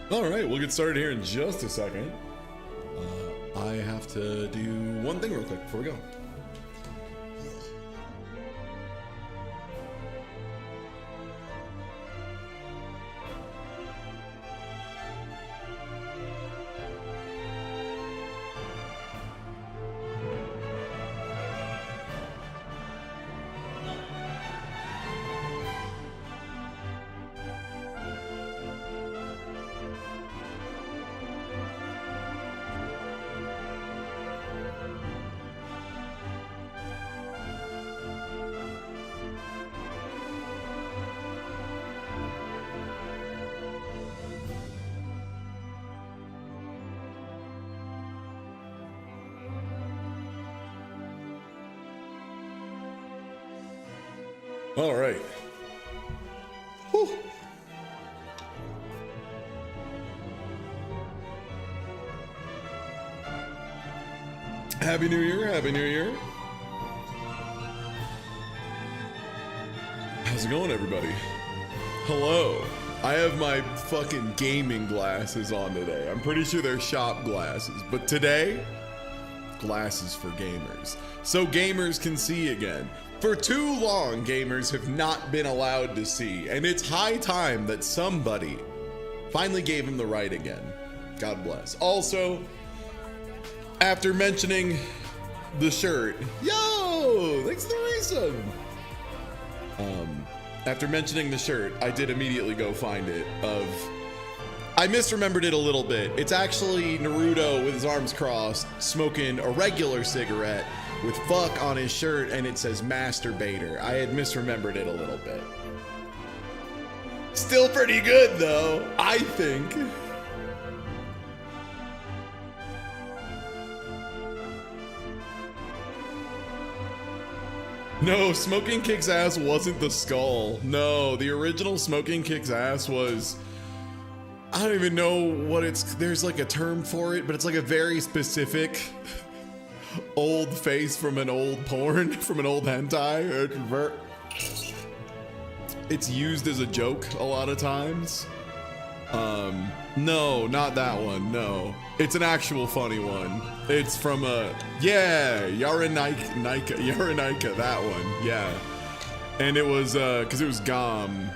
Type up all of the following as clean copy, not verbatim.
All right, we'll get started here in just a second. I have to do one thing real quick before we go. All right. Whew. Happy New Year, Happy New Year. How's it going, everybody? Hello. I have my fucking gaming glasses on today. I'm pretty sure they're shop glasses, but today, glasses for gamers. So gamers can see again. For too long, gamers have not been allowed to see, and it's high time that somebody finally gave him the right again. God bless. Also, after mentioning the shirt, yo, thanks to the resub. After mentioning the shirt, I did immediately go find it. I misremembered it a little bit. It's actually Naruto with his arms crossed, smoking a regular cigarette with fuck on his shirt, and it says masturbator. I had misremembered it a little bit. Still pretty good though, I think. No, Smoking Kicks Ass wasn't the skull. No, the original Smoking Kicks Ass was, I don't even know what there's like a term for it, but it's like a very specific old face from an old porn, from an old hentai. It's used as a joke a lot of times. No, not that one, no. It's an actual funny one. It's from Yarenika, that one, yeah. And it was, cause it was Gom,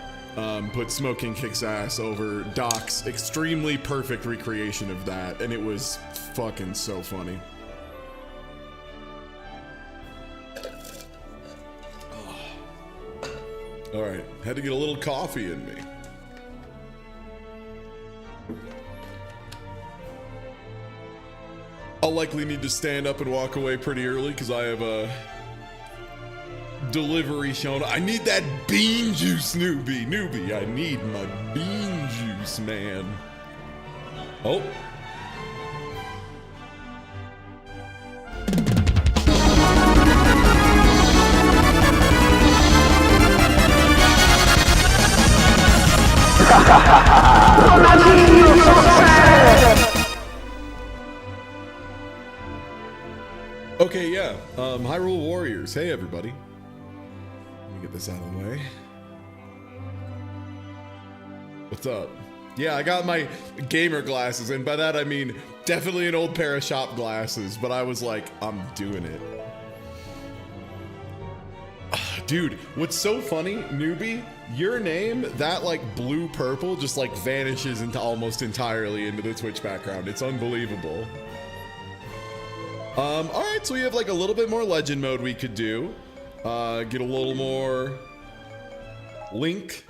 put Smoking Kicks Ass over Doc's extremely perfect recreation of that, and it was fucking so funny. All right, had to get a little coffee in me. I'll likely need to stand up and walk away pretty early because I have a delivery showing. I need that bean juice, newbie. I need my bean juice, man. Oh. Okay, yeah. Hyrule Warriors. Hey, everybody. Let me get this out of the way. What's up? Yeah, I got my gamer glasses, and by that I mean definitely an old pair of shop glasses, but I was like, I'm doing it. Dude, what's so funny, newbie, your name, that like blue-purple just like vanishes into almost entirely into the Twitch background. It's unbelievable. All right, so we have like a little bit more legend mode we could do. Get a little more Link,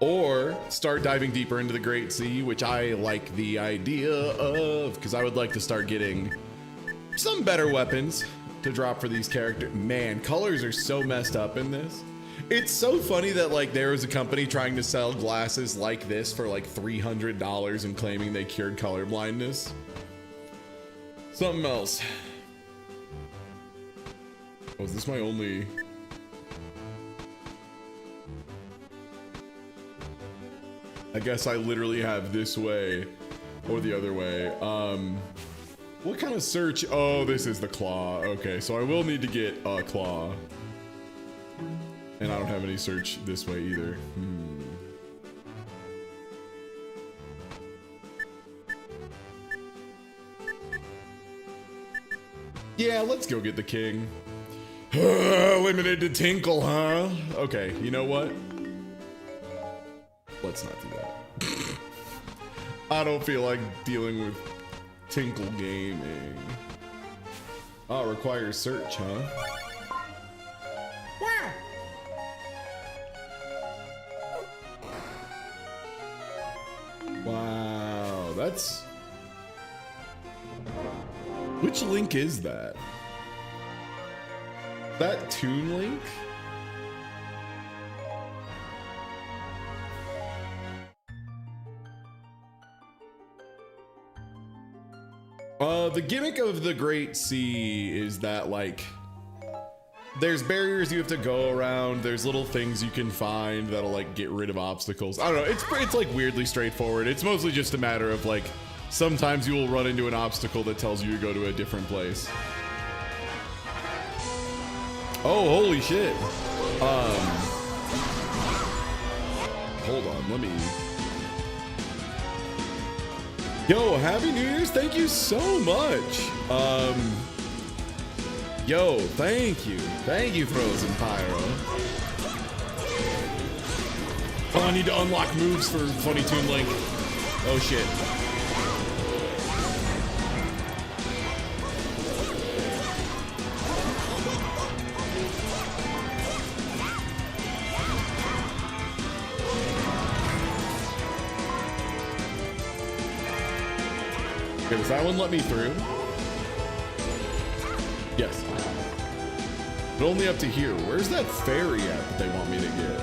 or start diving deeper into the Great Sea, which I like the idea of, because I would like to start getting some better weapons to drop for these characters. Man, colors are so messed up in this. It's so funny that like there was a company trying to sell glasses like this for like $300 and claiming they cured color blindness. Something else. Oh, is this my only... I guess I literally have this way or the other way. What kind of search? Oh, this is the claw. Okay, so I will need to get a claw. And I don't have any search this way either. Yeah, let's go get the king. Limited to Tinkle, huh? Okay, you know what? Let's not do that. I don't feel like dealing with Tinkle gaming. Oh, it requires search, huh? Wow, that's... Which link is that? That Toon Link? The gimmick of the Great Sea is that, like, there's barriers you have to go around, there's little things you can find that'll, like, get rid of obstacles. I don't know, it's like, weirdly straightforward. It's mostly just a matter of, like, sometimes you will run into an obstacle that tells you to go to a different place. Oh, holy shit. Hold on, let me... Yo, Happy New Year's, thank you so much. Yo, thank you, Frozen Pyro. Oh, I need to unlock moves for Funny Toon Link. Oh shit. Okay, does that one let me through? Yes. But only up to here. Where's that fairy at that they want me to get?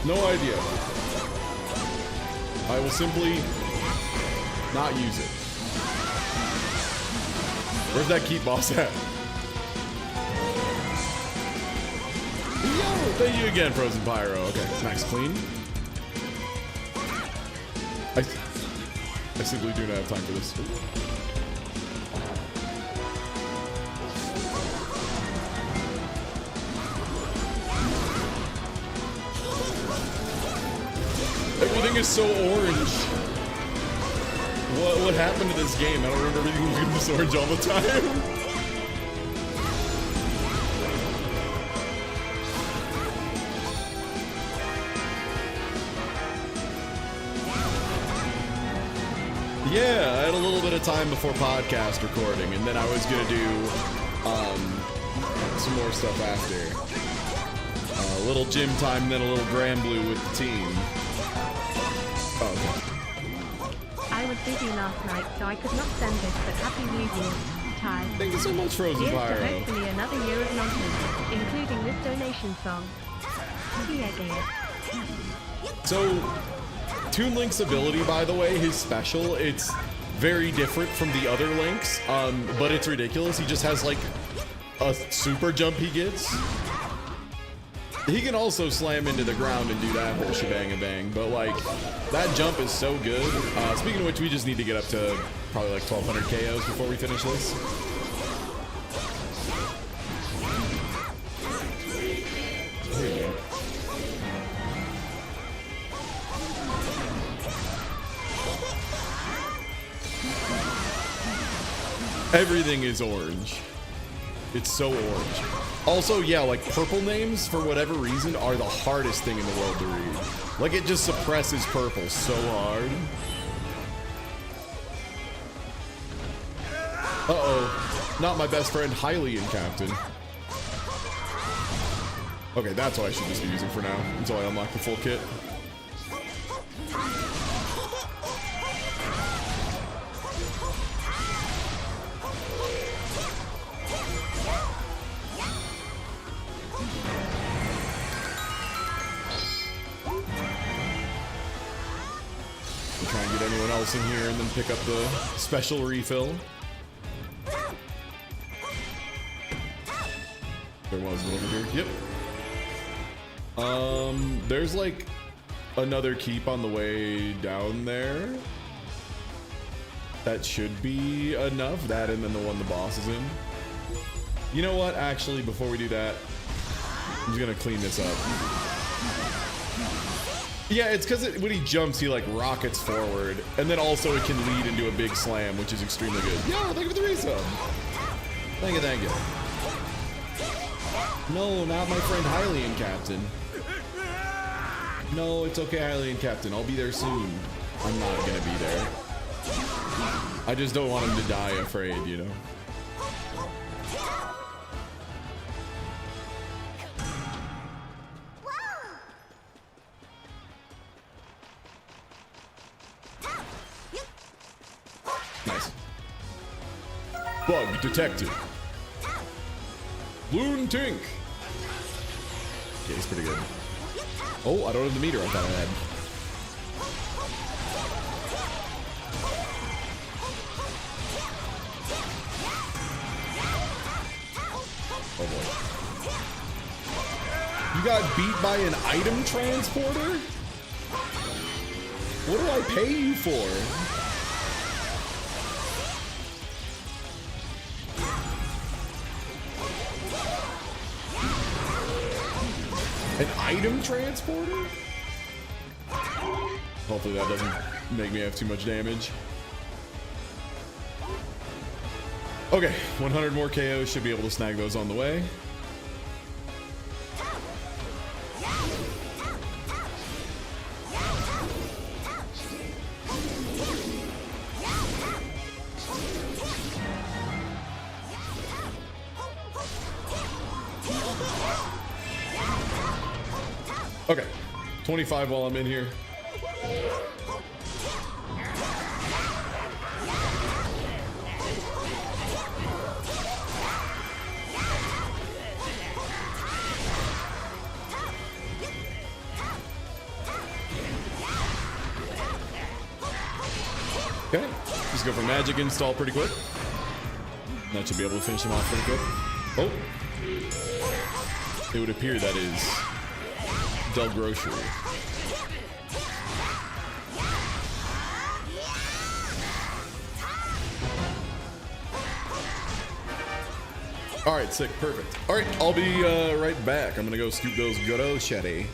No idea. I will simply not use it. Where's that keep boss at? Yo, thank you again, Frozen Pyro. Okay, nice, clean. I simply do not have time for this. Everything is so orange. What happened to this game? I don't remember everything being this orange all the time. Yeah, I had a little bit of time before podcast recording, and then I was gonna do some more stuff after. A little gym time, then a little Grand Blue with the team. Oh, okay. I was busy last night, so I could not send this, but Happy New Year, Ty. Thank you so much, Frozen Pyro. Here's to hopefully another year of nonsense, including this donation song. See again. So, Toon Link's ability, by the way, his special, it's very different from the other Links, but it's ridiculous. He just has, like, a super jump he gets. He can also slam into the ground and do that whole shebang-a-bang, but, like, that jump is so good. Speaking of which, we just need to get up to probably, like, 1,200 KOs before we finish this. There you go. Everything is orange. It's so orange. Also, yeah, like purple names, for whatever reason, are the hardest thing in the world to read. Like, it just suppresses purple so hard. Uh-oh. Not my best friend, Hylian Captain. Okay, that's what I should just be using for now, until I unlock the full kit. Try and get anyone else in here and then pick up the special refill. There was one over here. Yep. There's like another keep on the way down there. That should be enough. That and then the one the boss is in. You know what? Actually, before we do that, I'm just gonna clean this up. Yeah, it's because when he jumps, he like rockets forward, and then also it can lead into a big slam, which is extremely good. Yo, thank you for the resub. Thank you, thank you. No, not my friend Hylian Captain. No, it's okay, Hylian Captain. I'll be there soon. I'm not gonna be there. I just don't want him to die afraid, you know? Nice. Bug detected. Loon Tink. Okay, he's pretty good. Oh, I don't have the meter I thought I had. Oh boy. You got beat by an item transporter? What do I pay you for? An item transporter? Hopefully that doesn't make me have too much damage. Okay, 100 more KOs, should be able to snag those on the way. Okay, 25 while I'm in here. Okay, just go for magic install pretty quick. That should be able to finish him off pretty quick. Oh, it would appear that is Del Grocery. All right, sick, perfect. All right, I'll be right back. I'm gonna go scoop those good old shetty.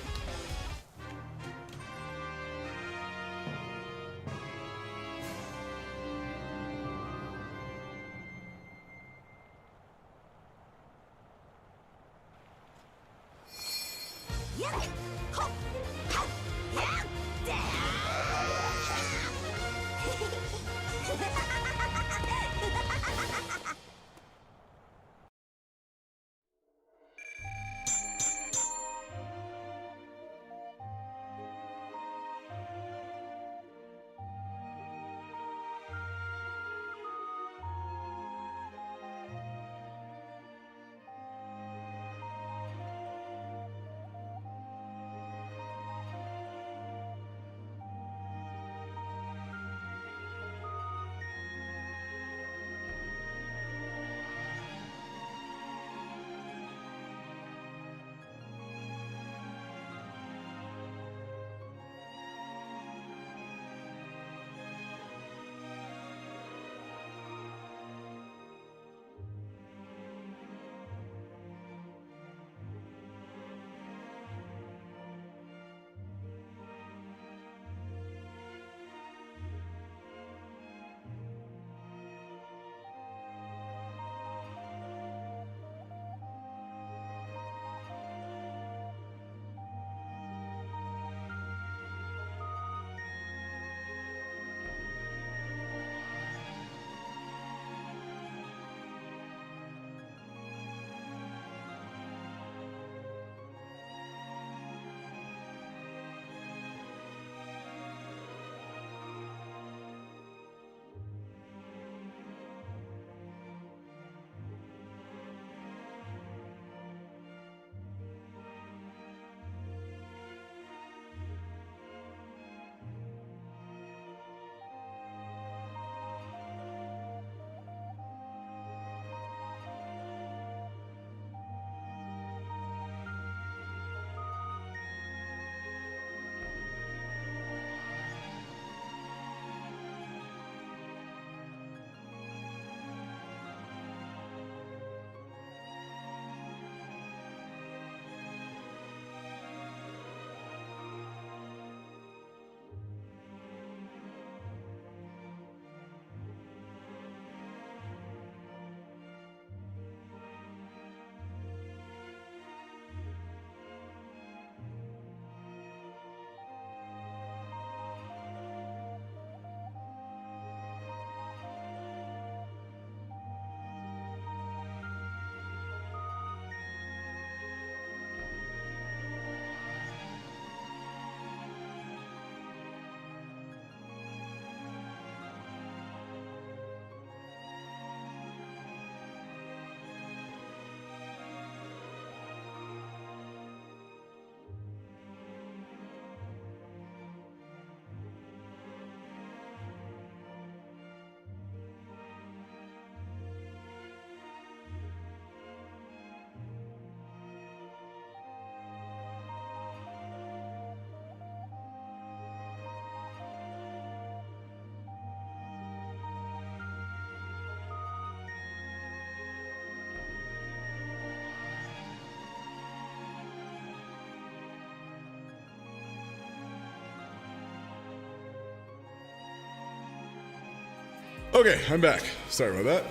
Okay, I'm back. Sorry about that.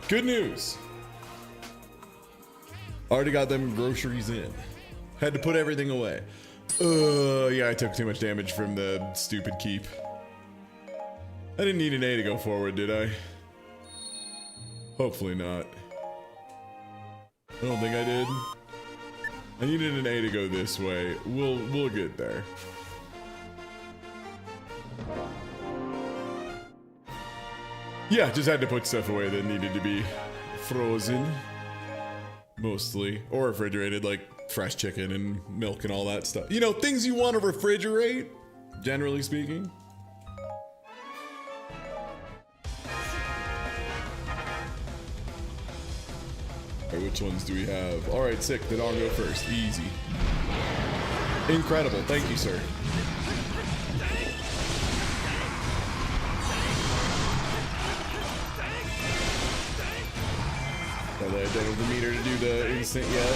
Good news. Already got them groceries in. Had to put everything away. Yeah, I took too much damage from the stupid keep. I didn't need an A to go forward, did I? Hopefully not. I don't think I did. I needed an A to go this way. We'll get there. Yeah, just had to put stuff away that needed to be frozen. Mostly. Or refrigerated, like fresh chicken and milk and all that stuff. You know, things you want to refrigerate, generally speaking. Alright, which ones do we have? Alright, sick. Then I'll go first. Easy. Incredible. Thank you, sir. I don't have the meter to do the instant yet.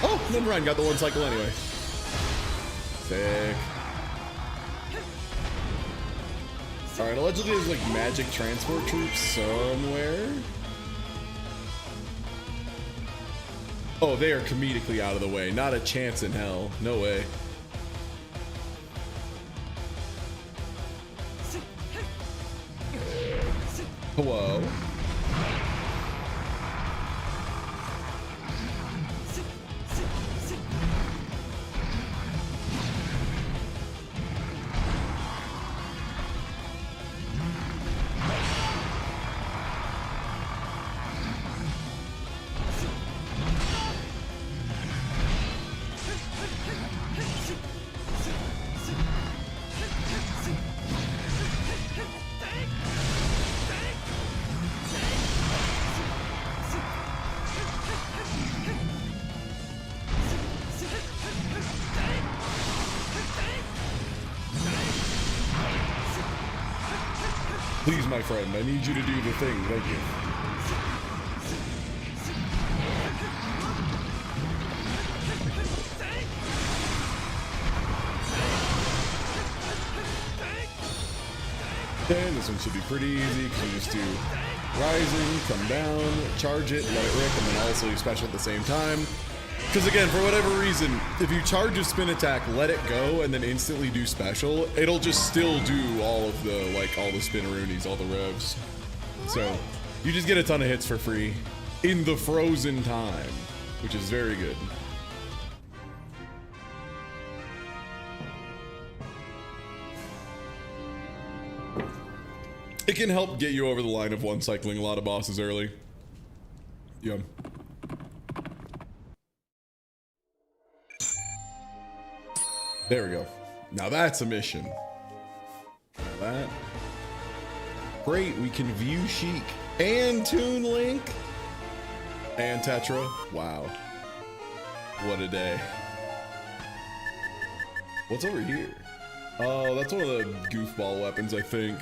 Oh, never mind. Got the one cycle anyway. Sick. Alright, allegedly there's like magic transport troops somewhere. Oh, they are comedically out of the way. Not a chance in hell. No way. Hello. Please, my friend, I need you to do the thing. Thank you. Okay, this one should be pretty easy because you just do rising, come down, charge it, let it rip, and then also you special at the same time. Because again, for whatever reason, if you charge a spin attack, let it go, and then instantly do special, it'll just still do all of the, like, all the spinneroonies, all the revs. So, you just get a ton of hits for free in the frozen time, which is very good. It can help get you over the line of one cycling a lot of bosses early. Yeah. There we go. Now that's a mission. That. Great, we can view Sheik and Toon Link and Tetra. Wow. What a day. What's over here? Oh, that's one of the goofball weapons, I think.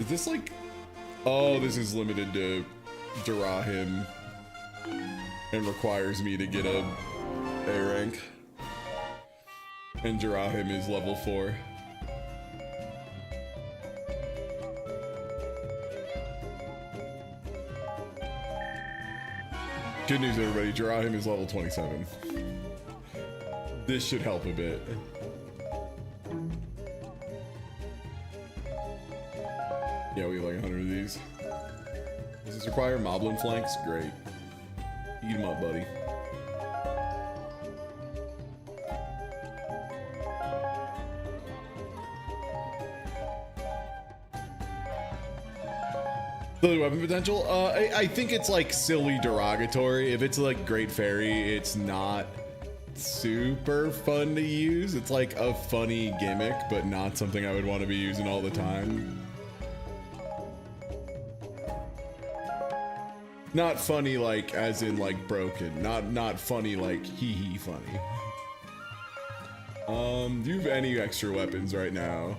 Is this like... Oh, this is limited to Jirahim and requires me to get a rank. And Jirahim is level 4. Good news, everybody. Jirahim is level 27. This should help a bit. Yeah, we have like 100 of these. Does this require Moblin flanks? Great. Eat them up, buddy. Silly weapon potential? I think it's like silly derogatory. If it's like Great Fairy, it's not super fun to use. It's like a funny gimmick, but not something I would want to be using all the time. Not funny like as in like broken. Not funny like hee hee funny. Do you have any extra weapons right now?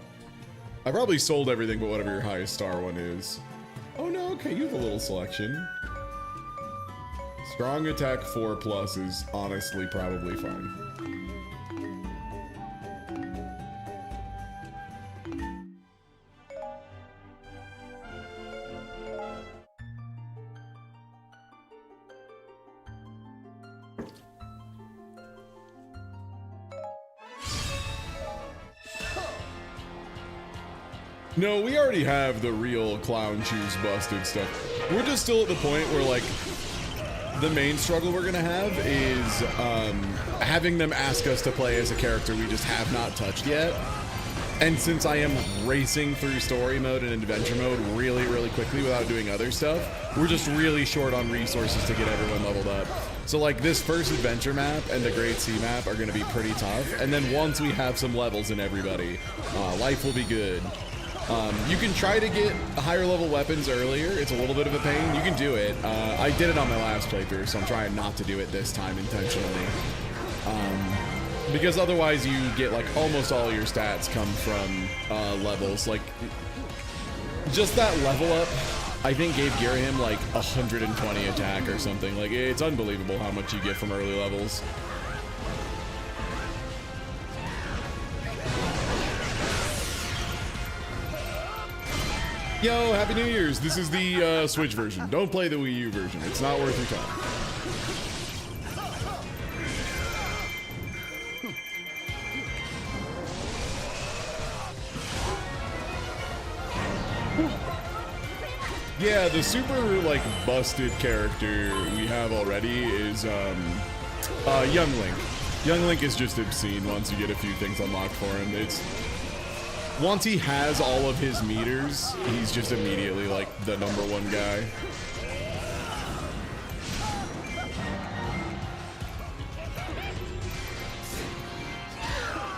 I probably sold everything but whatever your highest star one is. Oh no, okay, you have a little selection. Strong attack 4+ is honestly probably fine. No, we already have the real clown shoes busted stuff. We're just still at the point where, like, the main struggle we're gonna have is having them ask us to play as a character we just have not touched yet. And since I am racing through story mode and adventure mode really, really quickly without doing other stuff, we're just really short on resources to get everyone leveled up. So like this first adventure map and the Great Sea map are gonna be pretty tough. And then once we have some levels in everybody, life will be good. You can try to get higher level weapons earlier. It's a little bit of a pain. You can do it. I did it on my last playthrough, so I'm trying not to do it this time intentionally. Because otherwise you get like almost all your stats come from levels. Like just that level up, I think gave Girahim like 120 attack or something. Like it's unbelievable how much you get from early levels. Yo, Happy New Year's. This is the Switch version. Don't play the Wii U version. It's not worth your time. Yeah, the super, like, busted character we have already is, Young Link. Young Link is just obscene once you get a few things unlocked for him. It's... Once he has all of his meters, he's just immediately, like, the #1 guy.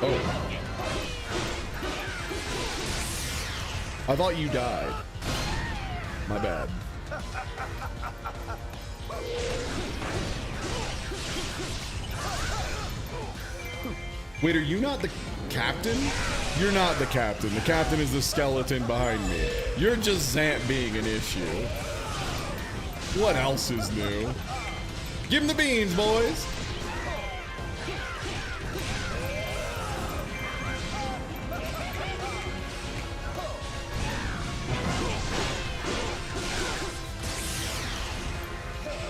Oh. I thought you died. My bad. Wait, are you not the captain? You're not the captain. The captain is the skeleton behind me. You're just Zant being an issue. What else is new? Give him the beans, boys.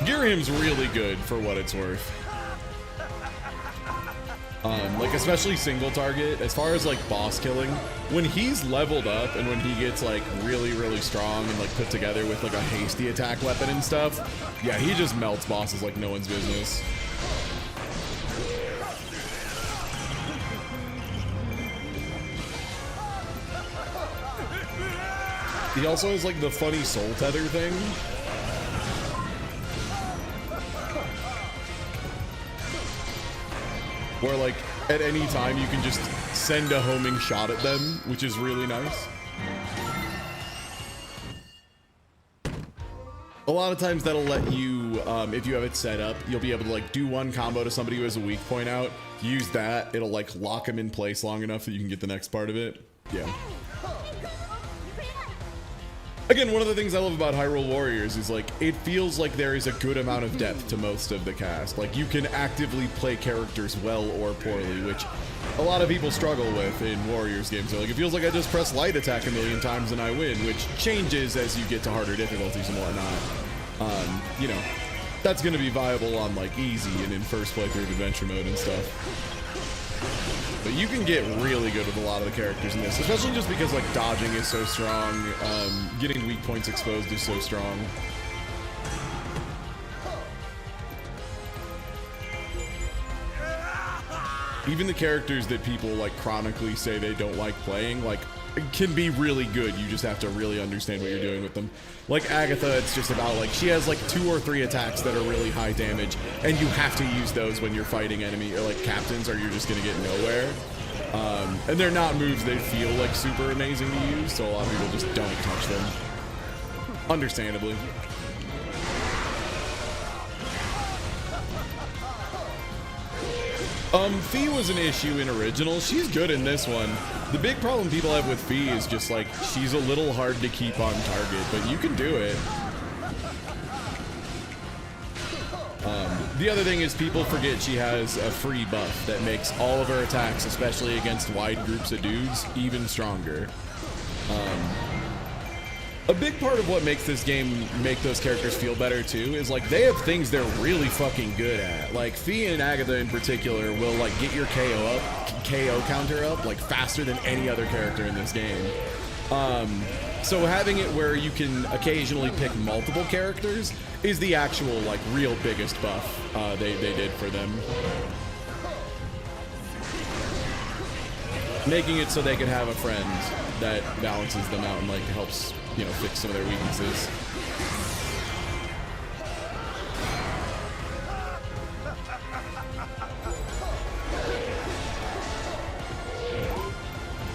Girahim's really good for what it's worth. Like especially single target, as far as like boss killing, when he's leveled up and when he gets like really, really strong and like put together with like a hasty attack weapon and stuff, yeah, he just melts bosses like no one's business. He also has like the funny soul tether thing. Where like at any time you can just send a homing shot at them, which is really nice. A lot of times that'll let you, if you have it set up, you'll be able to like do one combo to somebody who has a weak point out, use that, it'll like lock them in place long enough that you can get the next part of it. Yeah. Again, one of the things I love about Hyrule Warriors is like it feels like there is a good amount of depth to most of the cast. Like you can actively play characters well or poorly, which a lot of people struggle with in Warriors games. So like it feels like I just press light attack a million times and I win, which changes as you get to harder difficulties and whatnot. You know, that's gonna be viable on like easy and in first playthrough adventure mode and stuff. But you can get really good with a lot of the characters in this, especially just because like dodging is so strong, getting weak points exposed is so strong. Even the characters that people like chronically say they don't like playing, like can be really good. You just have to really understand what you're doing with them. Like Agatha, it's just about like she has like 2 or 3 attacks that are really high damage, and you have to use those when you're fighting enemy or like captains, or you're just gonna get nowhere. And they're not moves that feel like super amazing to use, so a lot of people just don't touch them. Understandably. Fee was an issue in original. She's good in this one. The big problem people have with Fee is just like she's a little hard to keep on target, but you can do it. The other thing is people forget she has a free buff that makes all of her attacks, especially against wide groups of dudes, even stronger. A big part of what makes this game make those characters feel better too is like they have things they're really fucking good at. Like Fee and Agatha in particular will like get your KO counter up like faster than any other character in this game. So having it where you can occasionally pick multiple characters is the actual, like, real biggest buff they did for them. Making it so they can have a friend that balances them out and, like, helps, you know, fix some of their weaknesses.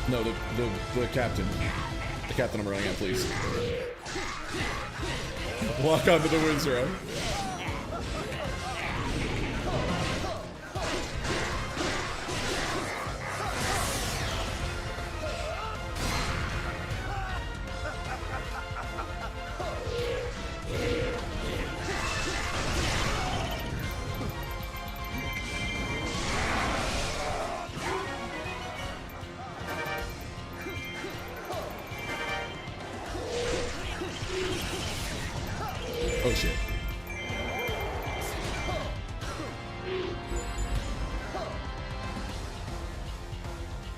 No, the captain. The captain I'm running at, please. Walk onto the Wizard. Oh shit.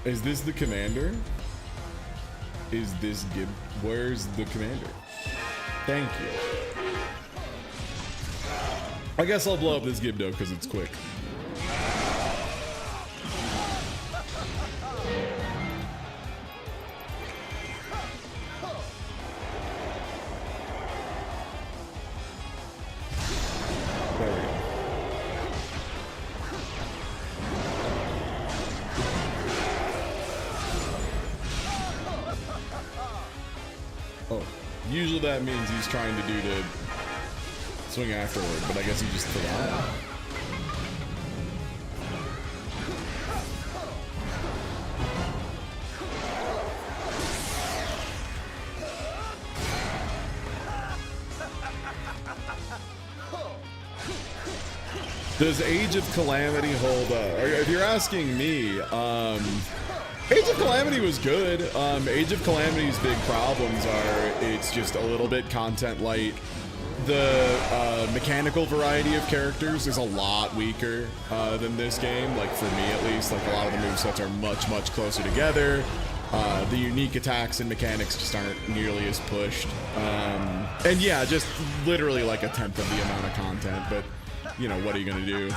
Is this the commander? Is this Gib? Where's the commander? Thank you. I guess I'll blow up this Gibdo because it's quick. There we go. Oh, usually that means he's trying to do to swing afterward, but I guess he just forgot. Does Age of Calamity hold up? If you're asking me, Age of Calamity was good. Age of Calamity's big problems are it's just a little bit content light. The mechanical variety of characters is a lot weaker than this game. Like for me at least, like a lot of the movesets are much closer together. The unique attacks and mechanics just aren't nearly as pushed. And yeah, just literally like a tenth of the amount of content, but you know, what are you gonna do?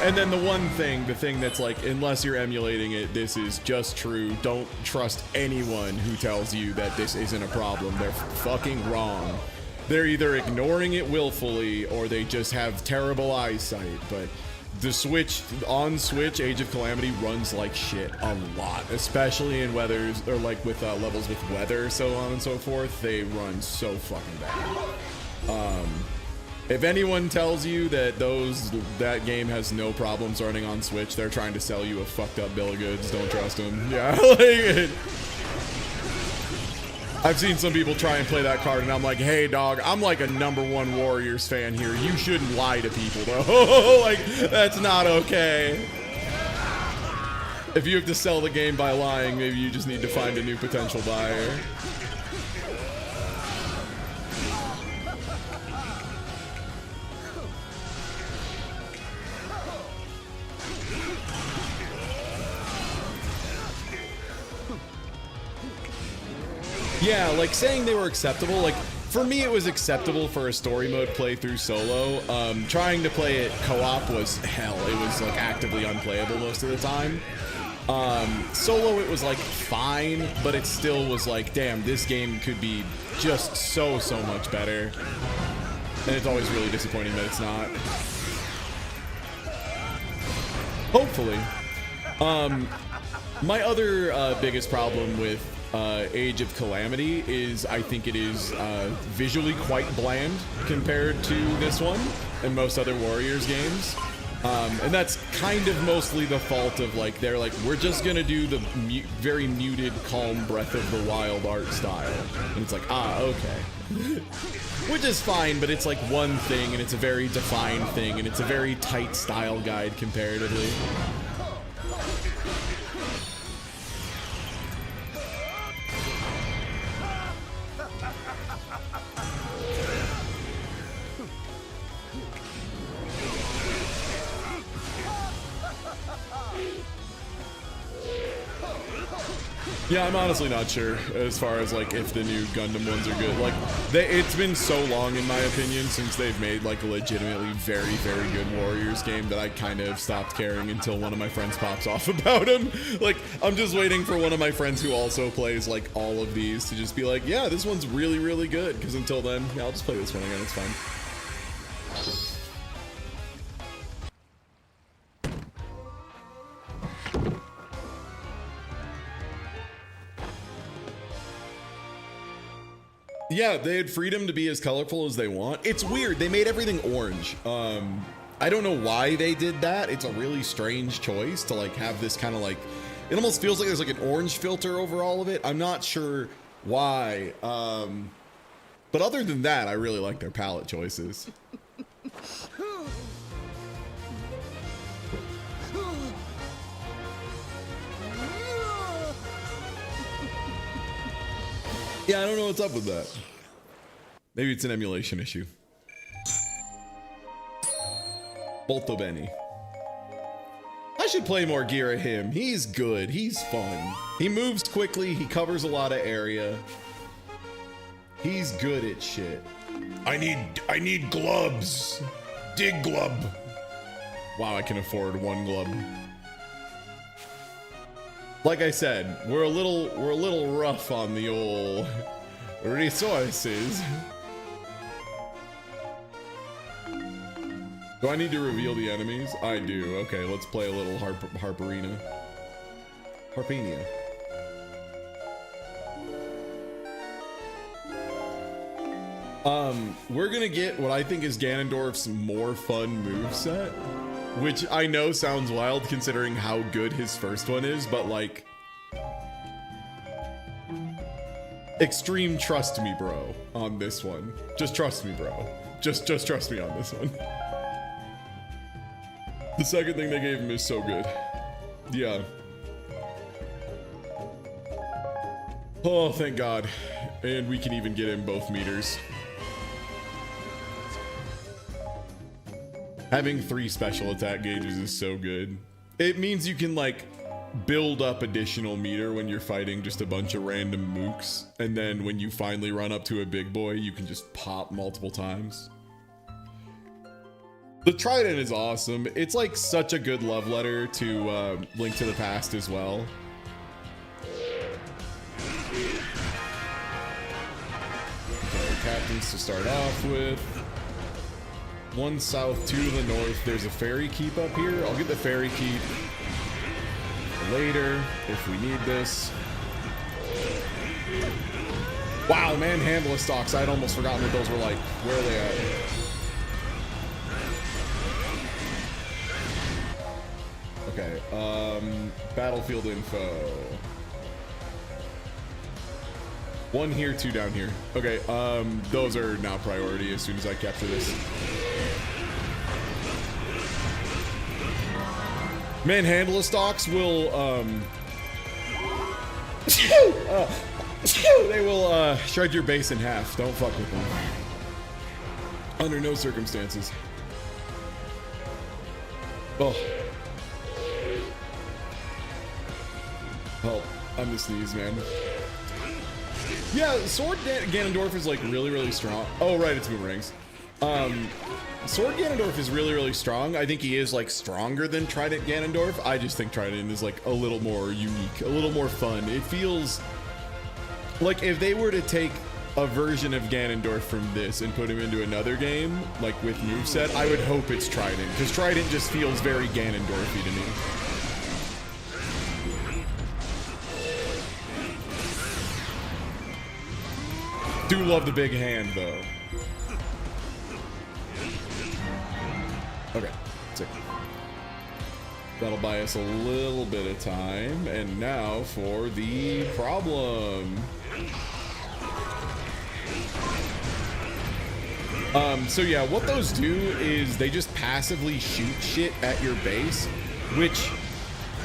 And then the thing that's like, unless you're emulating it, this is just true. Don't trust anyone who tells you that this isn't a problem. They're fucking wrong. They're either ignoring it willfully or they just have terrible eyesight. But the on Switch, Age of Calamity runs like shit a lot, especially in weathers or like with levels with weather, so on and so forth. They run so fucking bad. If anyone tells you that that game has no problems running on Switch, they're trying to sell you a fucked up bill of goods. Don't trust them. Yeah, like I've seen some people try and play that card, and I'm like, hey, dog, I'm like a #1 Warriors fan here. You shouldn't lie to people, though. Like, that's not okay. If you have to sell the game by lying, maybe you just need to find a new potential buyer. Yeah, like saying they were acceptable, like for me it was acceptable for a story mode playthrough solo. Trying to play it co-op was hell. It was like actively unplayable most of the time. Solo it was like fine, but it still was like, damn, this game could be just so much better. And it's always really disappointing that it's not. Hopefully. My other biggest problem with Age of Calamity is I think it is visually quite bland compared to this one and most other Warriors games. And that's kind of mostly the fault of like, they're like, we're just gonna do the very muted, calm Breath of the Wild art style. And it's like, okay. Which is fine, but it's like one thing and it's a very defined thing and it's a very tight style guide comparatively. Yeah, I'm honestly not sure as far as like if the new Gundam ones are good. Like, it's been so long, in my opinion, since they've made like a legitimately very, very good Warriors game that I kind of stopped caring until one of my friends pops off about them. Like, I'm just waiting for one of my friends who also plays like all of these to just be like, yeah, this one's really, really good. Because until then, yeah, I'll just play this one again. It's fine. Yeah, they had freedom to be as colorful as they want. It's weird. They made everything orange. I don't know why they did that. It's a really strange choice to like have this kind of like, it almost feels like there's like an orange filter over all of it. I'm not sure why. But other than that, I really like their palette choices. Yeah, I don't know what's up with that. Maybe it's an emulation issue. Bolto Benny. I should play more Gira-Him. He's good. He's fun. He moves quickly. He covers a lot of area. He's good at shit. I need glubs. Dig glub. Wow, I can afford one glub. Like I said, we're a little rough on the old resources. Do I need to reveal the enemies? I do. Okay, let's play a little Harperina. Harpenia. We're gonna get what I think is Ganondorf's more fun moveset, which I know sounds wild considering how good his first one is, but like, extreme trust me, bro, on this one. Just trust me, bro. Just trust me on this one. The second thing they gave him is so good. Yeah. Oh, thank God. And we can even get him both meters. Having 3 special attack gauges is so good. It means you can like build up additional meter when you're fighting just a bunch of random mooks. And then when you finally run up to a big boy, you can just pop multiple times. The Trident is awesome. It's like such a good love letter to Link to the Past as well. Okay, captains to start off with. 1 south, 2 to the north. There's a fairy keep up here. I'll get the fairy keep later if we need this. Wow, manhandle stocks. I'd almost forgotten what those were like. Where are they at? Okay, battlefield info. 1 here, 2 down here. Okay, those are now priority as soon as I capture this. Manhandle stocks will, they will, shred your base in half. Don't fuck with them. Under no circumstances. Oh. Help. I'm the sneeze, man. Yeah, Sword Ganondorf is like really strong. Oh, right, it's boomerangs. Sword Ganondorf is really strong. I think he is like stronger than Trident Ganondorf. I just think Trident is like a little more unique, a little more fun. It feels like if they were to take a version of Ganondorf from this and put him into another game, like with moveset, I would hope it's Trident, because Trident just feels very Ganondorfy to me. Do love the big hand though. Okay, sick. That'll buy us a little bit of time. And now for the problem. So yeah, what those do is they just passively shoot shit at your base, which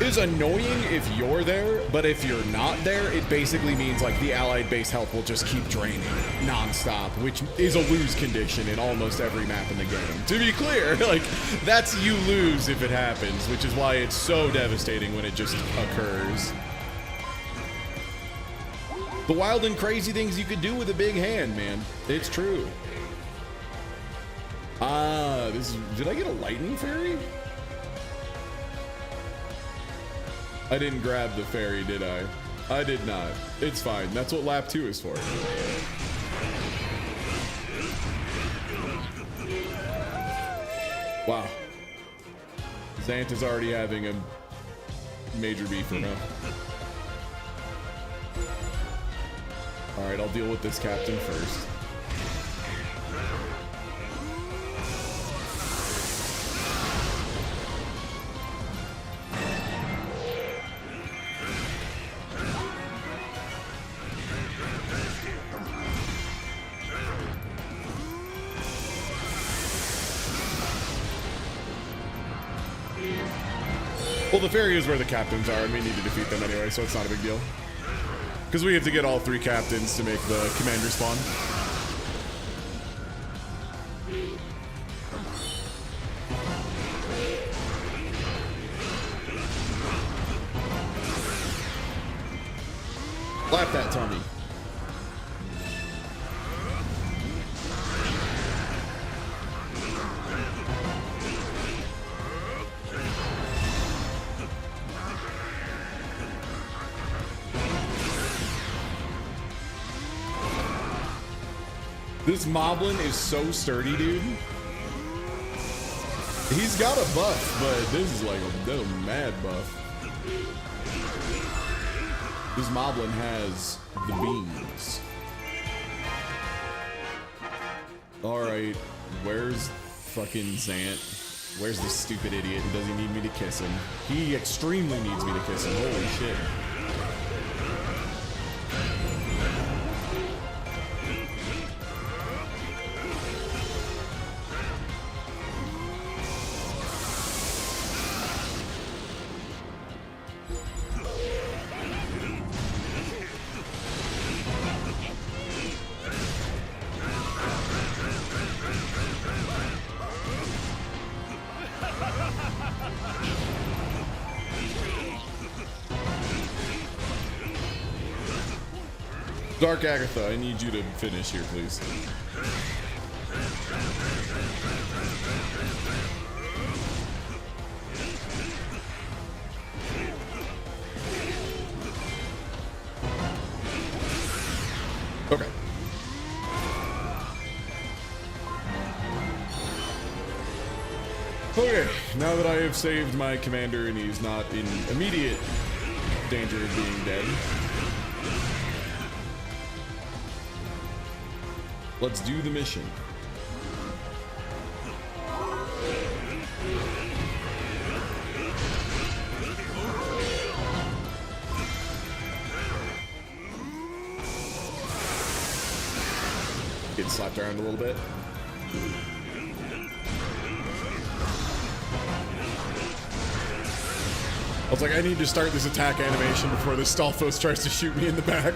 is annoying if you're there, but if you're not there, it basically means like the allied base health will just keep draining non-stop, which is a lose condition in almost every map in the game. To be clear, like that's you lose if it happens, which is why it's so devastating when it just occurs. The wild and crazy things you could do with a big hand, man. It's true. Ah, did I get a lightning fairy? I didn't grab the fairy, did I? I did not. It's fine. That's what lap 2 is for. Wow. Zant is already having a major beef right now. All right, I'll deal with this captain first. Well, the fairy is where the captains are, and we need to defeat them anyway, so it's not a big deal. Because we have to get all 3 captains to make the commander spawn. Lap that, Tommy. This Moblin is so sturdy, dude. He's got a buff, but this is like a mad buff. This Moblin has the beams. Alright, where's fucking Zant? Where's this stupid idiot? Does he need me to kiss him? He extremely needs me to kiss him. Holy shit. Dark Agatha, I need you to finish here, please. Okay. Okay, now that I have saved my commander and he's not in immediate danger of being dead, let's do the mission. Getting slapped around a little bit. I was like, I need to start this attack animation before the Stalfos tries to shoot me in the back.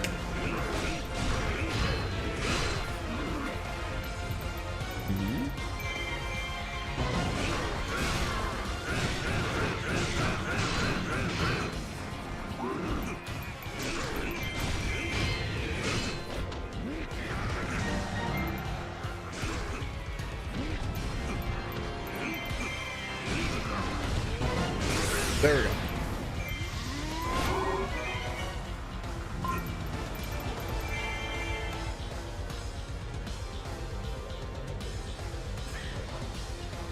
There we go.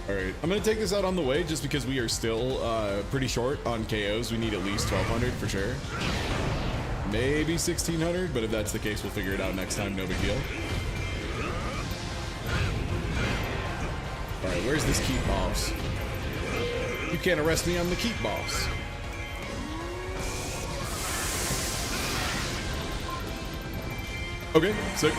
Alright, I'm going to take this out on the way just because we are still pretty short on KOs. We need at least 1,200 for sure. Maybe 1,600, but if that's the case, we'll figure it out next time. No big deal. Alright, where's this keep boss? You can't arrest me, I'm the keep boss. Okay, sick.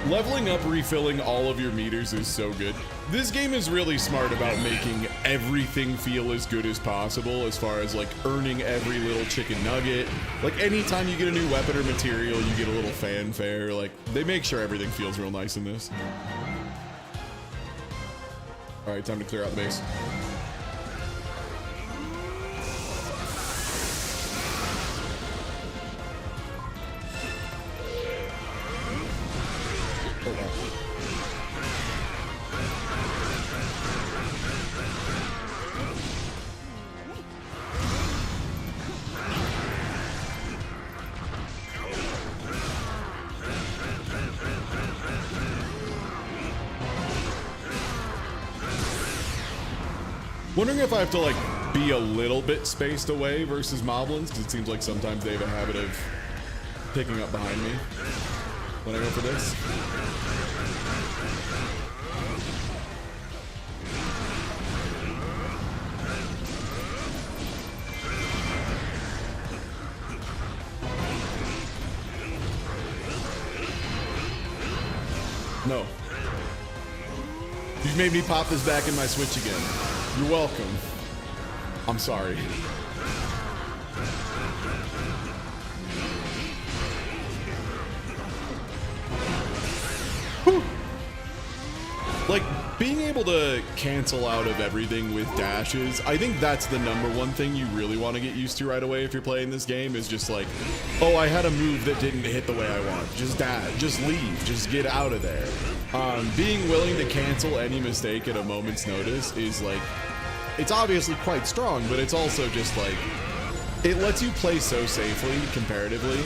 Leveling up, refilling all of your meters is so good. This game is really smart about making everything feel as good as possible as far as like earning every little chicken nugget. Like anytime you get a new weapon or material, you get a little fanfare. Like they make sure everything feels real nice in this. All right, time to clear out the base. Wondering if I have to like be a little bit spaced away versus moblins, because it seems like sometimes they have a habit of picking up behind me when I go for this. No. You've made me pop this back in my Switch again. You're welcome. I'm sorry. Whew. Like, being able to cancel out of everything with dashes, I think that's the #1 thing you really want to get used to right away if you're playing this game, is just like, oh, I had a move that didn't hit the way I want. Just dash, just leave, just get out of there. Being willing to cancel any mistake at a moment's notice is like, it's obviously quite strong, but it's also just like, it lets you play so safely comparatively.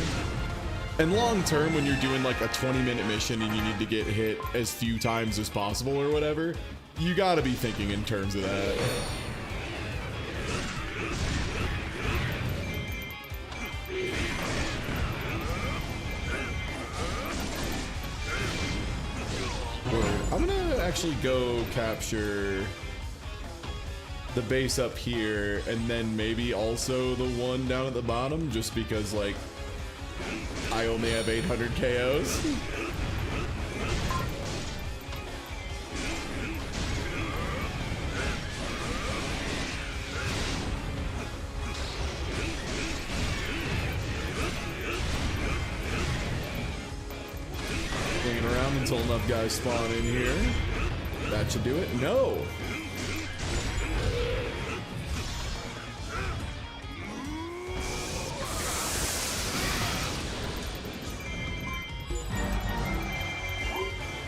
And long term, when you're doing like a 20-minute mission and you need to get hit as few times as possible or whatever, you gotta be thinking in terms of that. I'm gonna actually go capture the base up here and then maybe also the one down at the bottom, just because like I only have 800 KOs. Hanging around until enough guys spawn in here. That should do it. No.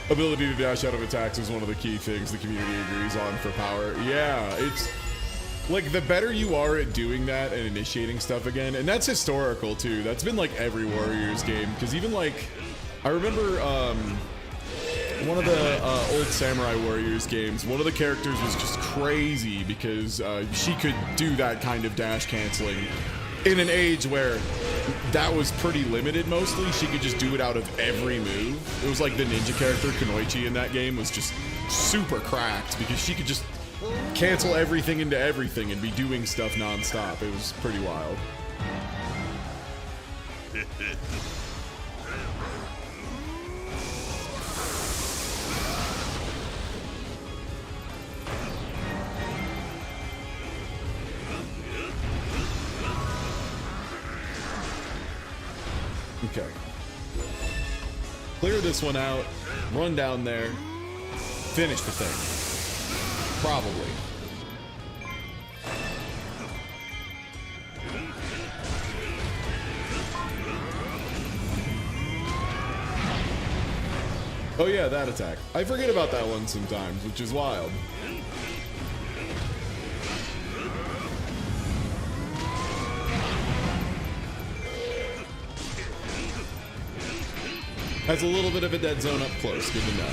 Ability to dash out of attacks is one of the key things the community agrees on for power. Yeah, it's like the better you are at doing that and initiating stuff again, and that's historical too. That's been like every Warriors game, because even like I remember one of the old Samurai Warriors games, one of the characters was just crazy because she could do that kind of dash canceling in an age where that was pretty limited mostly. She could just do it out of every move. It was like the ninja character Kunoichi in that game was just super cracked because she could just cancel everything into everything and be doing stuff non-stop. It was pretty wild. Okay. Clear this one out, run down there, finish the thing. Probably. Oh yeah, that attack. I forget about that one sometimes, which is wild. Has a little bit of a dead zone up close. Good to know.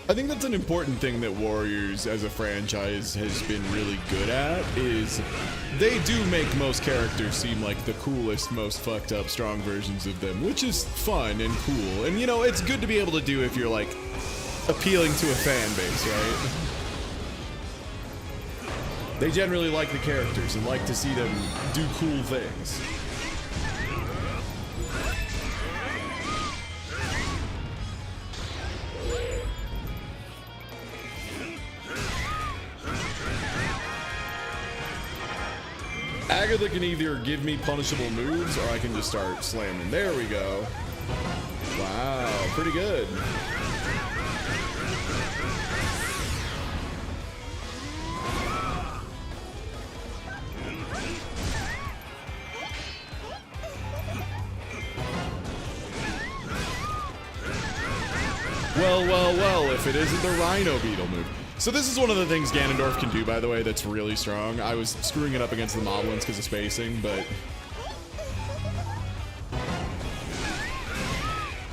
I think that's an important thing that Warriors as a franchise has been really good at, is they do make most characters seem like the coolest, most fucked up, strong versions of them, which is fun and cool. And you know, it's good to be able to do if you're like appealing to a fan base, right? They generally like the characters and like to see them do cool things. Agatha can either give me punishable moves or I can just start slamming. There we go. Wow, pretty good. Well, if it isn't the Rhino Beetle move. So this is one of the things Ganondorf can do, by the way, that's really strong. I was screwing it up against the Moblins because of spacing, but...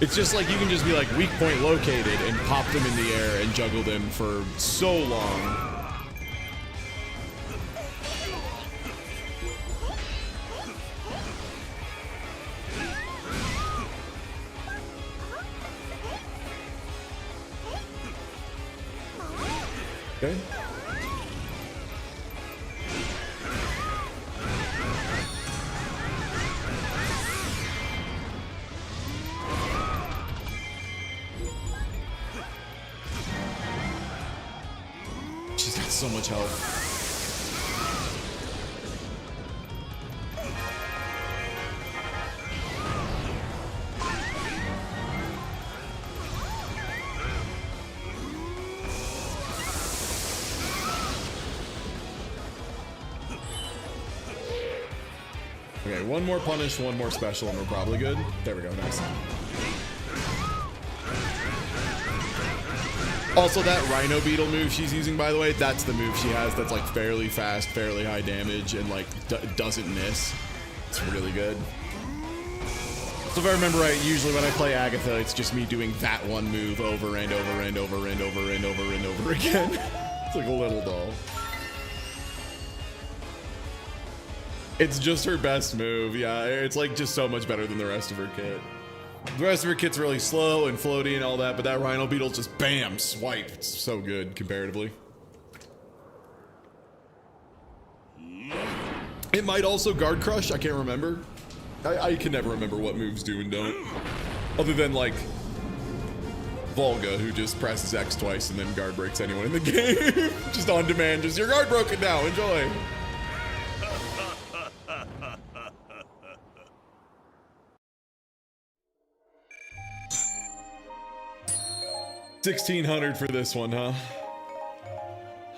It's just like you can just be like weak point located and pop them in the air and juggle them for so long. Okay. She's got so much health. Okay, one more punish, one more special, and we're probably good. There we go, nice. Also, that Rhino Beetle move she's using, by the way, that's the move she has that's like fairly fast, fairly high damage, and like doesn't miss. It's really good. So if I remember right, usually when I play Agatha, it's just me doing that one move over and over and over and over and over and over again. It's like a little doll. It's just her best move, yeah. It's like just so much better than the rest of her kit. The rest of her kit's really slow and floaty and all that, but that Rhino Beetle just bam, swipe. It's so good comparatively. It might also guard crush, I can't remember. I can never remember what moves do and don't. Other than like Volga, who just presses X twice and then guard breaks anyone in the game. Just on demand, just your guard broken now, enjoy. 1600 for this one, huh?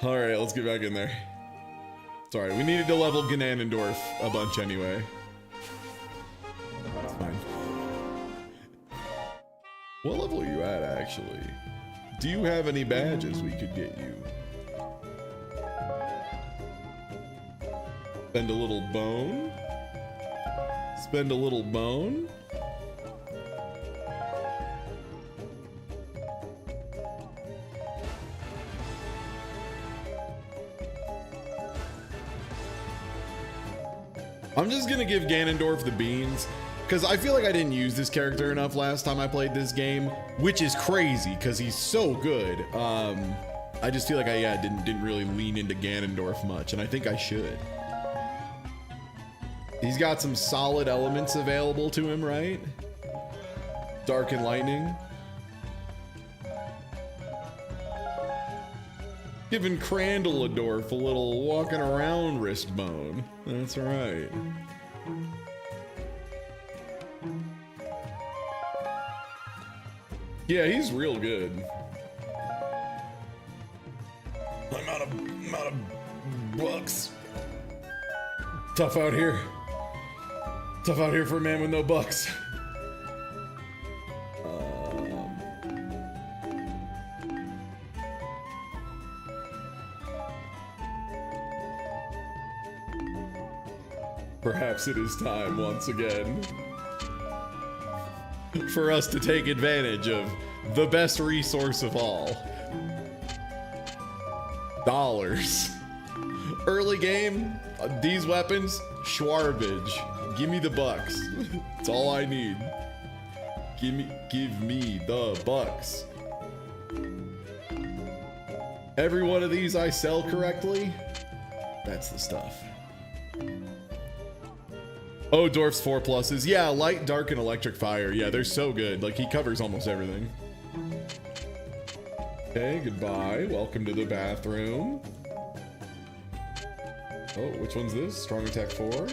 All right, let's get back in there. Sorry, we needed to level Ganondorf a bunch anyway. It's fine. What level are you at, actually? Do you have any badges we could get you? Spend a little bone? Spend a little bone? I'm just gonna give Ganondorf the beans because I feel like I didn't use this character enough last time I played this game, which is crazy because he's so good. I just feel like I didn't really lean into Ganondorf much, and I think I should. He's got some solid elements available to him, right? Dark and Lightning. Giving Crandeladorf a little walking around wrist bone. That's right. Yeah, he's real good. I'm out of bucks. Tough out here. Tough out here for a man with no bucks. Perhaps it is time once again for us to take advantage of the best resource of all. Dollars. Early game, these weapons, Schwarbage. Give me the bucks. That's all I need. Give me the bucks. Every one of these I sell correctly. That's the stuff. Oh, Dorf's 4 pluses. Yeah, light, dark, and electric fire. Yeah, they're so good. Like, he covers almost everything. Okay, goodbye. Welcome to the bathroom. Oh, which one's this? Strong attack 4.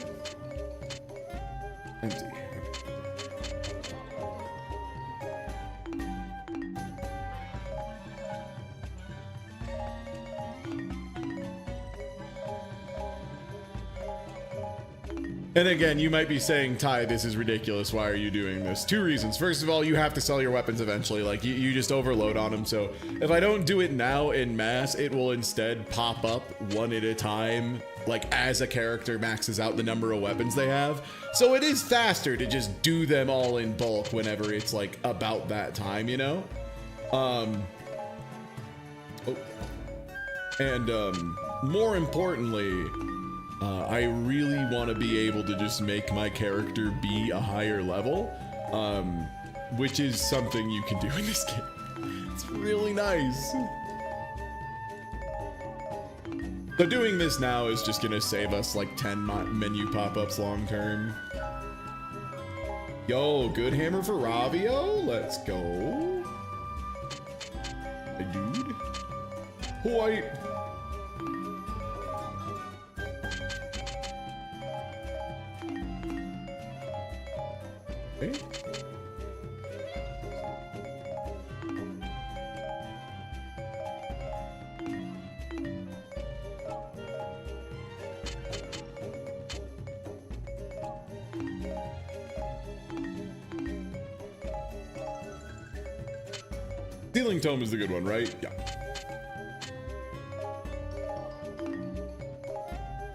Empty. And again, you might be saying, Ty, this is ridiculous. Why are you doing this? Two reasons. First of all, you have to sell your weapons eventually. Like, you just overload on them. So if I don't do it now in mass, it will instead pop up one at a time, like as a character maxes out the number of weapons they have. So it is faster to just do them all in bulk whenever it's like about that time, you know? More importantly, I really want to be able to just make my character be a higher level, which is something you can do in this game. It's really nice. So doing this now is just gonna save us like 10 menu pop-ups long term. Yo, good hammer for Ravio. Let's go. Hey, dude. White. Okay. Sealing Tome is the good one, right? Yeah.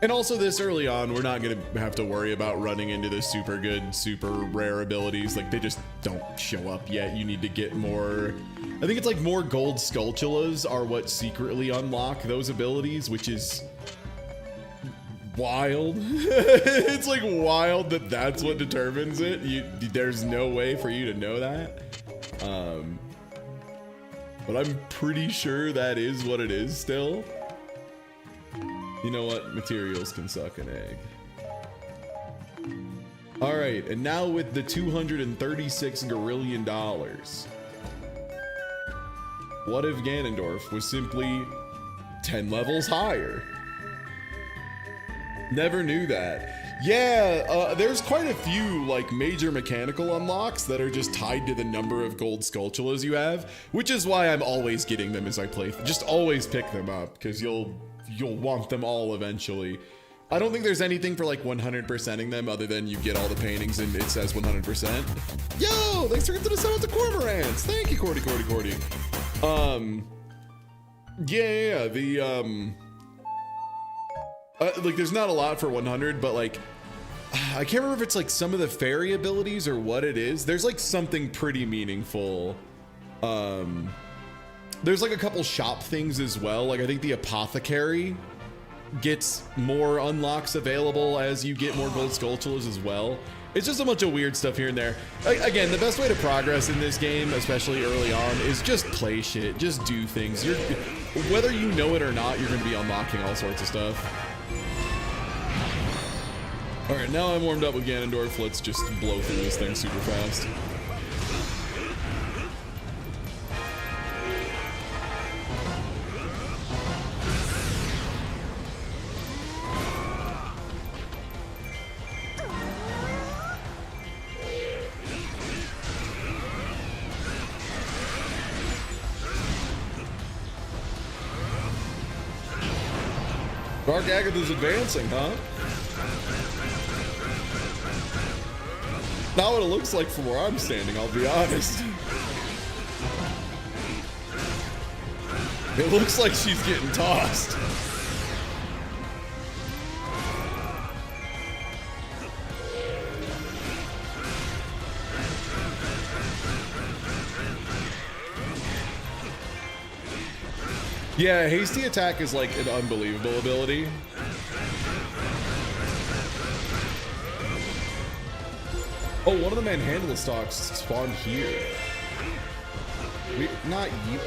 And also this early on, we're not going to have to worry about running into the super good, super rare abilities. Like, they just don't show up yet. You need to get more... I think it's like more gold Skulltulas are what secretly unlock those abilities, which is wild. It's like wild that that's what determines it. There's no way for you to know that. But I'm pretty sure that is what it is still. You know what? Materials can suck an egg. All right, and now with the $236 gorillion, what if Ganondorf was simply 10 levels higher? Never knew that. Yeah, there's quite a few like major mechanical unlocks that are just tied to the number of gold Skulltulas you have, which is why I'm always getting them as I play. Just always pick them up because you'll want them all eventually. I don't think there's anything for like 100%ing them other than you get all the paintings and it says 100%. Yo, thanks for getting to the summit to Cormorants. Thank you, Cordy. Like there's not a lot for 100, but like, I can't remember if it's like some of the fairy abilities or what it is. There's like something pretty meaningful. There's like a couple shop things as well. Like I think the apothecary gets more unlocks available as you get more gold Skulltulas as well. It's just a bunch of weird stuff here and there. Again, the best way to progress in this game, especially early on, is just play shit. Just do things. Whether you know it or not, you're going to be unlocking all sorts of stuff. All right, now I'm warmed up with Ganondorf. Let's just blow through this thing super fast. Dark Agatha's advancing, huh? Not what it looks like from where I'm standing, I'll be honest. It looks like she's getting tossed. Yeah, hasty attack is like an unbelievable ability. Oh, one of the manhandle stocks spawned here. Not you.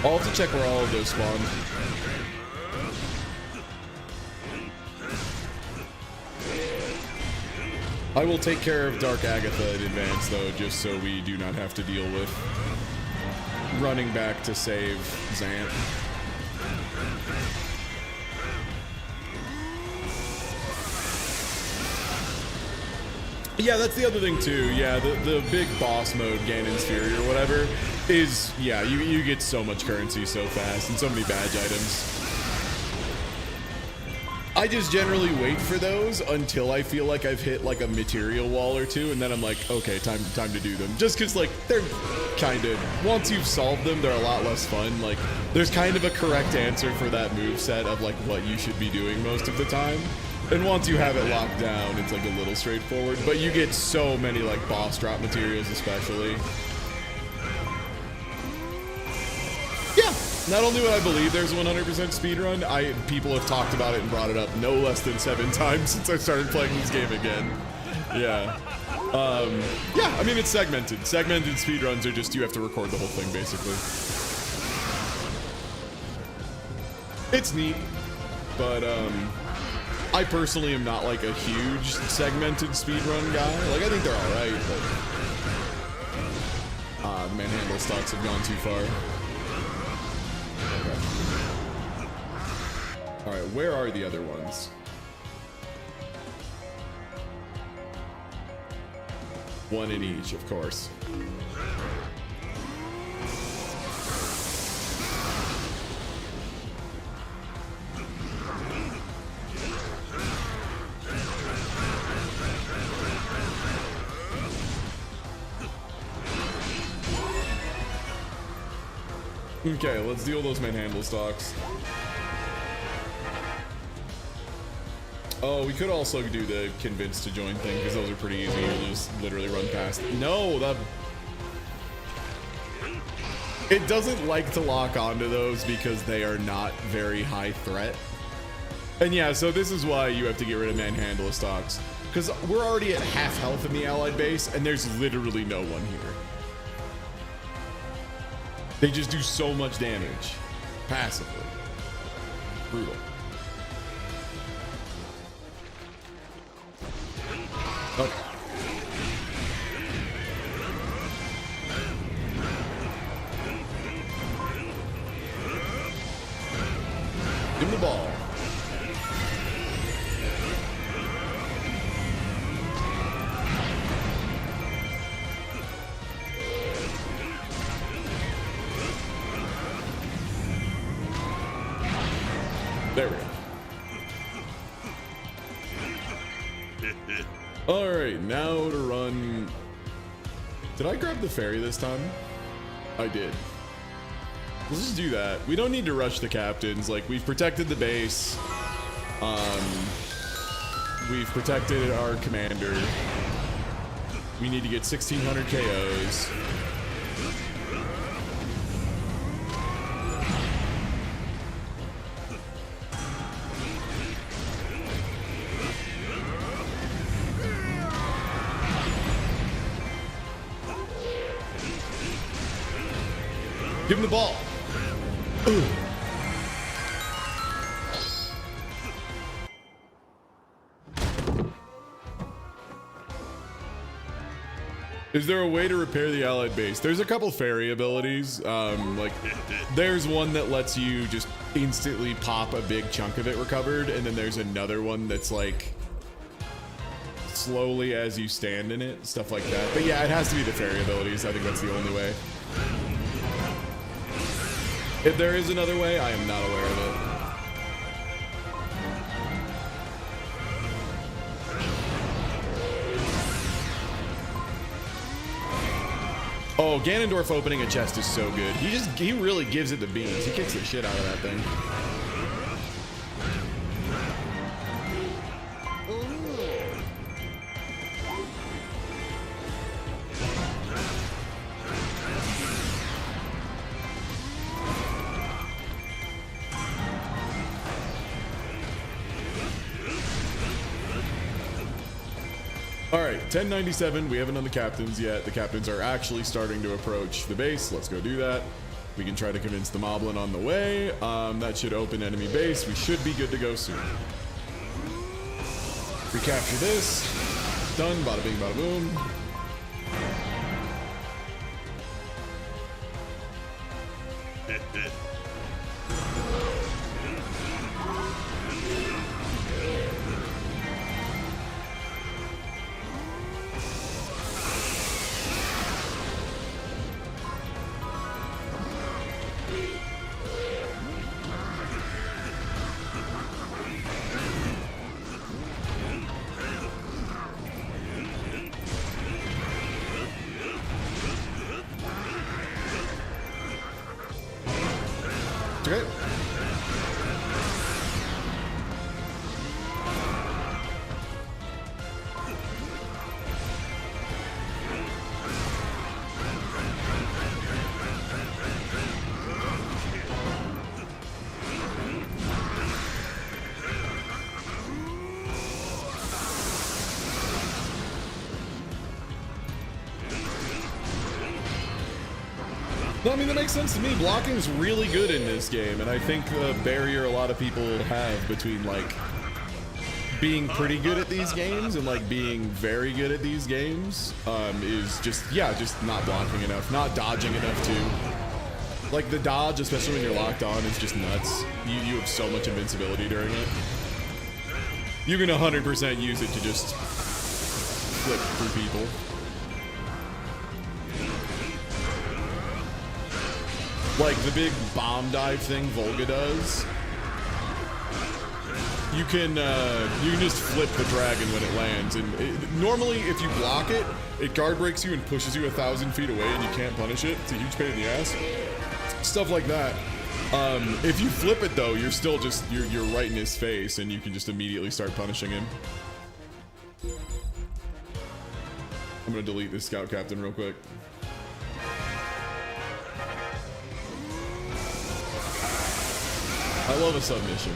I'll have to check where all of those spawned. I will take care of Dark Agatha in advance, though, just so we do not have to deal with running back to save Zant. Yeah, that's the other thing too. Yeah, the big boss mode, Ganon's Fury or whatever, is, yeah, you get so much currency so fast and so many badge items. I just generally wait for those until I feel like I've hit like a material wall or two, and then I'm like, okay, time to do them. Just because like they're kind of, once you've solved them, they're a lot less fun. Like there's kind of a correct answer for that move set of like what you should be doing most of the time. And once you have it locked down, it's like a little straightforward. But you get so many like boss drop materials, especially. Yeah. Not only would I believe there's a 100% speedrun, people have talked about it and brought it up no less than 7 times since I started playing this game again. Yeah. Yeah, I mean, it's segmented. Segmented speedruns are just, you have to record the whole thing, basically. It's neat, but, I personally am not, like, a huge segmented speedrun guy. Like, I think they're alright, but... the manhandle stocks have gone too far. All right, where are the other ones? One in each, of course. Okay, let's deal those manhandle stocks. Oh, we could also do the convince to join thing, because those are pretty easy. You'll just literally run past. No, it doesn't like to lock onto those because they are not very high threat. And yeah, so this is why you have to get rid of manhandle stocks, because we're already at half health in the allied base, and there's literally no one here. They just do so much damage passively. Brutal. Oh. Give him the ball. There we go. All right, now to run. Did I grab the ferry this time? I did. Let's just do that. We don't need to rush the captains. Like, we've protected the base. We've protected our commander. We need to get 1,600 KOs. Give him the ball. Ooh. Is there a way to repair the allied base? There's a couple fairy abilities. Like, there's one that lets you just instantly pop a big chunk of it recovered, and then there's another one that's like slowly as you stand in it, stuff like that. But yeah, it has to be the fairy abilities. I think that's the only way. If there is another way, I am not aware of it. Oh, Ganondorf opening a chest is so good. He really gives it the beans. He kicks the shit out of that thing. All right, 1097. We haven't done the captains yet. The captains are actually starting to approach the base. Let's go do that. We can try to convince the moblin on the way. That should open enemy base. We should be good to go soon. Recapture this. Done. Bada bing, bada boom. Okay. No, I mean, that makes sense to me. Blocking is really good in this game, and I think the barrier a lot of people have between, like, being pretty good at these games and, like, being very good at these games is just, yeah, just not blocking enough, not dodging enough, too. Like, the dodge, especially when you're locked on, is just nuts. You have so much invincibility during it. You can 100% use it to just flip through people. Like the big bomb dive thing Volga does. You can just flip the dragon when it lands, and normally if you block it, it guard breaks you and pushes you 1,000 feet away, and you can't punish it. It's a huge pain in the ass. Stuff like that. If you flip it though, you're still just you're right in his face, and you can just immediately start punishing him. I'm gonna delete this scout captain real quick. I love a submission.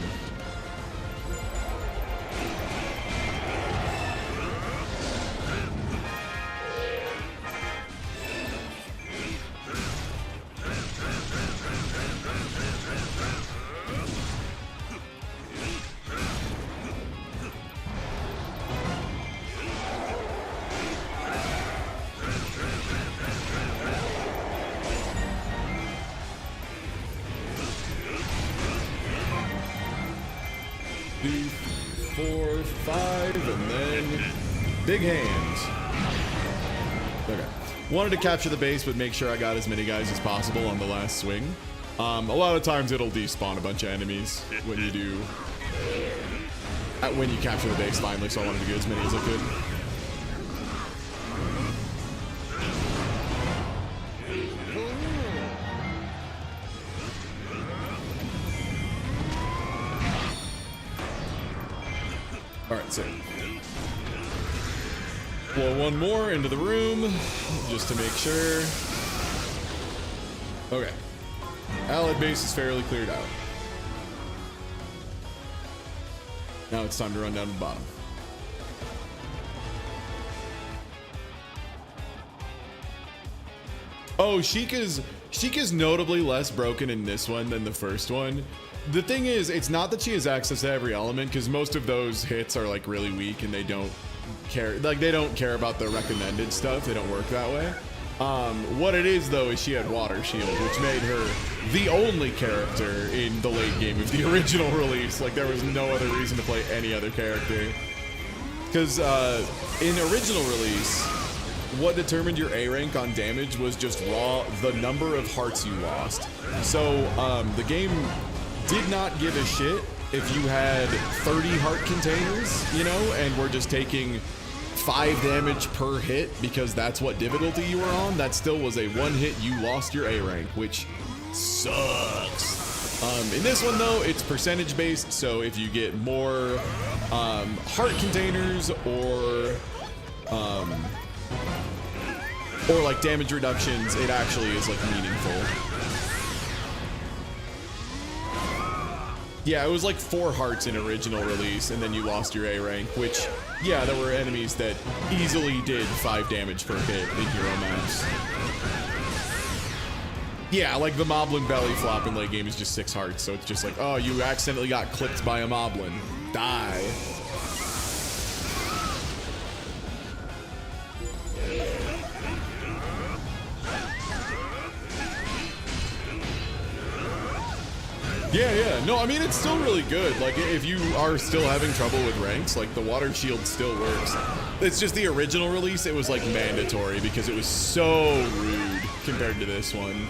Big hands. Okay. Wanted to capture the base, but make sure I got as many guys as possible on the last swing. A lot of times it'll despawn a bunch of enemies when you do... when you capture the base finally, so I wanted to get as many as I could. Alright, so... blow one more into the room, just to make sure. Okay. Allied base is fairly cleared out. Now it's time to run down to the bottom. Oh, Sheikah's notably less broken in this one than the first one. The thing is, it's not that she has access to every element, because most of those hits are like really weak and they don't care, like they don't care about the recommended stuff. They don't work that way. What it is though is she had water shield, which made her the only character in the late game of the original release. Like there was no other reason to play any other character, because in original release what determined your A rank on damage was just the number of hearts you lost. So the game did not give a shit if you had 30 heart containers, you know, and were just taking 5 damage per hit because that's what difficulty you were on. That still was a one hit, you lost your A rank, which sucks. In this one though, it's percentage based, so if you get more heart containers or like damage reductions, it actually is like meaningful. Yeah, it was like 4 hearts in original release, and then you lost your A rank, which, yeah, there were enemies that easily did 5 damage per hit in Hero maps. Yeah, like the Moblin belly flop in late game is just 6 hearts, so it's just like, oh, you accidentally got clipped by a Moblin. Die. Yeah. No, I mean, it's still really good. Like, if you are still having trouble with ranks, like, the water shield still works. It's just the original release, it was, like, mandatory because it was so rude compared to this one.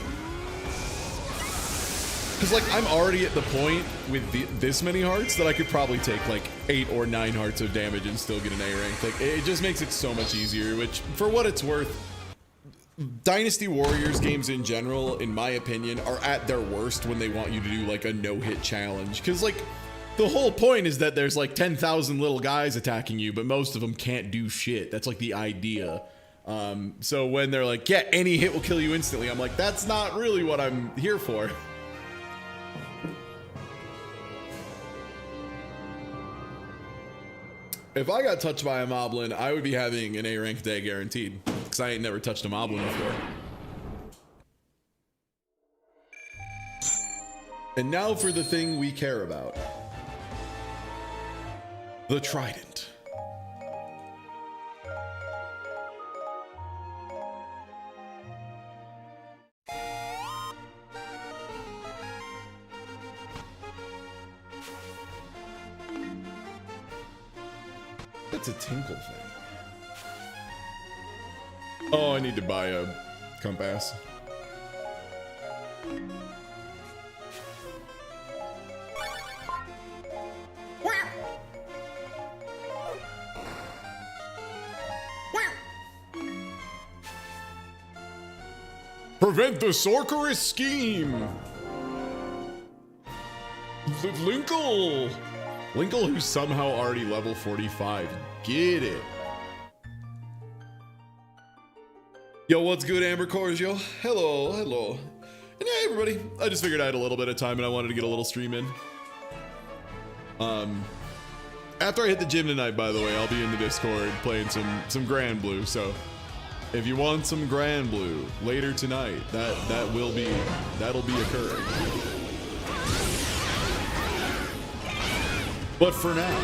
Because, like, I'm already at the point with this many hearts that I could probably take, like, 8 or 9 hearts of damage and still get an A rank. Like, it just makes it so much easier, which, for what it's worth, Dynasty Warriors games in general, in my opinion, are at their worst when they want you to do like a no-hit challenge. Because like the whole point is that there's like 10,000 little guys attacking you, but most of them can't do shit. That's like the idea. So when they're like, yeah, any hit will kill you instantly, I'm like, that's not really what I'm here for. If I got touched by a moblin, I would be having an A rank day guaranteed, because I ain't never touched a moblin before. And now for the thing we care about. The trident. That's a tinkle thing. Oh, I need to buy a compass. Prevent the Sorceress scheme! Linkle! Linkle, who's somehow already level 45. Get it. Yo, what's good, Amber Cordial? Hello, hello. And hey, everybody. I just figured I had a little bit of time and I wanted to get a little stream in. After I hit the gym tonight, by the way, I'll be in the Discord playing some Grand Blue, so if you want some Grand Blue later tonight, that'll be occurring. But for now,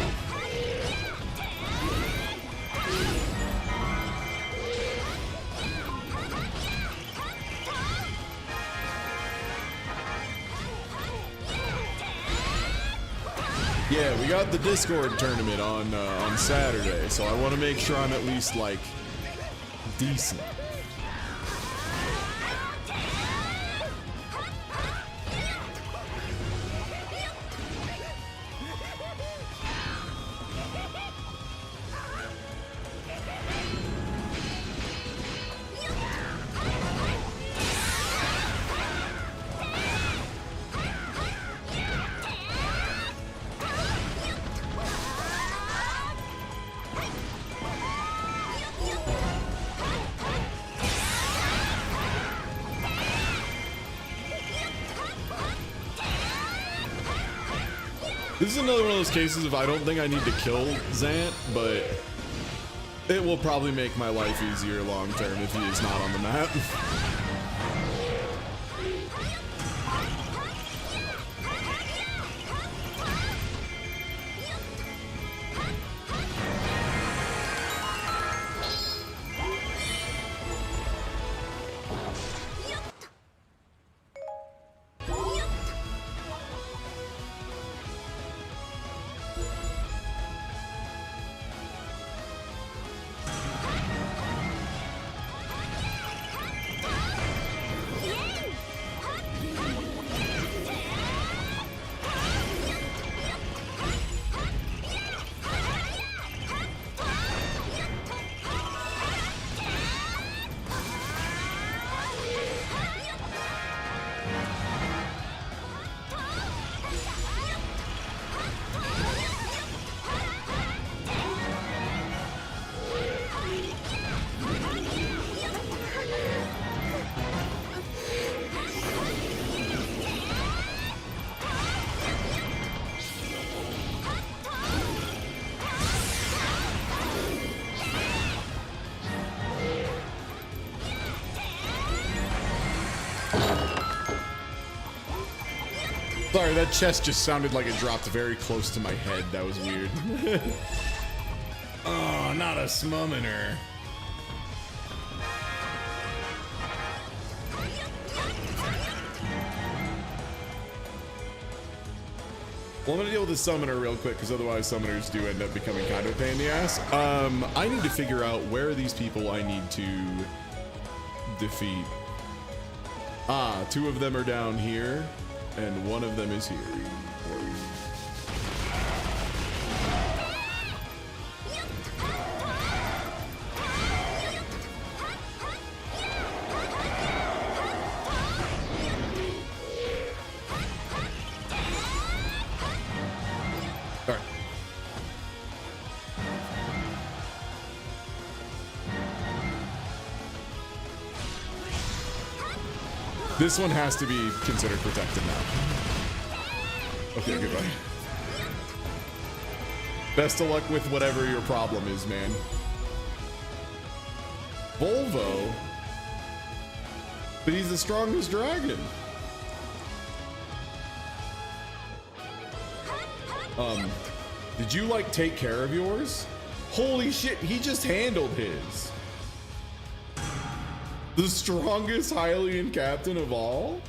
yeah, we got the Discord tournament on Saturday, so I want to make sure I'm at least like decent. This is another one of those cases of I don't think I need to kill Zant, but it will probably make my life easier long term if he is not on the map. Sorry, that chest just sounded like it dropped very close to my head. That was weird. Oh, not a smummoner. Well, I'm gonna deal with the summoner real quick, because otherwise summoners do end up becoming kind of a pain in the ass. I need to figure out where are these people I need to defeat. Ah, two of them are down here, and one of them is here. This one has to be considered protected now. Okay, goodbye. Best of luck with whatever your problem is, man. Volvo? But he's the strongest dragon. Did you like take care of yours? Holy shit, he just handled his. The strongest Hylian captain of all?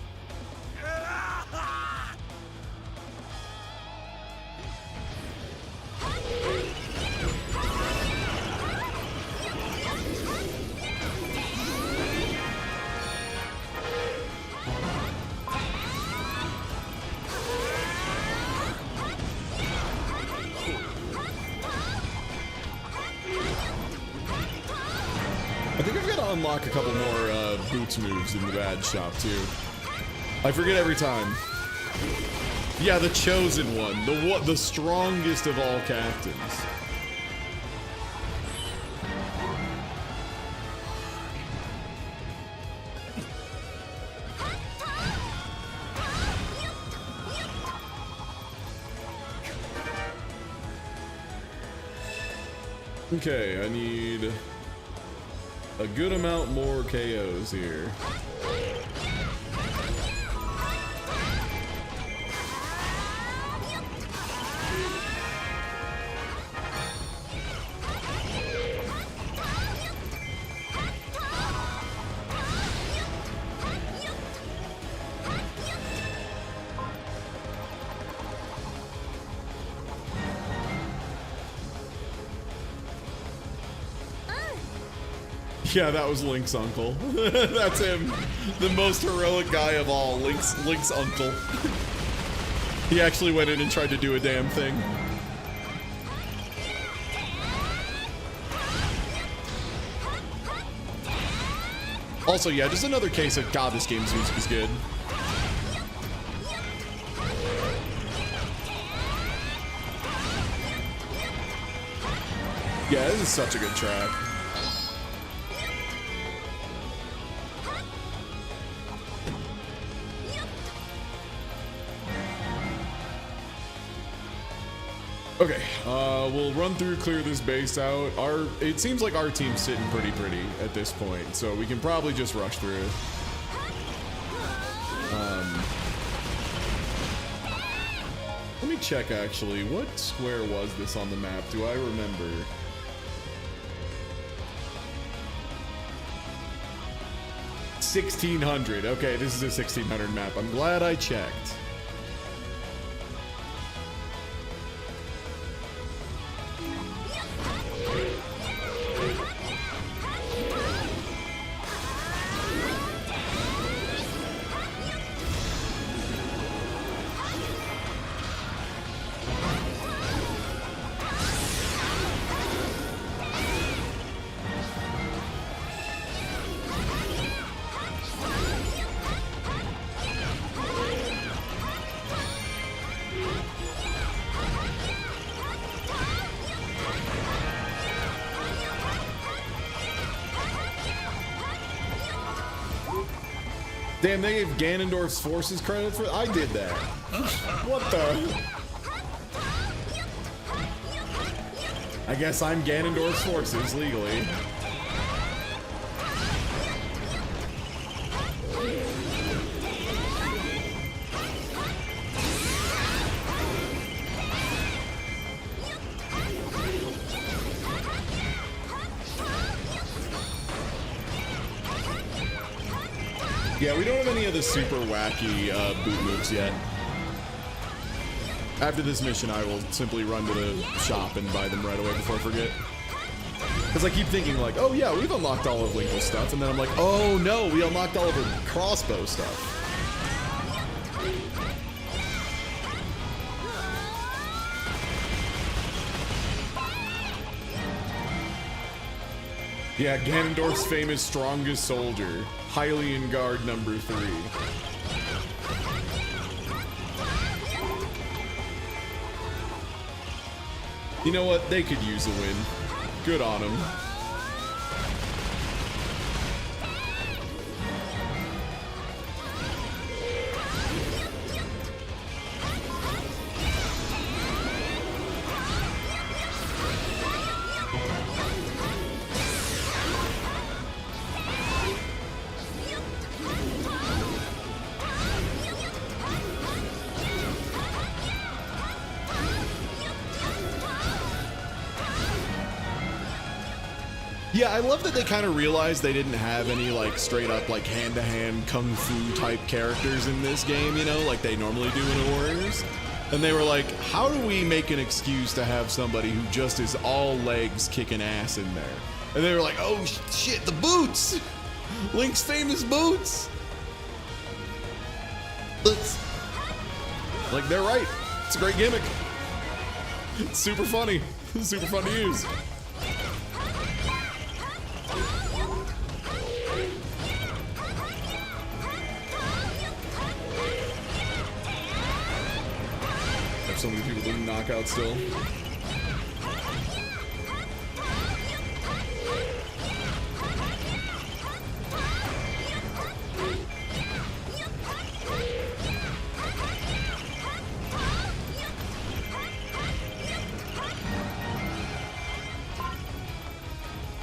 I think I've got to unlock a couple more boots moves in the badge shop too. I forget every time. Yeah, the chosen one, the strongest of all captains. Okay, I need a good amount more KOs here. Yeah, that was Link's uncle. That's him. The most heroic guy of all. Link's uncle. He actually went in and tried to do a damn thing. Also, yeah, just another case of God, this game's music is good. Yeah, this is such a good track. Okay, we'll run through, clear this base out. It seems like our team's sitting pretty at this point, so we can probably just rush through. Let me check actually. What square was this on the map? Do I remember? $1,600. Okay, this is a 1,600 map. I'm glad I checked. Damn, they gave Ganondorf's forces credit for. I did that. What the? I guess I'm Ganondorf's forces legally. Yeah, we don't have any of the super wacky boot moves yet. After this mission, I will simply run to the shop and buy them right away before I forget. Because I keep thinking like, oh yeah, we've unlocked all of Linkle's stuff, and then I'm like, oh no, we unlocked all of her crossbow stuff. Yeah, Ganondorf's famous strongest soldier, Hylian Guard number 3. You know what? They could use a win. Good on them. Yeah, I love that they kind of realized they didn't have any like straight up like hand-to-hand kung fu type characters in this game, you know, like they normally do in Warriors. And they were like, how do we make an excuse to have somebody who just is all legs kicking ass in there? And they were like, oh shit, the boots! Link's famous boots! Like, they're right. It's a great gimmick. It's super funny. It's super fun to use. Have so many people doing knockout still.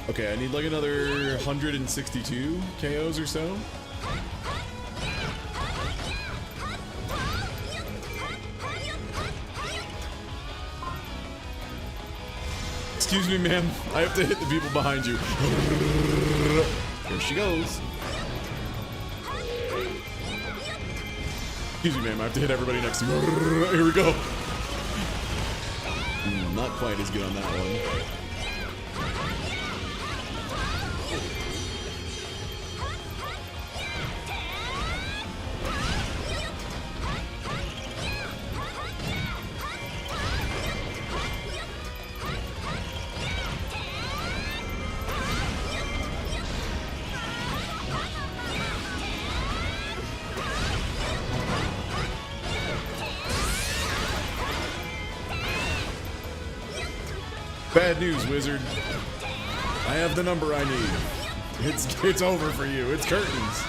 Okay, I need like another 162 KOs or so. Excuse me, ma'am. I have to hit the people behind you. Here she goes. Excuse me, ma'am. I have to hit everybody next to me. Here we go. Not quite as good on that one. Bad news, wizard. I have the number I need. It's over for you. It's curtains.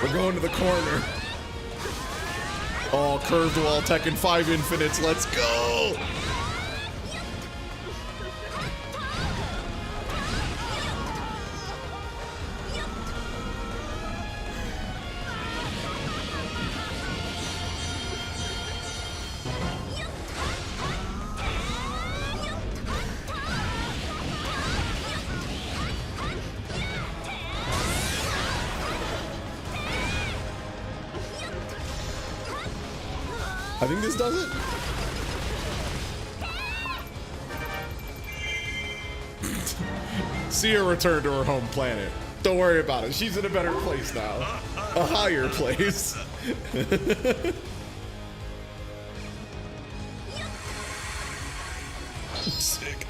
We're going to the corner. Oh, curved wall, Tekken 5 infinites. Let's go. I think this does it. Sia returned to her home planet. Don't worry about it. She's in a better place now. A higher place. Sick.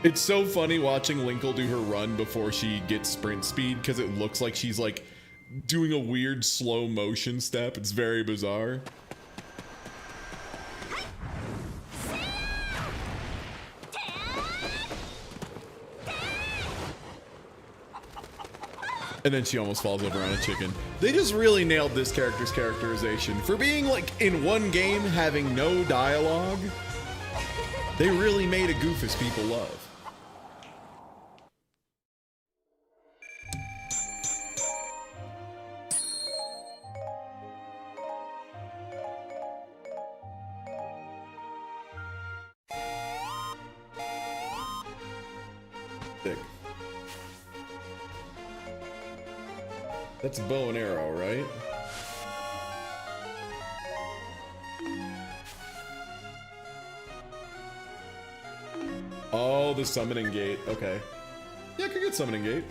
It's so funny watching Linkle do her run before she gets sprint speed because it looks like she's like doing a weird slow motion step. It's very bizarre. And then she almost falls over on a chicken. They just really nailed this character's characterization. For being like in one game having no dialogue, they really made a Goofus people love. Sick. That's a bow and arrow, right? Oh, the summoning gate. Okay. Yeah, I could get summoning gate.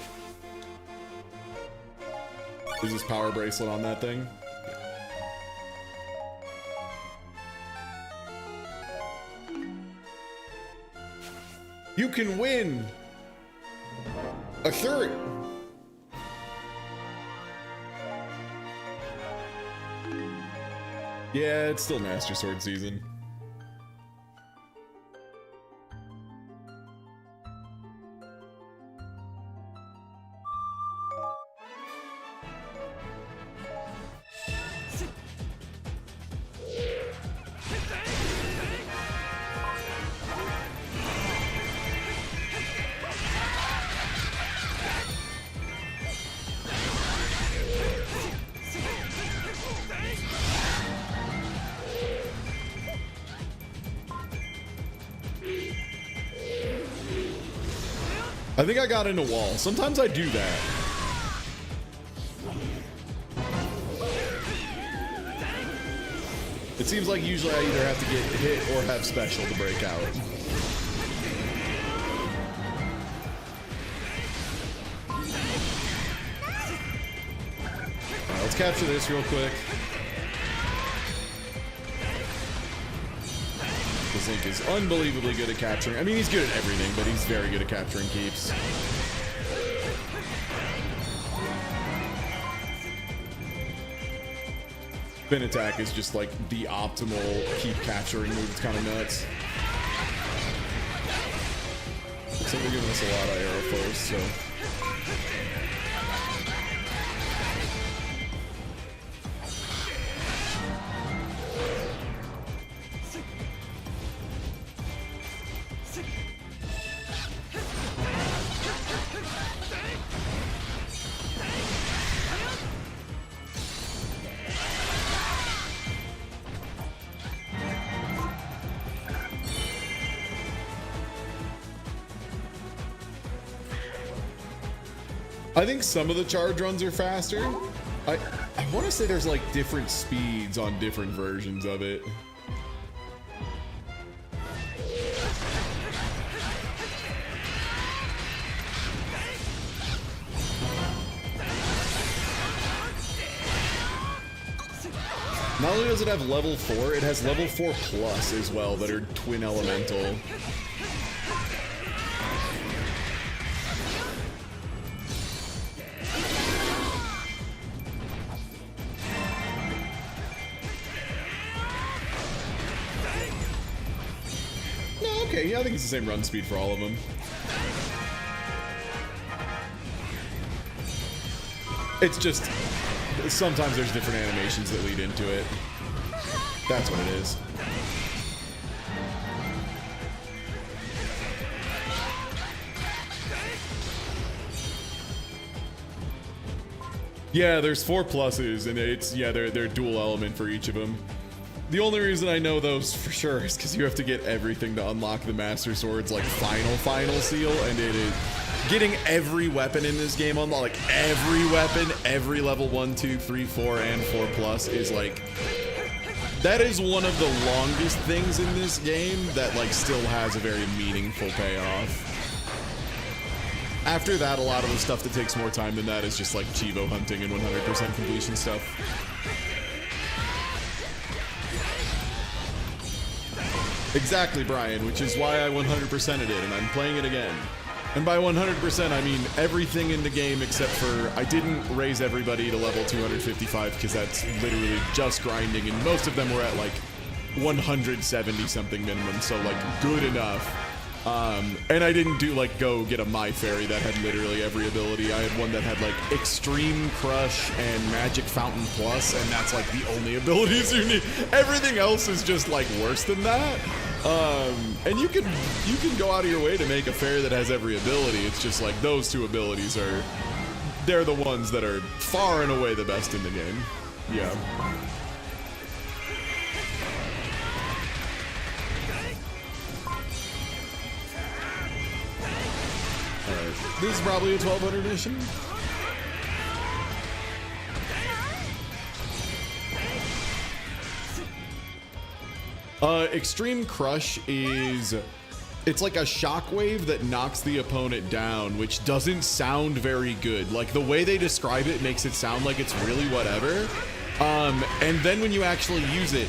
Is this power bracelet on that thing? You can win a shirt. Yeah, it's still Master Sword season. I think I got in a wall. Sometimes I do that. It seems like usually I either have to get hit or have special to break out. Alright, let's capture this real quick. Zinc is unbelievably good at capturing. I mean, he's good at everything, but he's very good at capturing keeps. Spin attack is just like the optimal keep capturing move. It's kind of nuts. Looks like they're giving us a lot of arrow first, so. I think some of the charge runs are faster. I want to say there's like different speeds on different versions of it. Not only does it have level 4, it has level 4 plus as well that are twin elemental. Okay, yeah, I think it's the same run speed for all of them. It's just, sometimes there's different animations that lead into it. That's what it is. Yeah, there's 4 pluses, and it's, yeah, they're dual element for each of them. The only reason I know those for sure is because you have to get everything to unlock the Master Sword's like final seal, and it is getting every weapon in this game on like every weapon, every level 1, 2, 3, 4, and 4 plus is like, that is one of the longest things in this game that like still has a very meaningful payoff. After that, a lot of the stuff that takes more time than that is just like Chivo hunting and 100% completion stuff. Exactly, Brian, which is why I 100%ed it, and I'm playing it again. And by 100%, I mean everything in the game except for I didn't raise everybody to level 255 because that's literally just grinding, and most of them were at like 170 something minimum, so like good enough. And I didn't do like go get a My Fairy that had literally every ability. I had one that had like Extreme Crush and Magic Fountain Plus, and that's like the only abilities you need. Everything else is just like worse than that. And you can go out of your way to make a fairy that has every ability. It's just like those 2 abilities they're the ones that are far and away the best in the game. Yeah. Alright, this is probably a 1200 mission. Extreme Crush is, it's like a shockwave that knocks the opponent down, which doesn't sound very good. Like the way they describe it makes it sound like it's really whatever. And then when you actually use it,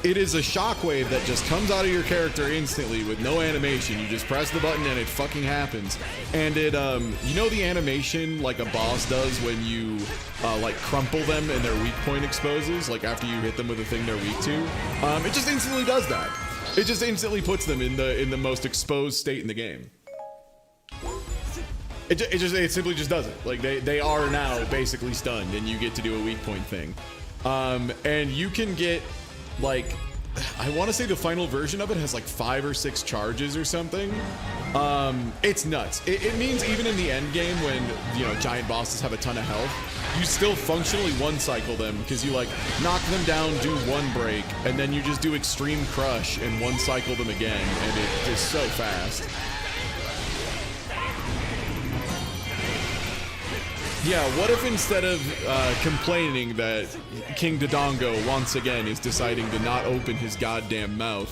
it is a shockwave that just comes out of your character instantly with no animation. You just press the button and it fucking happens. And it, you know the animation like a boss does when you like crumple them and their weak point exposes, like after you hit them with a thing they're weak to? It just instantly does that. It just instantly puts them in the most exposed state in the game. It simply just does it. Like they are now basically stunned, and you get to do a weak point thing. And you can get like, I want to say the final version of it has like 5 or 6 charges or something. It's nuts. It means even in the end game when, you know, giant bosses have a ton of health, you still functionally one cycle them because you like knock them down, do 1 break, and then you just do Extreme Crush and 1 cycle them again, and it is so fast. Yeah, what if instead of complaining that King Dodongo once again is deciding to not open his goddamn mouth,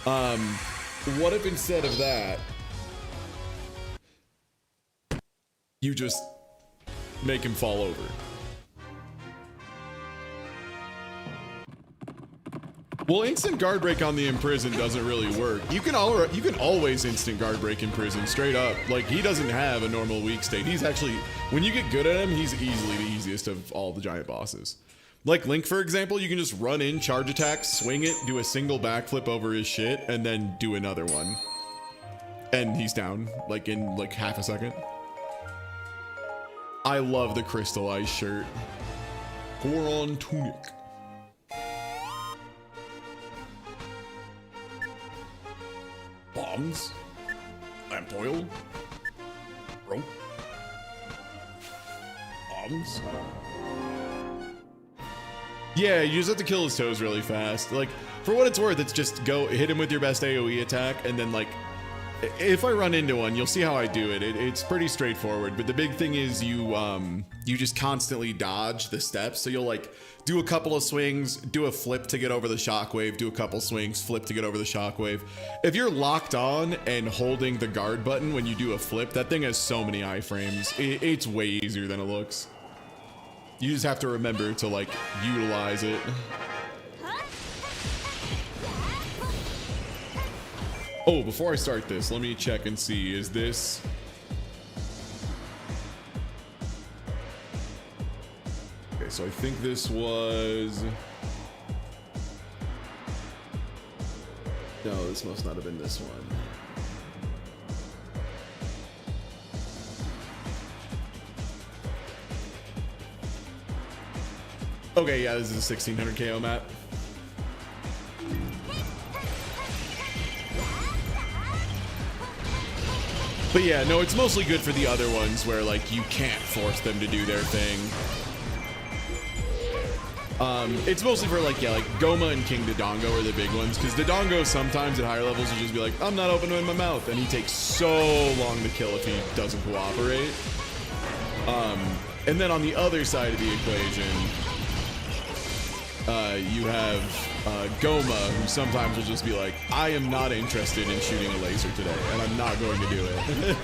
what if instead of that, you just make him fall over? Well, instant guard break on the Imprison doesn't really work. You can always instant guard break in prison, straight up. Like, he doesn't have a normal weak state. He's actually, when you get good at him, he's easily the easiest of all the giant bosses. Like Link, for example, you can just run in, charge attack, swing it, do a single backflip over his shit, and then do another one. And he's down, like, in, like, half a second. I love the crystallized shirt. Goron tunic. Bombs, lamp oil, rope, bombs. Yeah, you just have to kill his toes really fast. Like, for what it's worth, it's just go hit him with your best AoE attack, and then, like, if I run into one, you'll see how I do it. It's pretty straightforward, but the big thing is you just constantly dodge the steps. So you'll, like, do a couple of swings, do a flip to get over the shockwave, do a couple swings, flip to get over the shockwave. If you're locked on and holding the guard button when you do a flip, that thing has so many iframes. It's way easier than it looks. You just have to remember to, like, utilize it. Oh, before I start this, let me check and see, is this... Okay, so I think this was... No, this must not have been this one. Okay, yeah, this is a 1600 KO map. But yeah, no, it's mostly good for the other ones where, like, you can't force them to do their thing. It's mostly for, like, yeah, like Goma and King Dodongo are the big ones, because Dodongo sometimes at higher levels will just be like, I'm not opening my mouth, and he takes so long to kill if he doesn't cooperate. And then on the other side of the equation, you have Goma, who sometimes will just be like, I am not interested in shooting a laser today, and I'm not going to do it.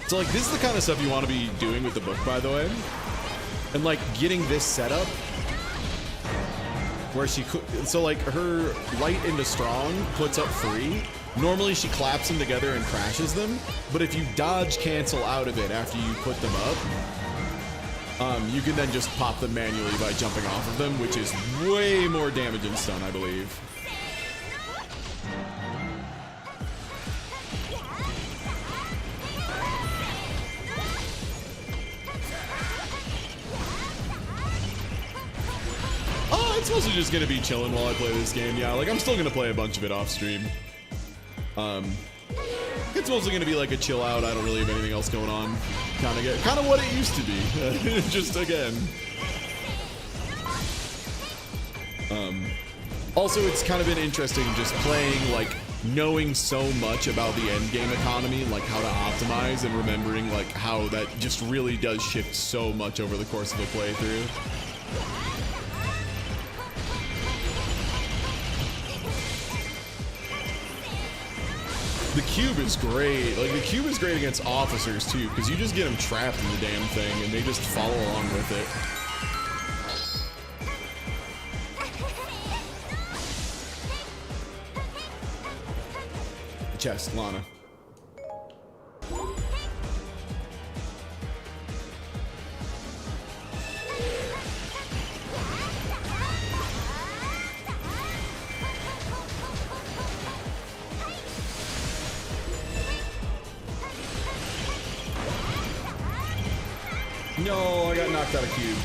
So, like, this is the kind of stuff you want to be doing with the book, by the way. And, like, getting this setup where she could, so, like, her light into strong puts up free. Normally she claps them together and crashes them, but if you dodge cancel out of it after you put them up, you can then just pop them manually by jumping off of them, which is way more damage and stun, I believe. It's mostly just gonna be chilling while I play this game. Yeah, like, I'm still gonna play a bunch of it off stream. It's mostly gonna be like a chill out, I don't really have anything else going on kind of what it used to be. Just again. Also, it's kind of been interesting just playing, like, knowing so much about the end game economy and, like, how to optimize, and remembering, like, how that just really does shift so much over the course of a playthrough. The cube is great. Like, the cube is great against officers too, because you just get them trapped in the damn thing and they just follow along with it. Chest, Lana. No, I got knocked out of cube.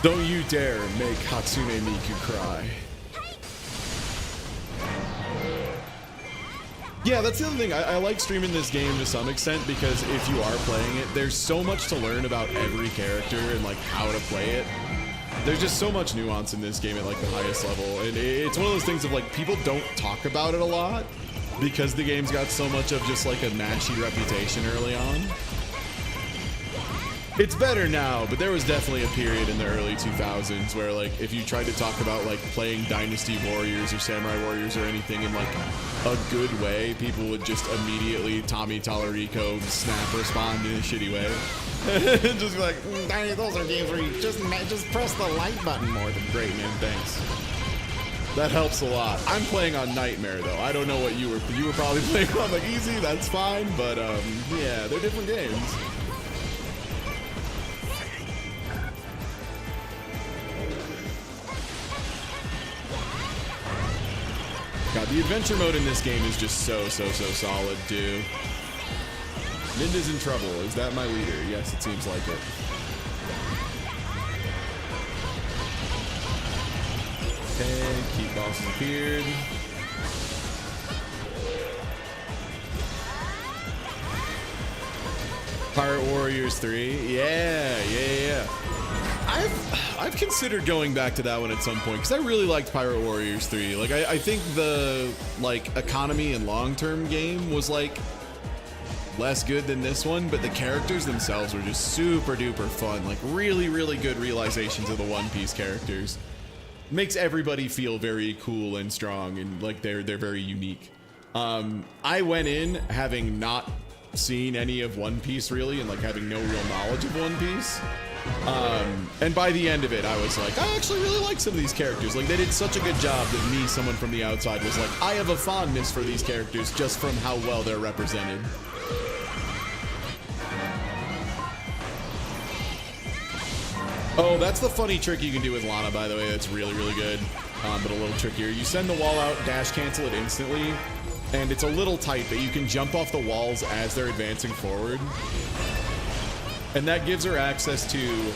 Don't you dare make Hatsune Miku cry. Yeah, that's the other thing. I like streaming this game to some extent because if you are playing it, there's so much to learn about every character and like how to play it. There's just so much nuance in this game at like the highest level, and it's one of those things of like people don't talk about it a lot because the game's got so much of just like a mashy reputation early on. It's better now, but there was definitely a period in the early 2000s where like if you tried to talk about like playing Dynasty Warriors or Samurai Warriors or anything in like a good way, people would just immediately Tommy Tallarico snap respond in a shitty way. Just be like, Danny, those are games where you just press the like button more than great, man, thanks. That helps a lot. I'm playing on Nightmare though. I don't know what you were probably playing on like easy, that's fine, but yeah, they're different games. God, the adventure mode in this game is just so solid, too. Ninja's in trouble. Is that my leader? Yes, it seems like it. Okay, keep bosses appeared. Pirate Warriors 3. Yeah. I've considered going back to that one at some point because I really liked Pirate Warriors 3. Like I think the like economy and long-term game was like less good than this one, but the characters themselves were just super duper fun. Like really good realizations of the One Piece characters. Makes everybody feel very cool and strong and like they're very unique. I went in having not seen any of One Piece really and like having no real knowledge of One Piece. And by the end of it, I was like, I actually really like some of these characters. Like, they did such a good job that me, someone from the outside, was like, I have a fondness for these characters just from how well they're represented. Oh, that's the funny trick you can do with Lana, by the way. That's really good, but a little trickier. You send the wall out, dash cancel it instantly, and it's a little tight, but you can jump off the walls as they're advancing forward. And that gives her access to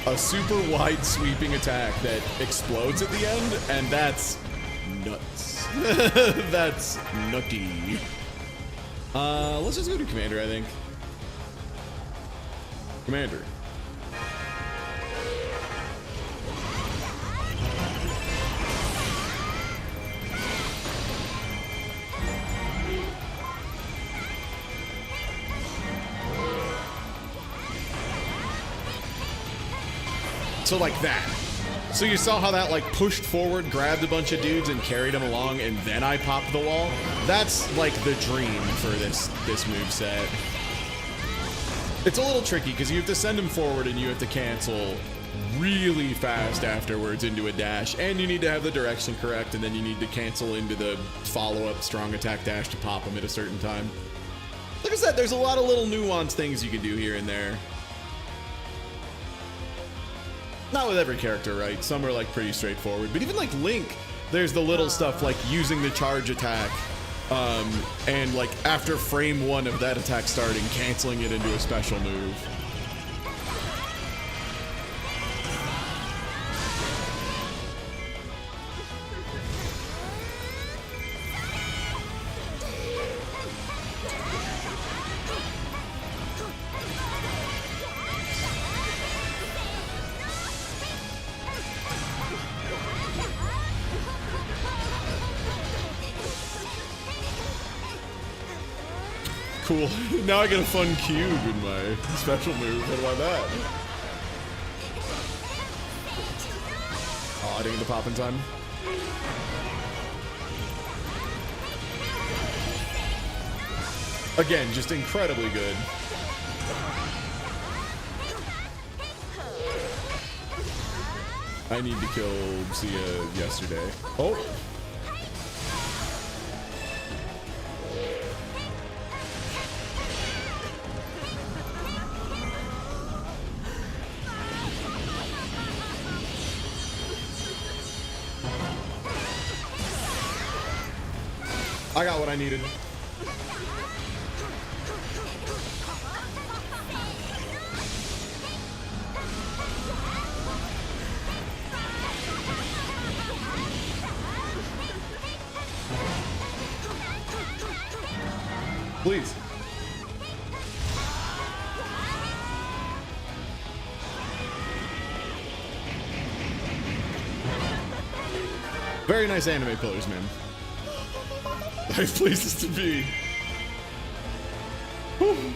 a super wide sweeping attack that explodes at the end, and that's nuts. That's nutty. Let's just go to Commander, I think. Commander. So like that. So you saw how that like pushed forward, grabbed a bunch of dudes and carried them along, and then I popped the wall? That's like the dream for this moveset. It's a little tricky because you have to send them forward and you have to cancel really fast afterwards into a dash, and you need to have the direction correct, and then you need to cancel into the follow-up strong attack dash to pop them at a certain time. Like I said, there's a lot of little nuanced things you can do here and there. Not with every character, right? Some are like pretty straightforward, but even like Link, there's the little stuff like using the charge attack, and like after frame 1 of that attack starting, canceling it into a special move. Cool. Now I get a fun cube in my special move. What about that? Oh, I didn't get the pop in time. Again, just incredibly good. I need to kill Sia yesterday. Oh! I got what I needed. Please. Very nice anime pillars, man. Life places to be. Whew.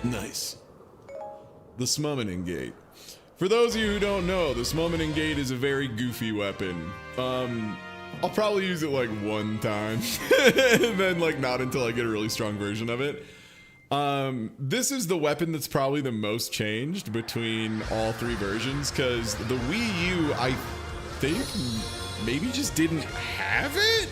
Nice. The Summoning Gate. For those of you who don't know, the Summoning Gate is a very goofy weapon. I'll probably use it like one time, and then like not until I get a really strong version of it. This is the weapon that's probably the most changed between all three versions, because the Wii U, I think, maybe just didn't have it?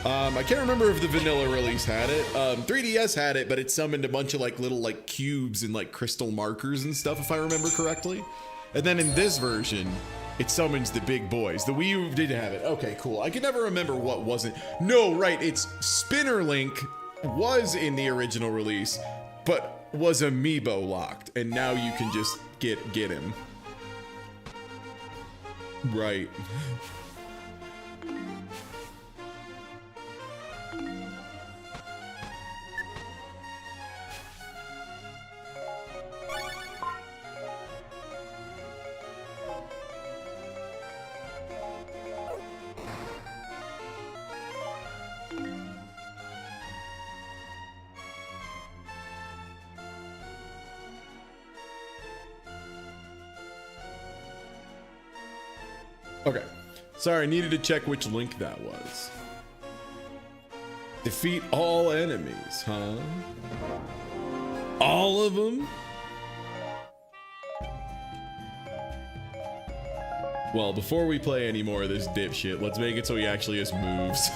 I can't remember if the vanilla release had it. 3DS had it, but it summoned a bunch of like little like cubes and like crystal markers and stuff, if I remember correctly. And then in this version, it summons the big boys. The Wii U did have it. Okay, cool. I can never remember what wasn't. No, right, it's Spinner Link was in the original release, but was amiibo locked, and now you can just get him. Right. Okay, sorry, I needed to check which link that was. Defeat all enemies, huh? All of them? Well, before we play any more of this dipshit, let's make it so he actually has moves.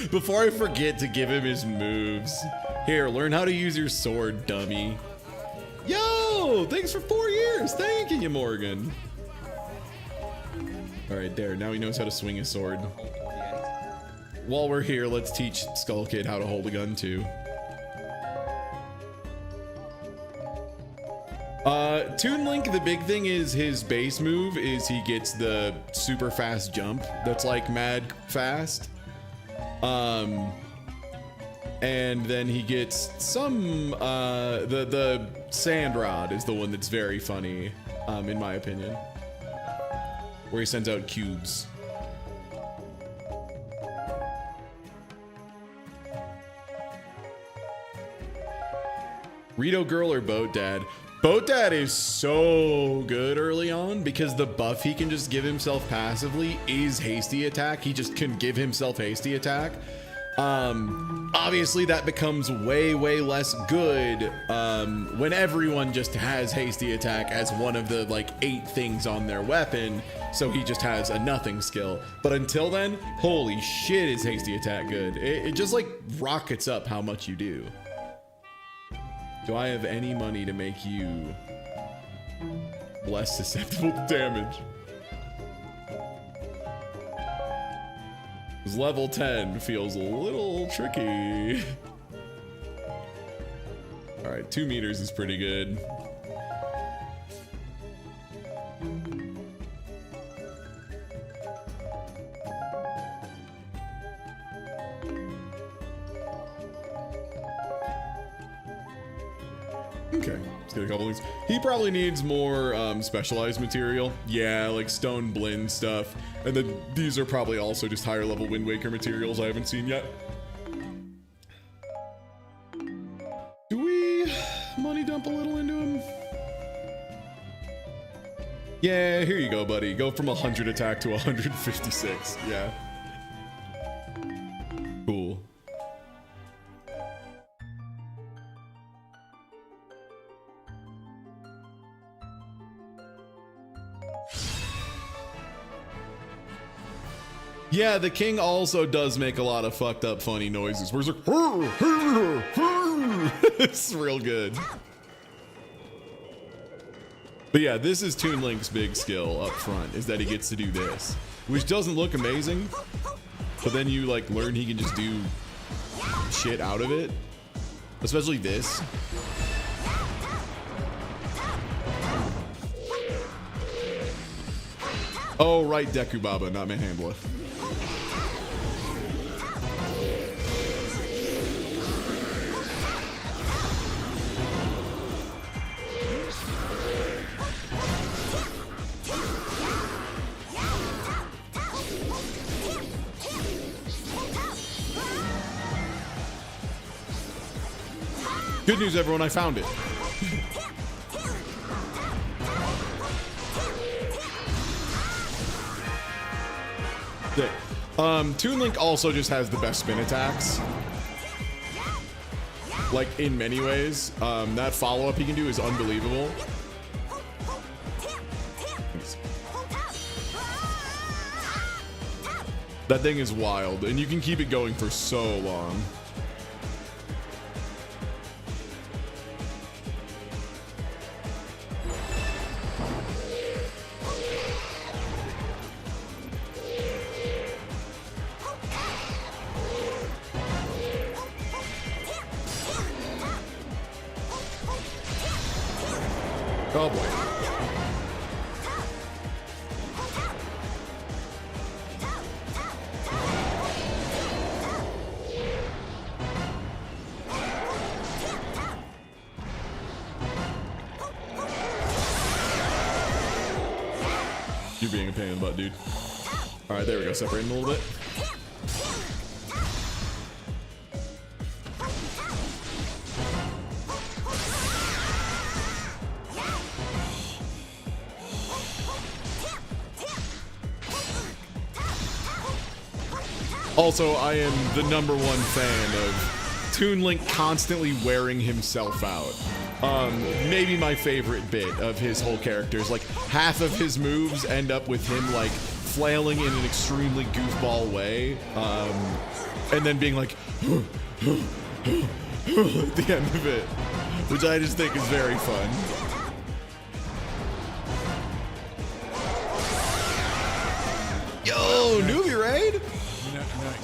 Before I forget to give him his moves. Here, learn how to use your sword, dummy. Yo, thanks for 4 years. Thank you, Morgan. All right, there. Now he knows how to swing a sword. While we're here, let's teach Skull Kid how to hold a gun too. Toon Link, the big thing is his base move is he gets the super fast jump that's like mad fast. And then he gets some, the sand rod is the one that's very funny, in my opinion. Where he sends out cubes. Rito Girl or Boat Dad? Boat Dad is so good early on because the buff he can just give himself passively is hasty attack. He just can give himself hasty attack. Obviously that becomes way less good when everyone just has hasty attack as one of the like 8 things on their weapon, so he just has a nothing skill. But until then, holy shit, is hasty attack good. It just like rockets up how much you do. Do I have any money to make you less susceptible to damage? Because level 10 feels a little tricky. All right, 2 meters is pretty good. Okay, let's get a couple things. He probably needs more specialized material. Yeah, like stone blend stuff. And then these are probably also just higher level Wind Waker materials I haven't seen yet. Do we money dump a little into him? Yeah, here you go, buddy. Go from 100 attack to 156. Yeah. Cool. Yeah, the king also does make a lot of fucked up funny noises. Where it's like, it's real good. But yeah, this is Toon Link's big skill up front, is that he gets to do this, which doesn't look amazing, but then you like learn he can just do shit out of it. especially this. Oh, right, Deku Baba, not Manhandla. Good news, everyone, I found it. Okay. Toon Link also just has the best spin attacks. Like, in many ways. That follow-up he can do is unbelievable. That thing is wild, and you can keep it going for so long. Oh boy. You're being a pain in the butt, dude. All right, there we go. Separating a little bit. Also, I am the #1 fan of Toon Link constantly wearing himself out. Maybe my favorite bit of his whole character is like half of his moves end up with him like flailing in an extremely goofball way, and then being like at the end of it, which I just think is very fun. Yo, newbie raid?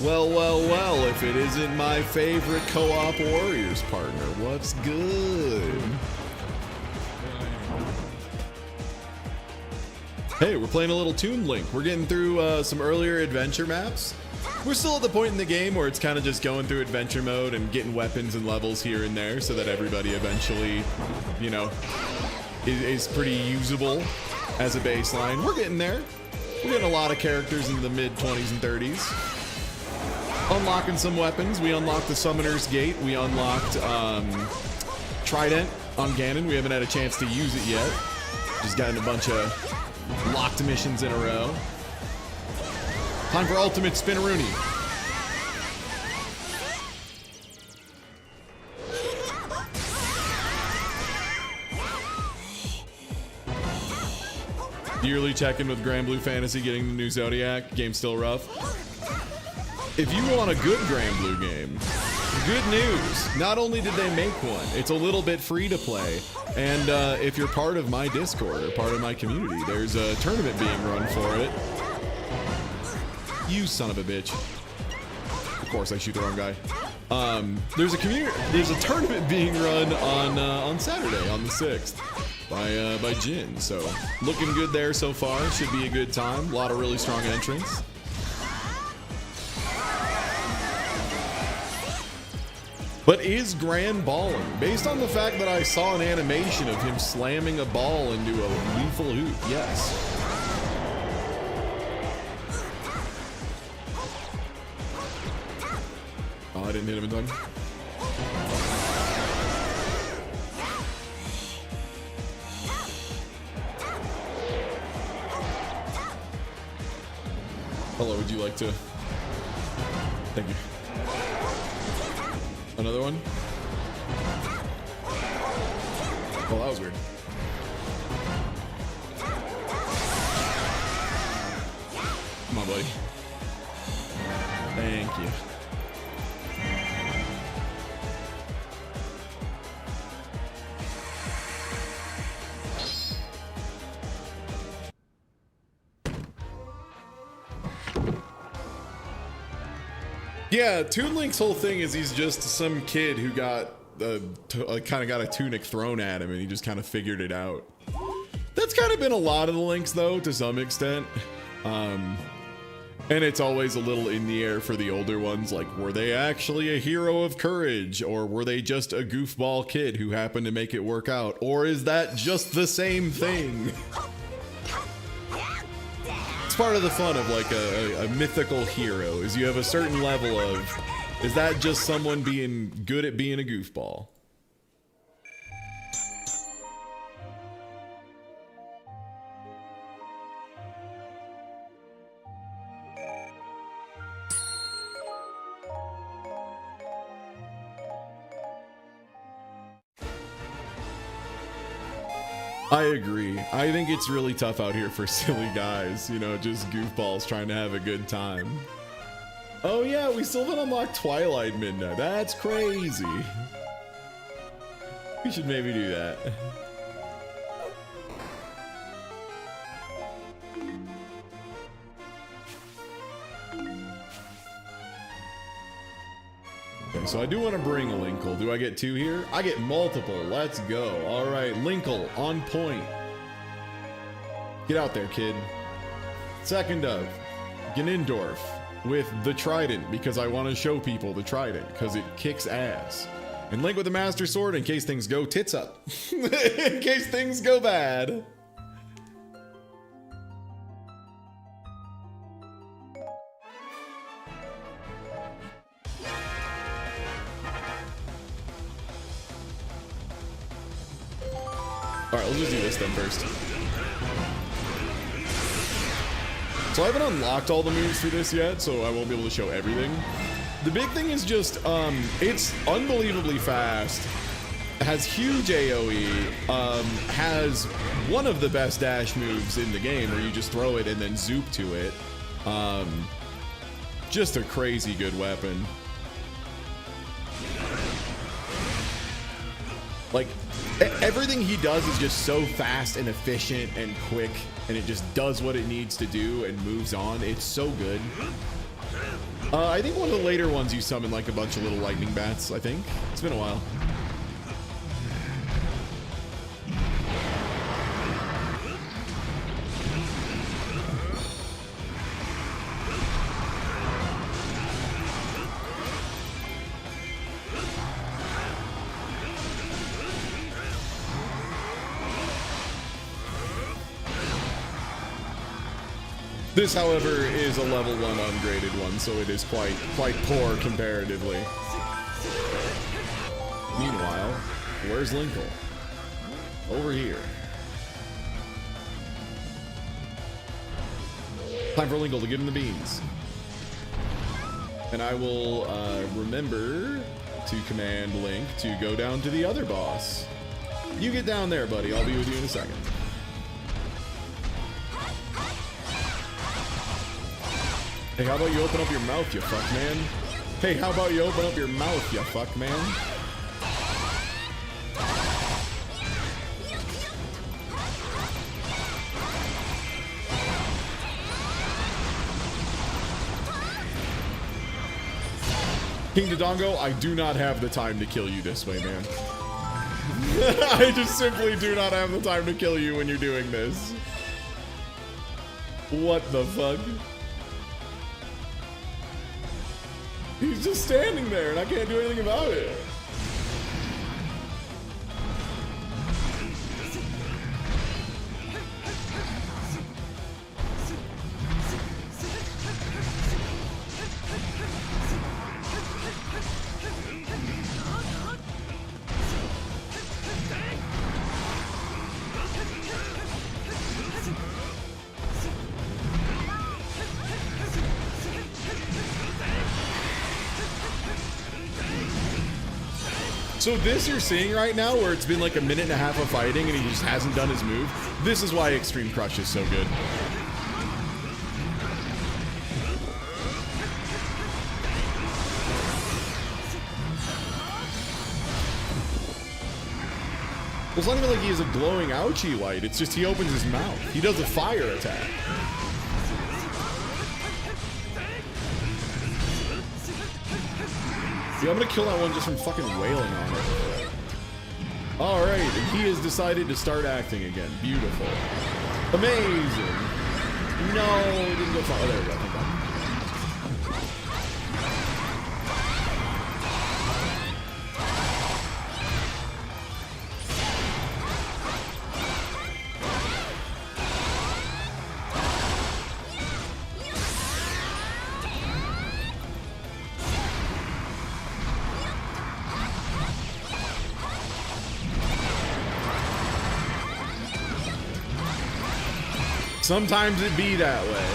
Well, well, well, if it isn't my favorite co-op Warriors partner, what's good? Hey, we're playing a little Toon Link. We're getting through some earlier adventure maps. We're still at the point in the game where it's kind of just going through adventure mode and getting weapons and levels here and there so that everybody eventually, you know, is pretty usable as a baseline. We're getting there. We're getting a lot of characters into the mid-20s and 30s. Unlocking some weapons. We unlocked the Summoner's Gate. We unlocked Trident on Ganon. We haven't had a chance to use it yet. Just gotten a bunch of locked missions in a row. Time for Ultimate Spinneroonie. Yearly check-in with Grand Blue Fantasy, getting the new Zodiac. Game's still rough. If you want a good Grand Blue game, good news. Not only did they make one, it's a little bit free to play. And if you're part of my Discord or part of my community, there's a tournament being run for it. You son of a bitch. Of course, I shoot the wrong guy. There's a tournament being run on Saturday, on the 6th, by Jin. So looking good there so far. Should be a good time. A lot of really strong entrants. But is Gran balling? Based on the fact that I saw an animation of him slamming a ball into a lethal hoop, yes. Oh, I didn't hit him in time. Hello, would you like to? Thank you. Another one? Well, that was weird. Come on, buddy. Thank you. Yeah, Toon Link's whole thing is he's just some kid who got kind of got a tunic thrown at him and he just kind of figured it out. That's kind of been a lot of the links though, to some extent. And it's always a little in the air for the older ones, like, were they actually a hero of courage, or were they just a goofball kid who happened to make it work out, or is that just the same thing? It's part of the fun of like a mythical hero, is you have a certain level of, is that just someone being good at being a goofball? I agree. I think it's really tough out here for silly guys, you know, just goofballs trying to have a good time. Oh yeah, we still haven't unlocked Twilight Midnight. That's crazy. We should maybe do that. Okay, so I do want to bring a Linkle. Do I get 2 here? I get multiple. Let's go. All right, Linkle on point. Get out there, kid. Second up, Ganondorf with the Trident, because I want to show people the Trident, because it kicks ass. And Link with the Master Sword in case things go tits up. In case things go bad. Alright, let's just do this then first. So I haven't unlocked all the moves for this yet, so I won't be able to show everything. The big thing is just, it's unbelievably fast, has huge AoE, has one of the best dash moves in the game where you just throw it and then zoop to it. Just a crazy good weapon. Like, everything he does is just so fast and efficient and quick, and it just does what it needs to do and moves on. It's so good. I think one of the later ones you summon like a bunch of little lightning bats, I think. It's been a while. This, however, is a level 1 ungraded one, so it is quite poor comparatively. Meanwhile, where's Linkle? Over here. Time for Linkle to give him the beans. And I will remember to command Link to go down to the other boss. You get down there, buddy. I'll be with you in a second. Hey, how about you open up your mouth, you fuck man? Hey, how about you open up your mouth, you fuck man? King Dodongo, I do not have the time to kill you this way, man. I just simply do not have the time to kill you when you're doing this. What the fuck? He's just standing there and I can't do anything about it. So this you're seeing right now, where it's been like a minute and a half of fighting and he just hasn't done his move, this is why Extreme Crush is so good. It's not even like he has a glowing ouchie light, it's just he opens his mouth. He does a fire attack. Yeah, I'm gonna kill that one just from fucking wailing on it. All right, and he has decided to start acting again. Beautiful. Amazing. No, it didn't go far. Oh, there we go. Thank God. Sometimes it be that way.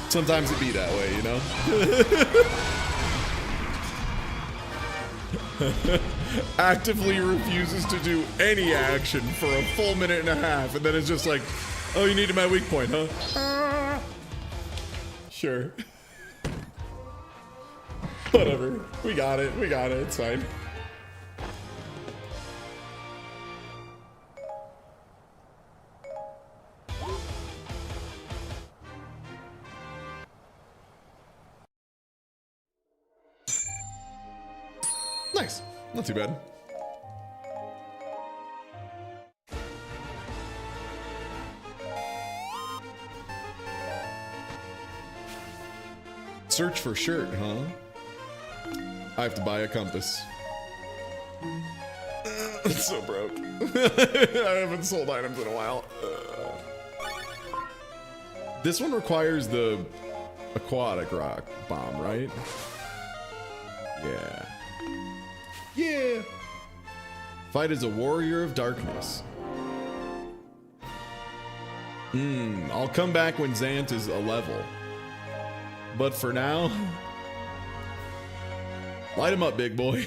Sometimes it be that way, you know? Actively refuses to do any action for a full minute and a half, and then it's just like, oh, you needed my weak point, huh? Sure. Whatever. We got it. We got it. It's fine. Nice. Not too bad. Search for shirt, huh? I have to buy a compass. It's so broke. I haven't sold items in a while. This one requires the aquatic rock bomb, right? Yeah. Yeah. Fight as a warrior of darkness. I'll come back when Zant is a level. But for now, light him up, big boy.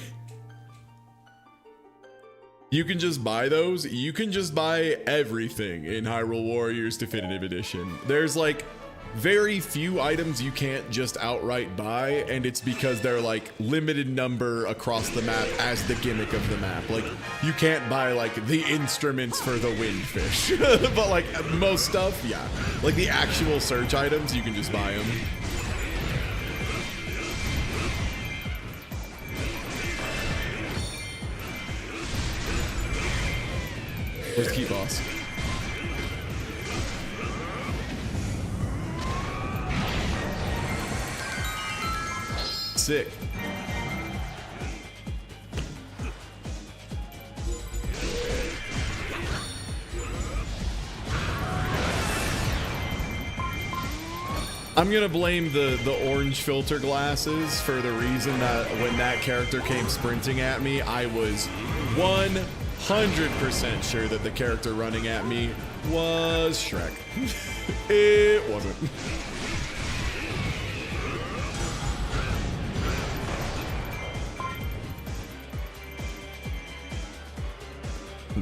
You can just buy those. You can just buy everything in Hyrule Warriors Definitive Edition. There's like very few items you can't just outright buy, and it's because they're like limited number across the map as the gimmick of the map. Like you can't buy like the instruments for the windfish, but like most stuff, yeah. Like the actual search items, you can just buy them. Where's the key boss? Sick. I'm gonna blame the orange filter glasses for the reason that when that character came sprinting at me, I was 100% sure that the character running at me was Shrek. It wasn't.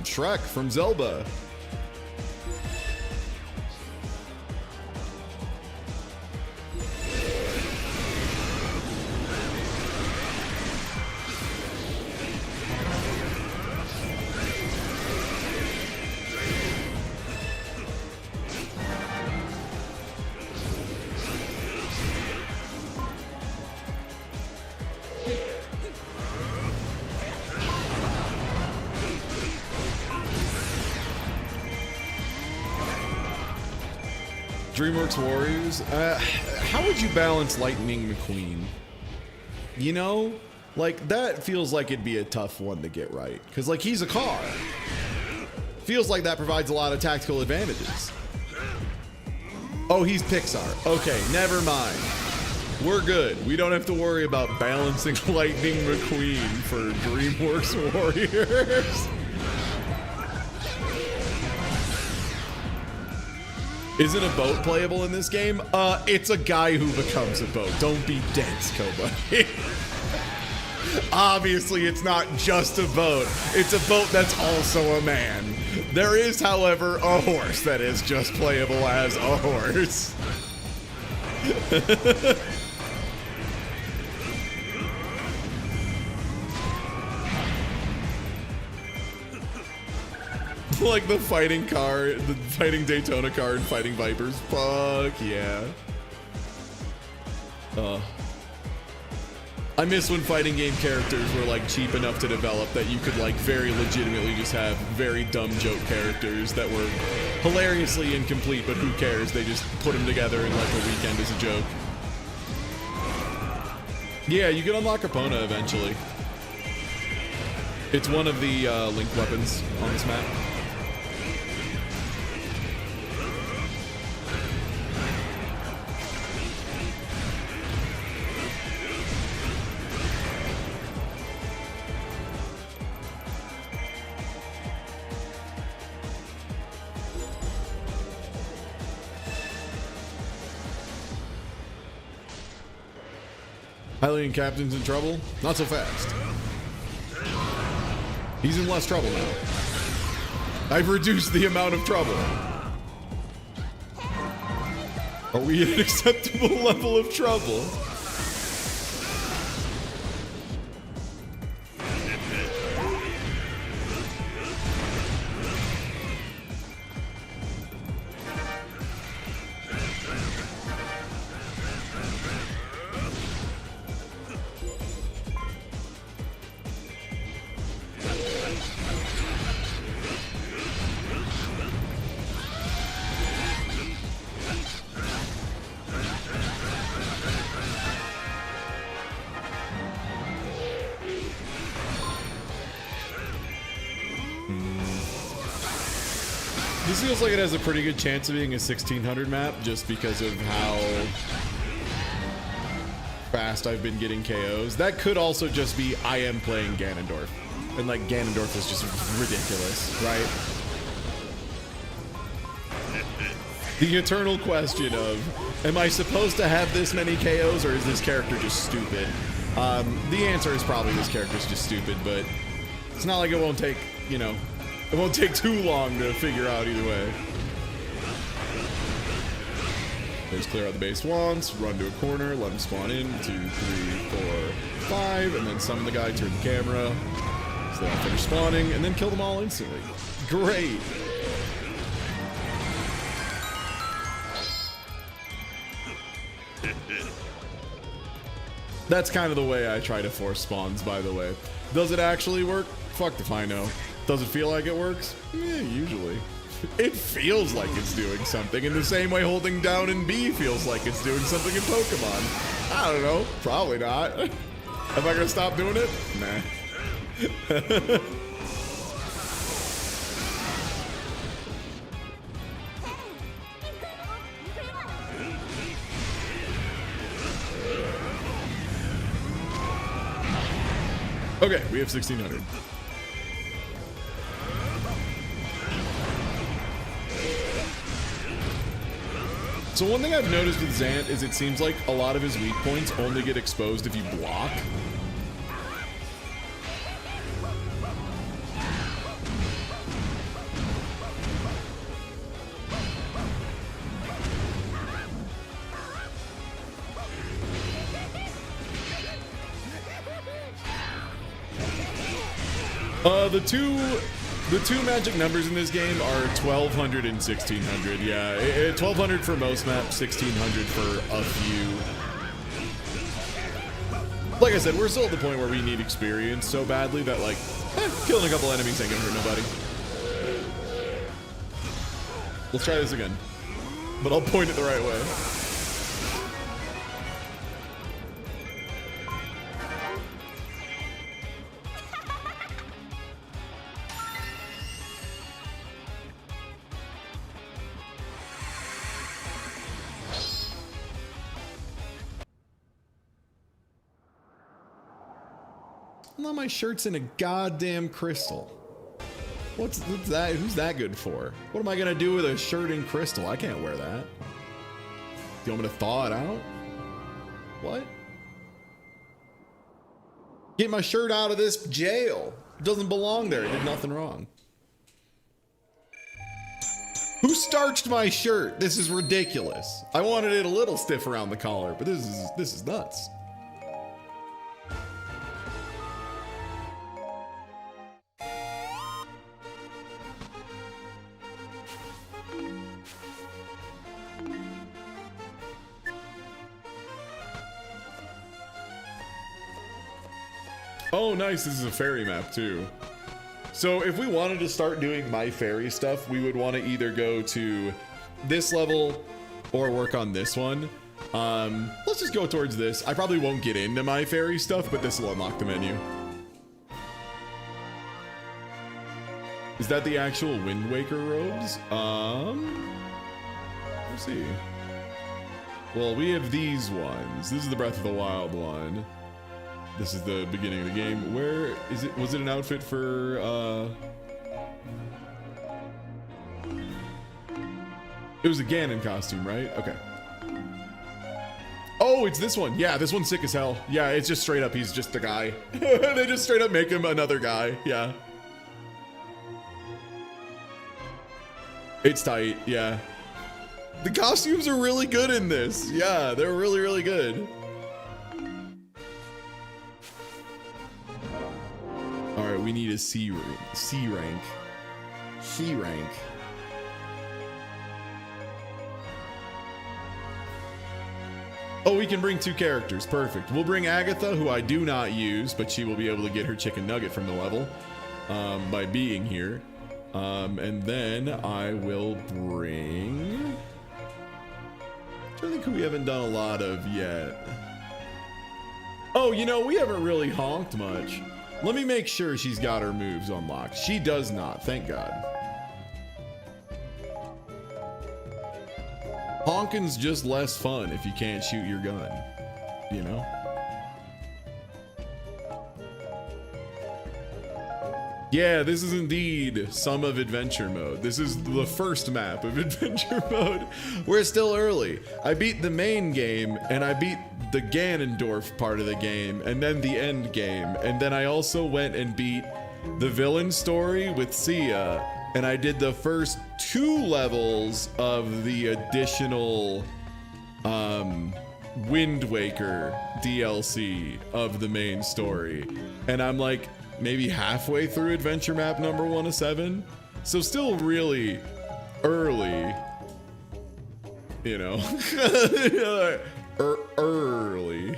Shrek from Zelda. DreamWorks Warriors. How would you balance Lightning McQueen? You know, like that feels like it'd be a tough one to get right. Cause like he's a car. Feels like that provides a lot of tactical advantages. Oh, he's Pixar. Okay, never mind. We're good. We don't have to worry about balancing Lightning McQueen for DreamWorks Warriors. Isn't a boat playable in this game? It's a guy who becomes a boat. Don't be dense, Koba. Obviously, it's not just a boat. It's a boat that's also a man. There is, however, a horse that is just playable as a horse. Like the fighting car, the fighting Daytona car and fighting Vipers. Fuck yeah. I miss when fighting game characters were like cheap enough to develop that you could like very legitimately just have very dumb joke characters that were hilariously incomplete, but who cares? They just put them together in like a weekend as a joke. Yeah, you can unlock Epona eventually. It's one of the link weapons on this map. Hylian Captain's in trouble? Not so fast. He's in less trouble now. I've reduced the amount of trouble. Are we at an acceptable level of trouble? This feels like it has a pretty good chance of being a 1600 map just because of how fast I've been getting KOs. That could also just be I am playing Ganondorf. And like Ganondorf is just ridiculous, right? The eternal question of, am I supposed to have this many KOs or is this character just stupid? The answer is probably this character's just stupid, but it's not like it won't take, you know, it won't take too long to figure out either way. Just clear out the base once, run to a corner, let him spawn in, 2, 3, 4, 5, and then summon the guy, turn the camera, so they'll finish spawning, and then kill them all instantly. Great! That's kind of the way I try to force spawns, by the way. Does it actually work? Fuck if I know. Does it feel like it works? Yeah, usually. It feels like it's doing something in the same way holding down and B feels like it's doing something in Pokemon. I don't know. Probably not. Am I gonna stop doing it? Nah. Okay, we have 1600. So one thing I've noticed with Zant is it seems like a lot of his weak points only get exposed if you block. The two magic numbers in this game are 1200 and 1600. Yeah, 1200 for most maps, 1600 for a few. Like I said, we're still at the point where we need experience so badly that like, killing a couple enemies ain't gonna hurt nobody. Let's try this again, but I'll point it the right way. Now my shirt's in a goddamn crystal. What's that? Who's that good for? What am I gonna do with a shirt in crystal? I can't wear that. Do you want me to thaw it out? What? Get my shirt out of this jail. It doesn't belong there. It did nothing wrong. Who starched my shirt? This is ridiculous. I wanted it a little stiff around the collar, but this is nuts. Oh, nice. This is a fairy map too. So if we wanted to start doing my fairy stuff, we would want to either go to this level or work on this one. Let's just go towards this. I probably won't get into my fairy stuff, but this will unlock the menu. Is that the actual Wind Waker robes? Let's see. Well, we have these ones. This is the Breath of the Wild one. This is the beginning of the game. Where is it? Was it an outfit for, it was a Ganon costume, right? Okay. Oh, it's this one. Yeah, this one's sick as hell. Yeah, it's just straight up, he's just a guy. They just straight up make him another guy. Yeah. It's tight, yeah. The costumes are really good in this. Yeah, they're really, really good. All right, we need a C rank. C rank. C rank. Oh, we can bring 2 characters. Perfect. We'll bring Agatha, who I do not use, but she will be able to get her chicken nugget from the level by being here. And then I will bring... I think who we haven't done a lot of yet. Oh, you know, we haven't really honked much. Let me make sure she's got her moves unlocked. She does not, thank God. Honking's just less fun if you can't shoot your gun, you know? Yeah, this is indeed some of adventure mode. This is the first map of adventure mode. We're still early. I beat the main game, and I beat the Ganondorf part of the game, and then the end game. And then I also went and beat the villain story with Sia, and I did the first 2 levels of the additional Wind Waker DLC of the main story. And I'm like, maybe halfway through adventure map number 1 of 7, so still really early, you know. Early.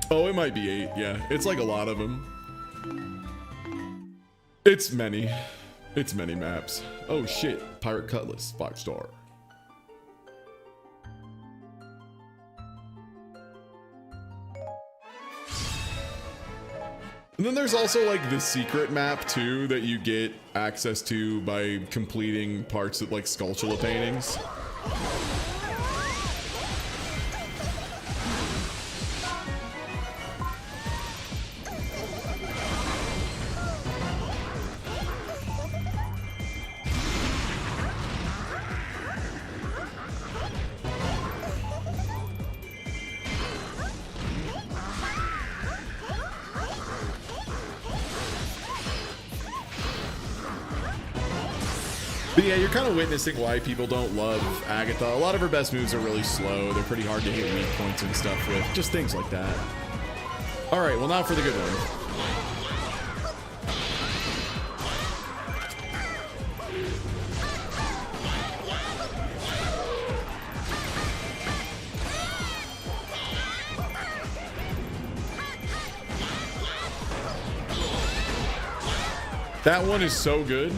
Oh, it might be 8. Yeah, it's like a lot of them. It's many. It's many maps. Oh shit, Pirate Cutlass, 5-star. And then there's also like the secret map too that you get access to by completing parts of like Skulltula paintings. But yeah, you're kind of witnessing why people don't love Agatha. A lot of her best moves are really slow. They're pretty hard to hit weak points and stuff with. Just things like that. All right, well, now for the good one. That one is so good.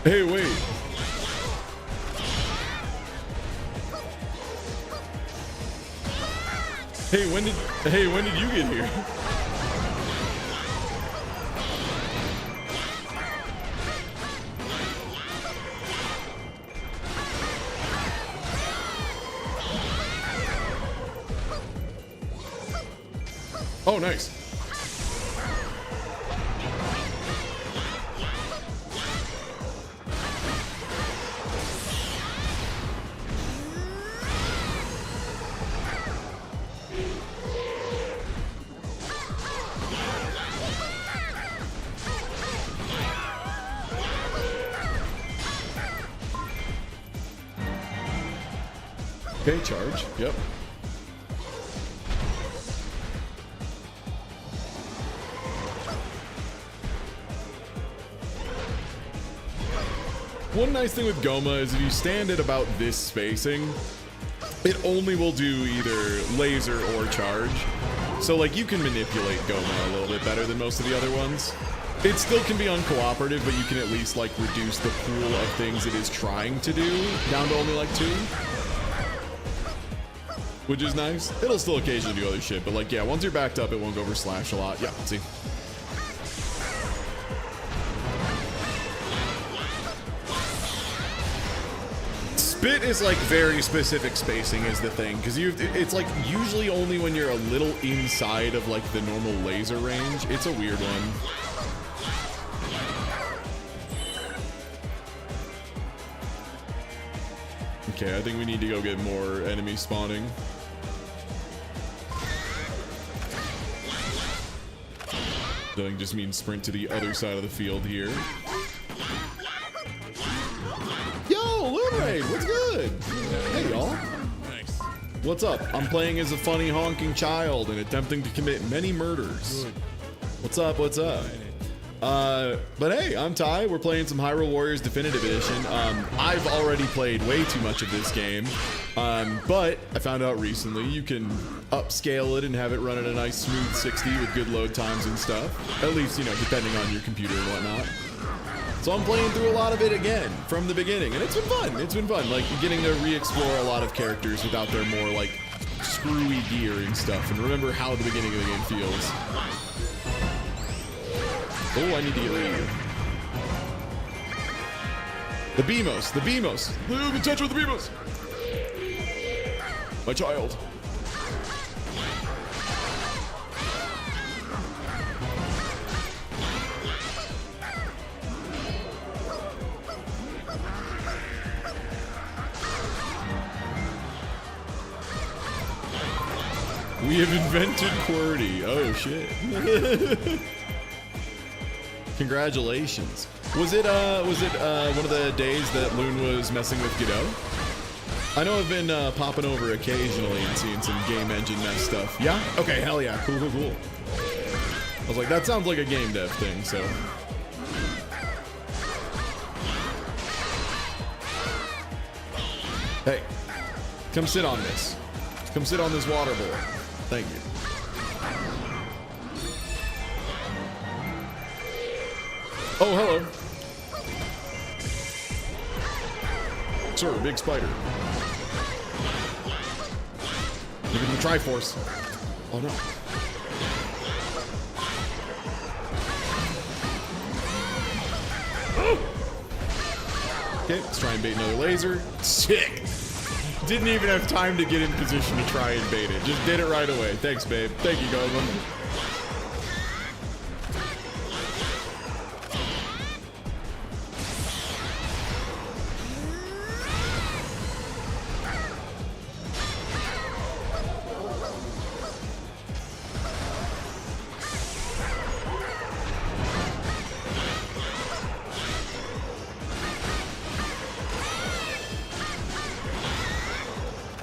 Hey, wait. Hey, when did you get here? Oh, nice. Okay, charge. Yep. One nice thing with Goma is if you stand at about this spacing, it only will do either laser or charge. So like you can manipulate Goma a little bit better than most of the other ones. It still can be uncooperative, but you can at least like reduce the pool of things it is trying to do down to only like 2. Which is nice. It'll still occasionally do other shit, but like, yeah, once you're backed up, it won't go over slash a lot. Yeah, see. Spit is like very specific spacing is the thing, because it's like usually only when you're a little inside of like the normal laser range. It's a weird one. Okay, I think we need to go get more enemies spawning. I think just means sprint to the other side of the field here. Yo, Luminate, what's good? Hey, y'all. Nice. What's up? I'm playing as a funny honking child and attempting to commit many murders. Good. What's up? What's up? But hey, I'm Ty. We're playing some Hyrule Warriors Definitive Edition. I've already played way too much of this game, but I found out recently you can upscale it and have it run at a nice smooth 60 with good load times and stuff. At least, you know, depending on your computer and whatnot. So I'm playing through a lot of it again from the beginning, and it's been fun. It's been fun, like getting to re-explore a lot of characters without their more like screwy gear and stuff, and remember how the beginning of the game feels. Oh, I need to get rid of you. The Beamos, the Beamos. Ooh, the touch with the Beamos. My child. We have invented QWERTY. Oh shit. Congratulations. Was it one of the days that Loon was messing with Godot? I know I've been popping over occasionally and seeing some game engine mess stuff. Yeah? Okay, hell yeah. Cool, cool, cool. I was like, that sounds like a game dev thing, so. Hey, come sit on this. Come sit on this water bowl. Thank you. Oh, hello. Sir, big spider. Give him the Triforce. Oh no. Okay, let's try and bait another laser. Sick. Didn't even have time to get in position to try and bait it. Just did it right away. Thanks, babe. Thank you, Goblin.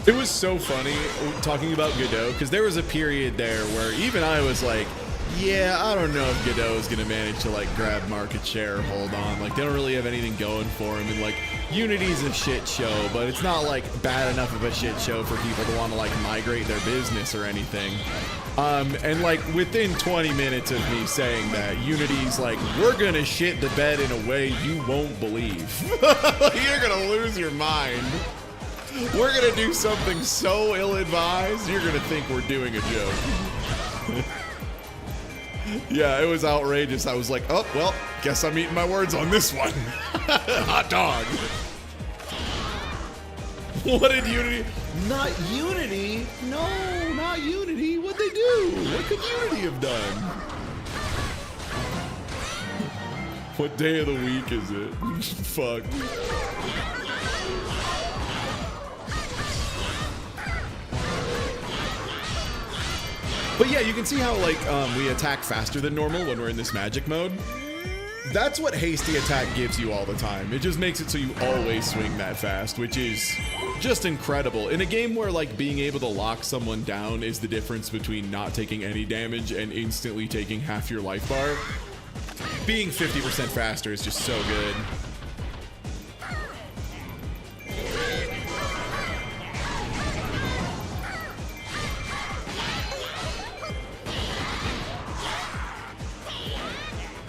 It was so funny talking about Godot, because there was a period there where even I was like, yeah, I don't know if Godot is going to manage to like grab market share or hold on. Like, they don't really have anything going for him. And like, Unity's a shit show, but it's not like bad enough of a shit show for people to want to like migrate their business or anything. And like within 20 minutes of me saying that, Unity's like, we're going to shit the bed in a way you won't believe. You're going to lose your mind. We're gonna do something so ill-advised, you're gonna think we're doing a joke. Yeah, it was outrageous. I was like, oh, well, guess I'm eating my words on this one. Hot dog. What did Unity? Not Unity. No, not Unity. What'd they do? What could Unity have done? What day of the week is it? Fuck. But yeah, you can see how like we attack faster than normal when we're in this magic mode. That's what hasty attack gives you all the time. It just makes it so you always swing that fast, which is just incredible. In a game where like being able to lock someone down is the difference between not taking any damage and instantly taking half your life bar, being 50% faster is just so good.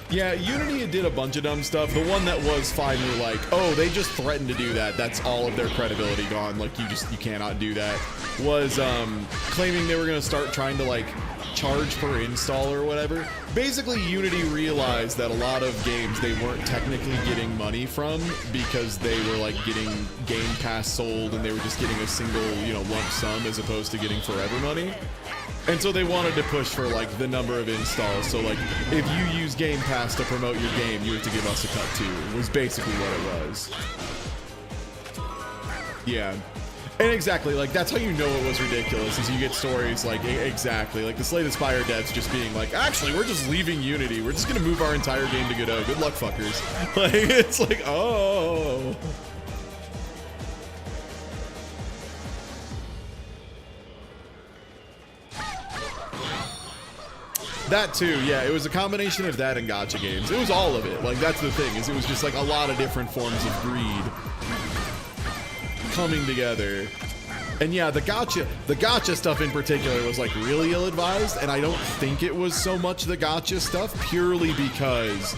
Yeah, Unity did a bunch of dumb stuff. The one that was finally like, oh, they just threatened to do that. That's all of their credibility gone. Like, you cannot do that. Was claiming they were going to start trying to like charge per install or whatever. Basically, Unity realized that a lot of games they weren't technically getting money from because they were like getting Game Pass sold and they were just getting a single, lump sum as opposed to getting forever money. And so they wanted to push for like the number of installs. So like if you use Game Pass to promote your game, you have to give us a cut too. Was basically what it was. Yeah. And exactly, like that's how you know it was ridiculous, is you get stories like exactly like the Slay the Spire devs just being like, actually we're just leaving Unity, we're just gonna move our entire game to Godot. Good luck, fuckers. Like it's like, oh. That too, yeah, it was a combination of that and gacha games. It was all of it. Like that's the thing, is it was just like a lot of different forms of greed coming together. And yeah, the gacha stuff in particular was like really ill-advised, and I don't think it was so much the gacha stuff, purely because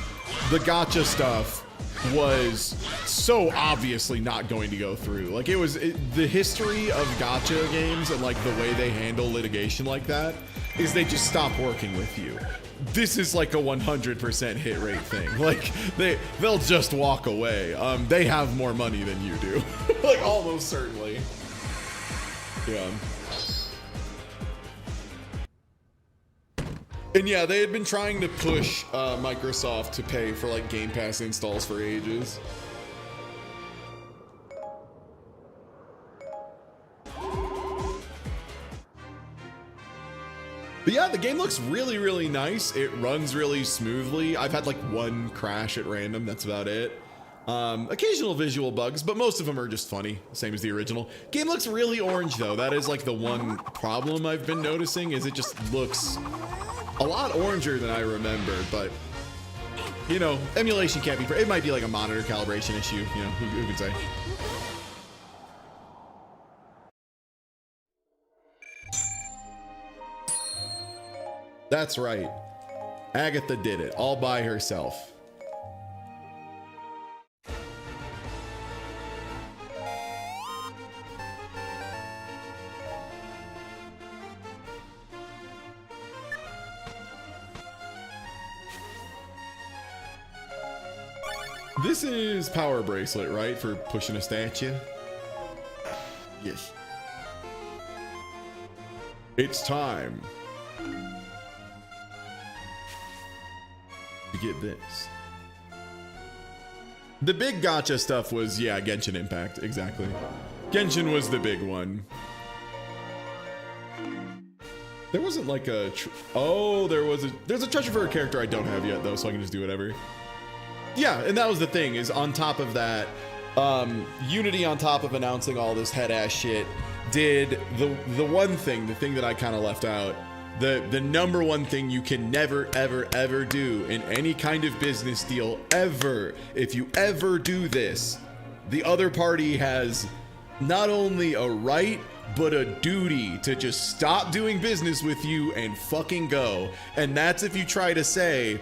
the gacha stuff was so obviously not going to go through. Like the history of gacha games and like the way they handle litigation like that is they just stop working with you. This is like a 100% hit rate thing. Like they'll just walk away. They have more money than you do. Like almost certainly. Yeah. And yeah, they had been trying to push Microsoft to pay for like Game Pass installs for ages. But yeah, the game looks really, really nice. It runs really smoothly. I've had like one crash at random, that's about it. Occasional visual bugs, but most of them are just funny, same as the original. Game looks really orange though. That is like the one problem I've been noticing, is it just looks a lot oranger than I remember, but emulation can't be, it might be like a monitor calibration issue, who can say? That's right. Agatha did it all by herself. This is Power Bracelet, right? For pushing a statue? Yes. It's time to get this. The big gacha stuff was, yeah, Genshin Impact, exactly. Genshin was the big one. There wasn't like a, there's a treasure for a character I don't have yet though, so I can just do whatever. Yeah, and that was the thing, is on top of that, Unity, on top of announcing all this head-ass shit, did the one thing, the thing that I kind of left out, the number one thing you can never, ever, ever do in any kind of business deal, ever. If you ever do this, the other party has not only a right, but a duty to just stop doing business with you and fucking go. And that's if you try to say,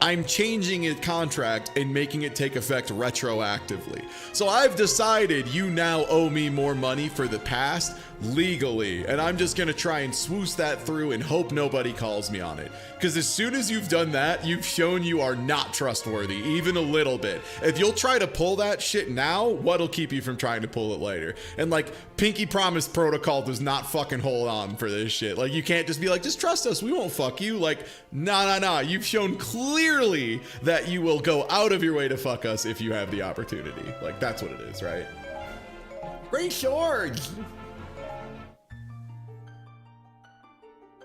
I'm changing a contract and making it take effect retroactively. So I've decided you now owe me more money for the past legally, and I'm just gonna try and swoosh that through and hope nobody calls me on it. Because as soon as you've done that, you've shown you are not trustworthy, even a little bit. If you'll try to pull that shit now, what'll keep you from trying to pull it later? And like, Pinky Promise Protocol does not fucking hold on for this shit. Like, you can't just be like, just trust us, we won't fuck you. Like, nah. You've shown clearly that you will go out of your way to fuck us if you have the opportunity. Like, that's what it is, right? Great shorts!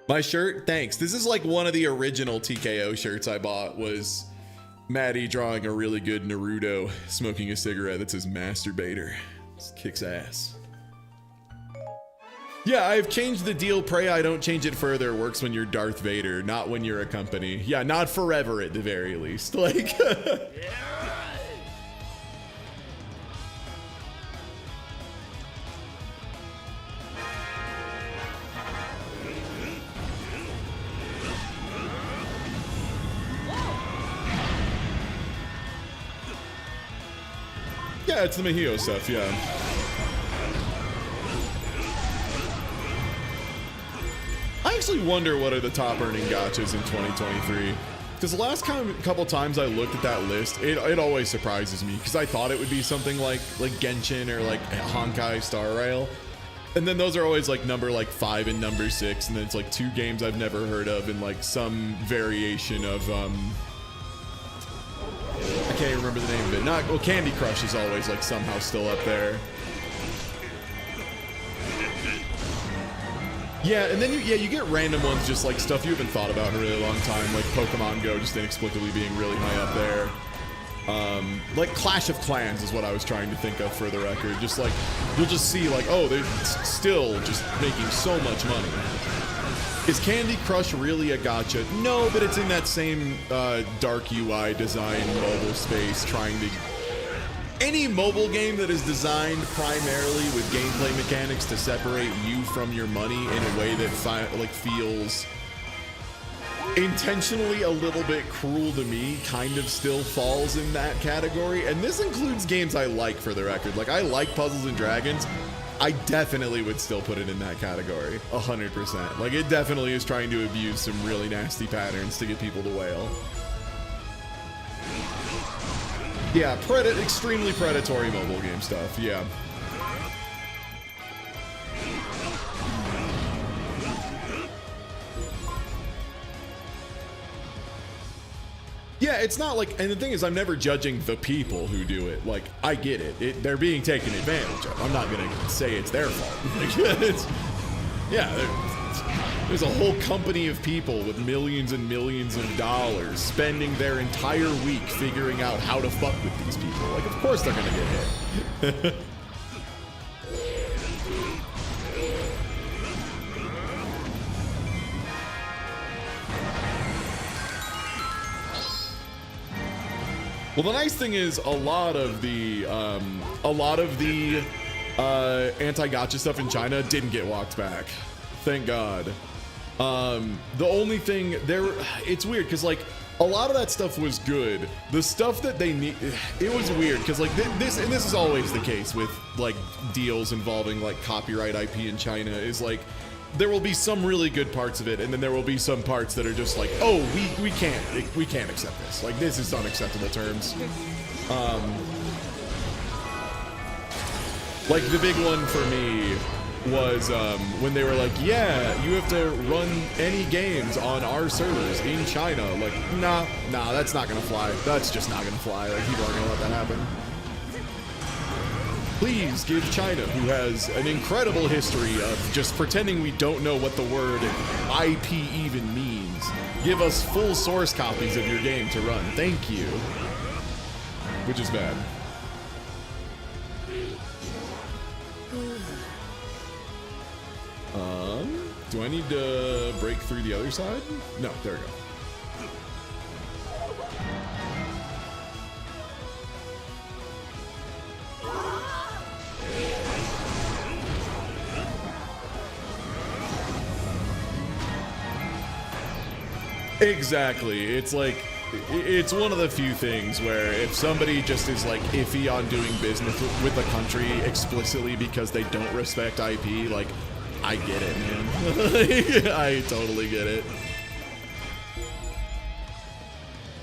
My shirt, thanks. This is like one of the original TKO shirts I bought, was Maddie drawing a really good Naruto smoking a cigarette that says masturbator. This kicks ass. Yeah, I've changed the deal. Pray I don't change it further. Works when you're Darth Vader, not when you're a company. Yeah, not forever at the very least. Like, yeah, it's the Mahio stuff, yeah. I actually wonder what are the top earning gachas in 2023. Because the last couple times I looked at that list, it always surprises me. Because I thought it would be something like Genshin or like Honkai Star Rail. And then those are always like number 5 and number 6. And then it's like 2 games I've never heard of and like some variation of I can't even remember the name of it. Well, Candy Crush is always like somehow still up there. Yeah, and then you get random ones, just like stuff you haven't thought about in a really long time, like Pokemon Go just inexplicably being really high up there. Like Clash of Clans is what I was trying to think of for the record. Just like, you'll just see like, oh, they're still just making so much money. Is Candy Crush really a gacha? No, but it's in that same dark UI design mobile space, trying to... Any mobile game that is designed primarily with gameplay mechanics to separate you from your money in a way that feels intentionally a little bit cruel to me, kind of still falls in that category. And this includes games I like, for the record. Like, I like Puzzles and Dragons. I definitely would still put it in that category, 100%. Like, it definitely is trying to abuse some really nasty patterns to get people to wail. Yeah, extremely predatory mobile game stuff, yeah. Yeah, it's not like, and the thing is, I'm never judging the people who do it. Like, I get it. They're being taken advantage of. I'm not gonna say it's their fault. There's a whole company of people with millions and millions of dollars spending their entire week figuring out how to fuck with these people. Like, of course they're gonna get hit. Well, the nice thing is a lot of the anti-gacha stuff in China didn't get walked back. Thank God. The only thing it's weird because like a lot of that stuff was good. The stuff that they need, it was weird because like this is always the case with like deals involving like copyright IP in China, is like there will be some really good parts of it, and then there will be some parts that are just like, oh, we can't accept this. Like, this is unacceptable terms. Like the big one for me was when they were like, yeah, you have to run any games on our servers in China. Like, nah, that's not gonna fly. That's just not gonna fly. Like, people aren't gonna let that happen. Please give China, who has an incredible history of just pretending we don't know what the word IP even means, give us full source copies of your game to run. Thank you. Which is bad. Do I need to break through the other side? No, there we go. Exactly. It's like it's one of the few things where if somebody just is like iffy on doing business with the country explicitly because they don't respect IP, like, I get it, man. I totally get it.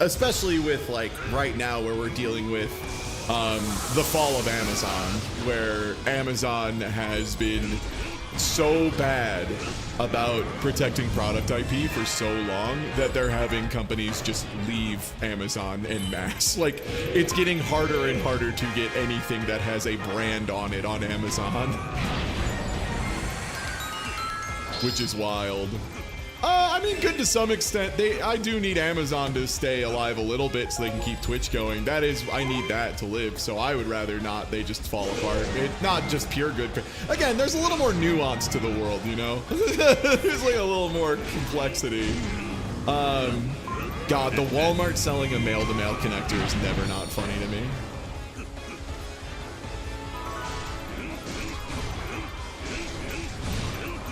Especially with, like, right now where we're dealing with the fall of Amazon, where Amazon has been so bad about protecting product IP for so long that they're having companies just leave Amazon en masse. Like, it's getting harder and harder to get anything that has a brand on it on Amazon. Which is wild. I mean, good to some extent. I do need Amazon to stay alive a little bit so they can keep Twitch going. That is, I need that to live, so I would rather not they just fall apart. It's not just pure good. Again, there's a little more nuance to the world, you know? There's like a little more complexity. God, the Walmart selling a mail-to-mail connector is never not funny to me.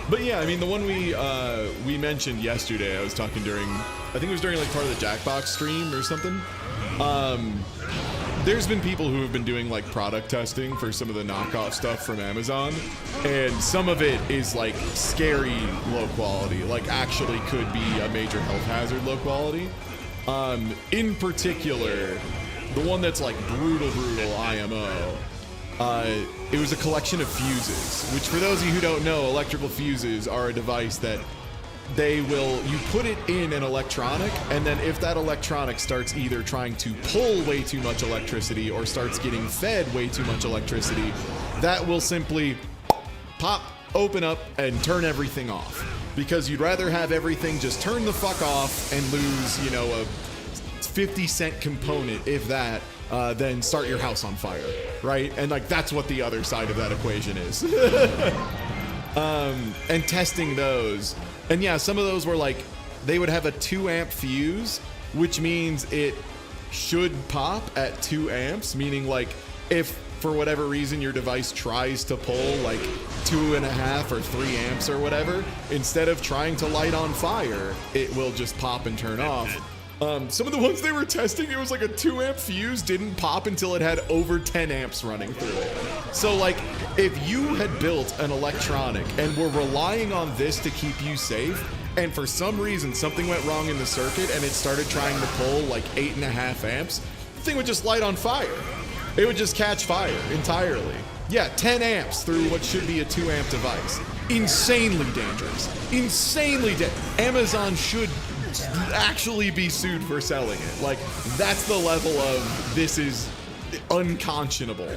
But yeah, I mean, the one we mentioned yesterday, I was talking during, I think it was during like part of the Jackbox stream or something. There's been people who have been doing like product testing for some of the knockoff stuff from Amazon, and some of it is like scary low quality, like actually could be a major health hazard low quality. In particular, the one that's like brutal IMO. It was a collection of fuses, which for those of you who don't know, electrical fuses are a device that you put it in an electronic, and then if that electronic starts either trying to pull way too much electricity or starts getting fed way too much electricity, that will simply pop, open up, and turn everything off. Because you'd rather have everything just turn the fuck off and lose, you know, a 50-cent component, if that, then start your house on fire, right? And like that's what the other side of that equation is. And testing those, and yeah, some of those were like they would have a 2 amp fuse, which means it should pop at 2 amps, meaning like if for whatever reason your device tries to pull like 2.5 or 3 amps or whatever, instead of trying to light on fire, it will just pop and turn off. Some of the ones they were testing, it was like a 2 amp fuse didn't pop until it had over 10 amps running through it. So like, if you had built an electronic and were relying on this to keep you safe, and for some reason something went wrong in the circuit and it started trying to pull like 8.5 amps, the thing would just light on fire. It would just catch fire entirely. Yeah, 10 amps through what should be a 2 amp device. Insanely dangerous. Insanely Amazon should actually be sued for selling it. Like, that's the level of this is unconscionable.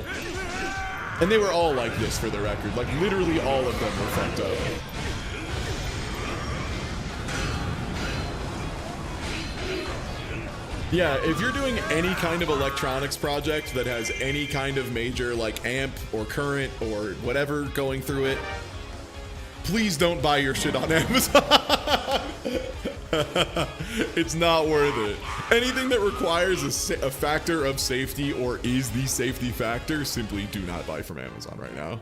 And they were all like this, for the record. Like, literally all of them were fucked up. Yeah, if you're doing any kind of electronics project that has any kind of major like amp or current or whatever going through it, please don't buy your shit on Amazon. It's not worth it. Anything that requires a factor of safety or is the safety factor, simply do not buy from Amazon right now.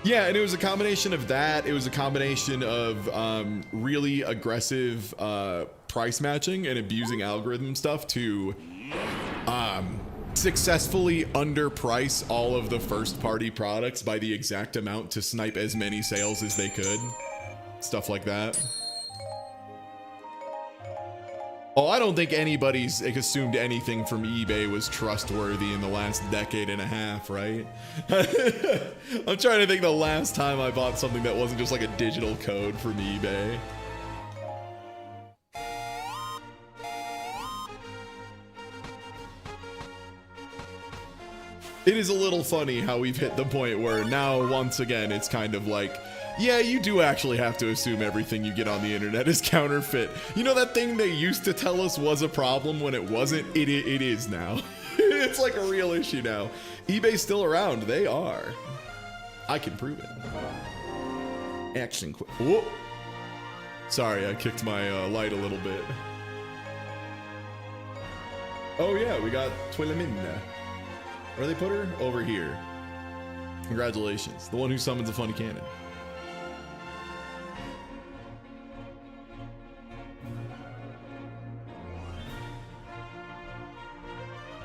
Yeah, and it was a combination of that. It was a combination of really aggressive price matching and abusing algorithm stuff to successfully underprice all of the first party products by the exact amount to snipe as many sales as they could. Stuff like that. Oh, I don't think anybody's assumed anything from eBay was trustworthy in the last decade and a half, right? I'm trying to think the last time I bought something that wasn't just like a digital code from eBay. It is a little funny how we've hit the point where now, once again, it's kind of like, yeah, you do actually have to assume everything you get on the internet is counterfeit. You know that thing they used to tell us was a problem when it wasn't? It is now. It's like a real issue now. eBay's still around. They are. I can prove it. Action quick. Whoa. Sorry, I kicked my light a little bit. Oh yeah, we got Twilimina. Where they put her? Over here. Congratulations. The one who summons a funny cannon.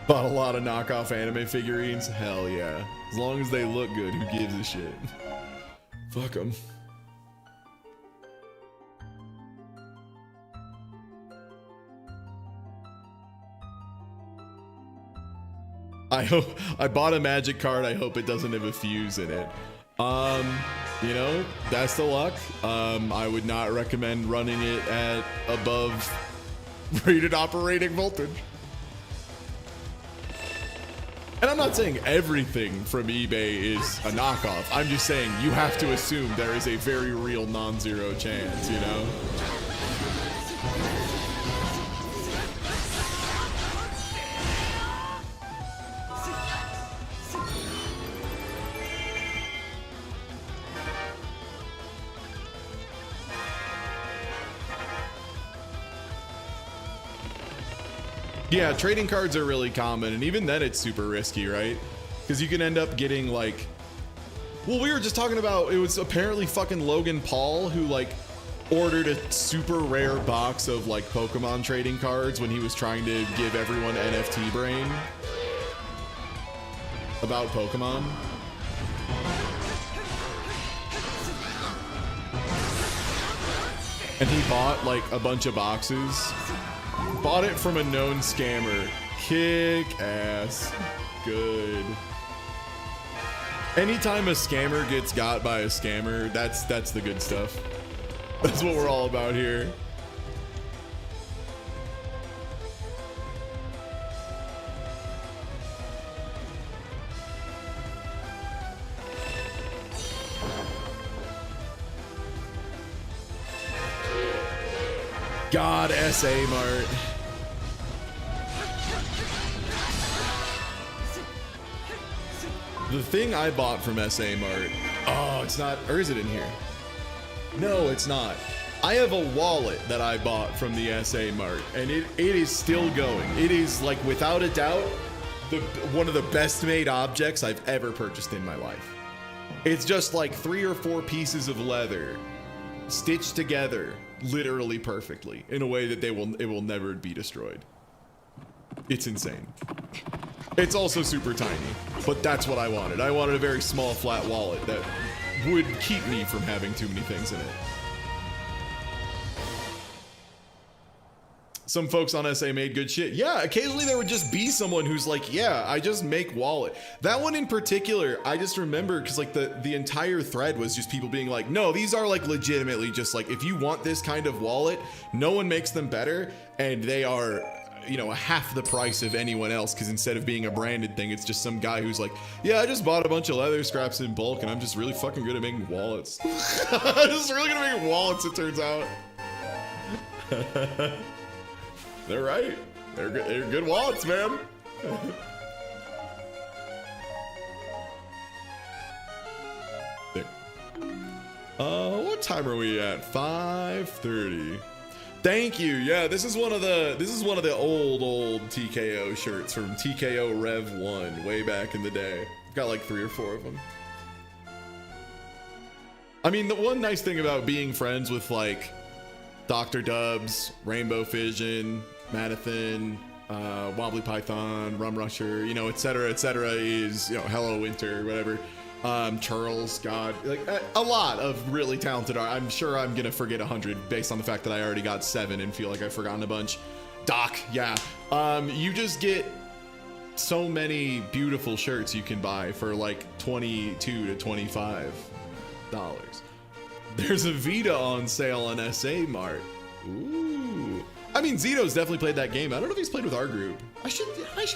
Bought a lot of knockoff anime figurines. Hell yeah. As long as they look good, who gives a shit? Fuck them. I bought a magic card. I hope it doesn't have a fuse in it. You know, that's the luck. I would not recommend running it at above rated operating voltage. And I'm not saying everything from eBay is a knockoff. I'm just saying you have to assume there is a very real non-zero chance, you know? Yeah, trading cards are really common, and even then it's super risky, right? Because you can end up getting like, well, we were just talking about, it was apparently fucking Logan Paul who like ordered a super rare box of like Pokemon trading cards when he was trying to give everyone NFT brain about Pokemon. And he bought like a bunch of boxes. Bought it from a known scammer. Kick ass. Good. Anytime a scammer gets got by a scammer, that's the good stuff. That's what we're all about here. God, SA Mart. The thing I bought from SA Mart. Oh, it's not, or is it in here? No, it's not. I have a wallet that I bought from the SA Mart, and it is still going. It is like, without a doubt, one of the best made objects I've ever purchased in my life. It's just like 3 or 4 pieces of leather stitched together literally perfectly in a way that it will never be destroyed. It's insane. It's also super tiny, but that's what I wanted. I wanted a very small flat wallet that would keep me from having too many things in it. Some folks on SA made good shit. Yeah, occasionally there would just be someone who's like, yeah, I just make wallet. That one in particular, I just remember because like the entire thread was just people being like, no, these are like legitimately just like, if you want this kind of wallet, no one makes them better, and they are, you know, half the price of anyone else, because instead of being a branded thing, it's just some guy who's like, yeah, I just bought a bunch of leather scraps in bulk and I'm just really fucking good at making wallets. Just really good at making wallets, it turns out. They're right. They're good wallets, man. There. What time are we at? 5:30. Thank you. Yeah, this is one of the old TKO shirts from TKO Rev 1 way back in the day. I've got like 3 or 4 of them. I mean, the one nice thing about being friends with like Dr. Dubs, Rainbow Fission, Madathan, Wobbly Python, Rum Rusher, you know, etc., is, you know, Hello Winter, whatever. Charles, God, like a lot of really talented art. I'm sure I'm gonna forget 100 based on the fact that I already got 7 and feel like I've forgotten a bunch. Doc, yeah. You just get so many beautiful shirts you can buy for like $22 to $25. There's a Vita on sale on SA Mart. Ooh. I mean, Zito's definitely played that game. I don't know if he's played with our group. I should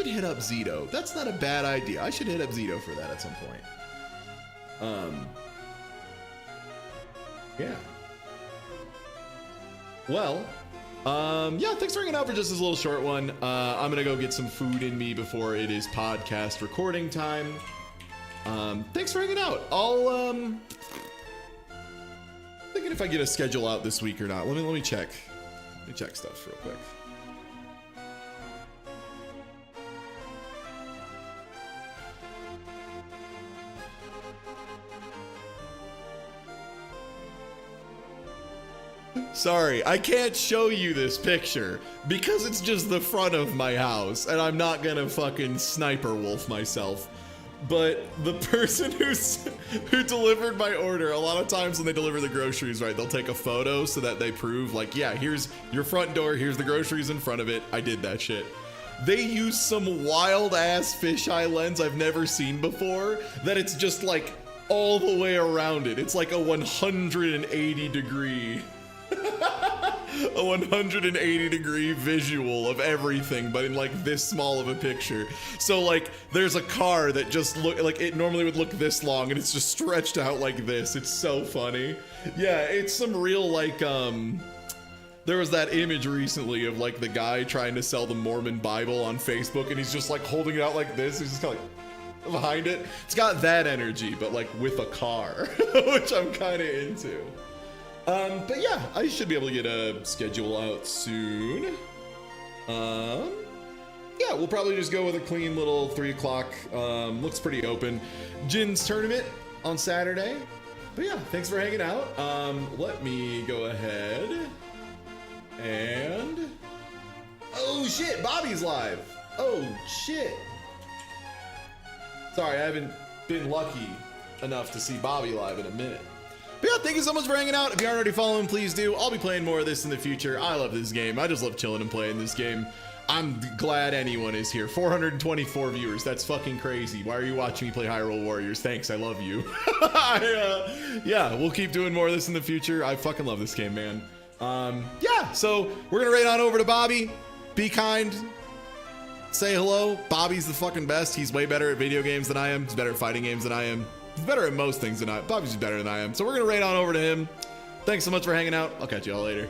hit up Zito. That's not a bad idea. I should hit up Zito for that at some point. Yeah. Well, yeah, thanks for hanging out for just this little short one. I'm gonna go get some food in me before it is podcast recording time. Thanks for hanging out. Thinking if I get a schedule out this week or not. Let me check. Let me check stuff real quick. Sorry, I can't show you this picture because it's just the front of my house and I'm not gonna fucking sniper wolf myself. But the person who delivered my order, a lot of times when they deliver the groceries, right, they'll take a photo so that they prove like, yeah, here's your front door, here's the groceries in front of it. I did that shit. They use some wild ass fisheye lens I've never seen before that it's just like all the way around it. It's like a 180 degree a 180 degree visual of everything, but in like this small of a picture. So like there's a car that just look like it normally would look this long and it's just stretched out like this. It's so funny. Yeah, it's some real like there was that image recently of like the guy trying to sell the Mormon Bible on Facebook and he's just like holding it out like this. He's just kind of like behind it. It's got that energy, but like with a car, which I'm kind of into. But yeah, I should be able to get a schedule out soon. Yeah, we'll probably just go with a clean little 3 o'clock. Looks pretty open. Jin's tournament on Saturday. But yeah, thanks for hanging out. Let me go ahead and... Oh shit, Bobby's live. Oh shit. Sorry, I haven't been lucky enough to see Bobby live in a minute. But yeah, thank you so much for hanging out. If you aren't already following, please do. I'll be playing more of this in the future. I love this game. I just love chilling and playing this game. I'm glad anyone is here. 424 viewers. That's fucking crazy. Why are you watching me play Hyrule Warriors? Thanks. I love you. Yeah, we'll keep doing more of this in the future. I fucking love this game, man. Yeah, so we're going to raid on over to Bobby. Be kind. Say hello. Bobby's the fucking best. He's way better at video games than I am. He's better at fighting games than I am. He's better at most things than I am. Bobby's better than I am. So we're going to raid on over to him. Thanks so much for hanging out. I'll catch you all later.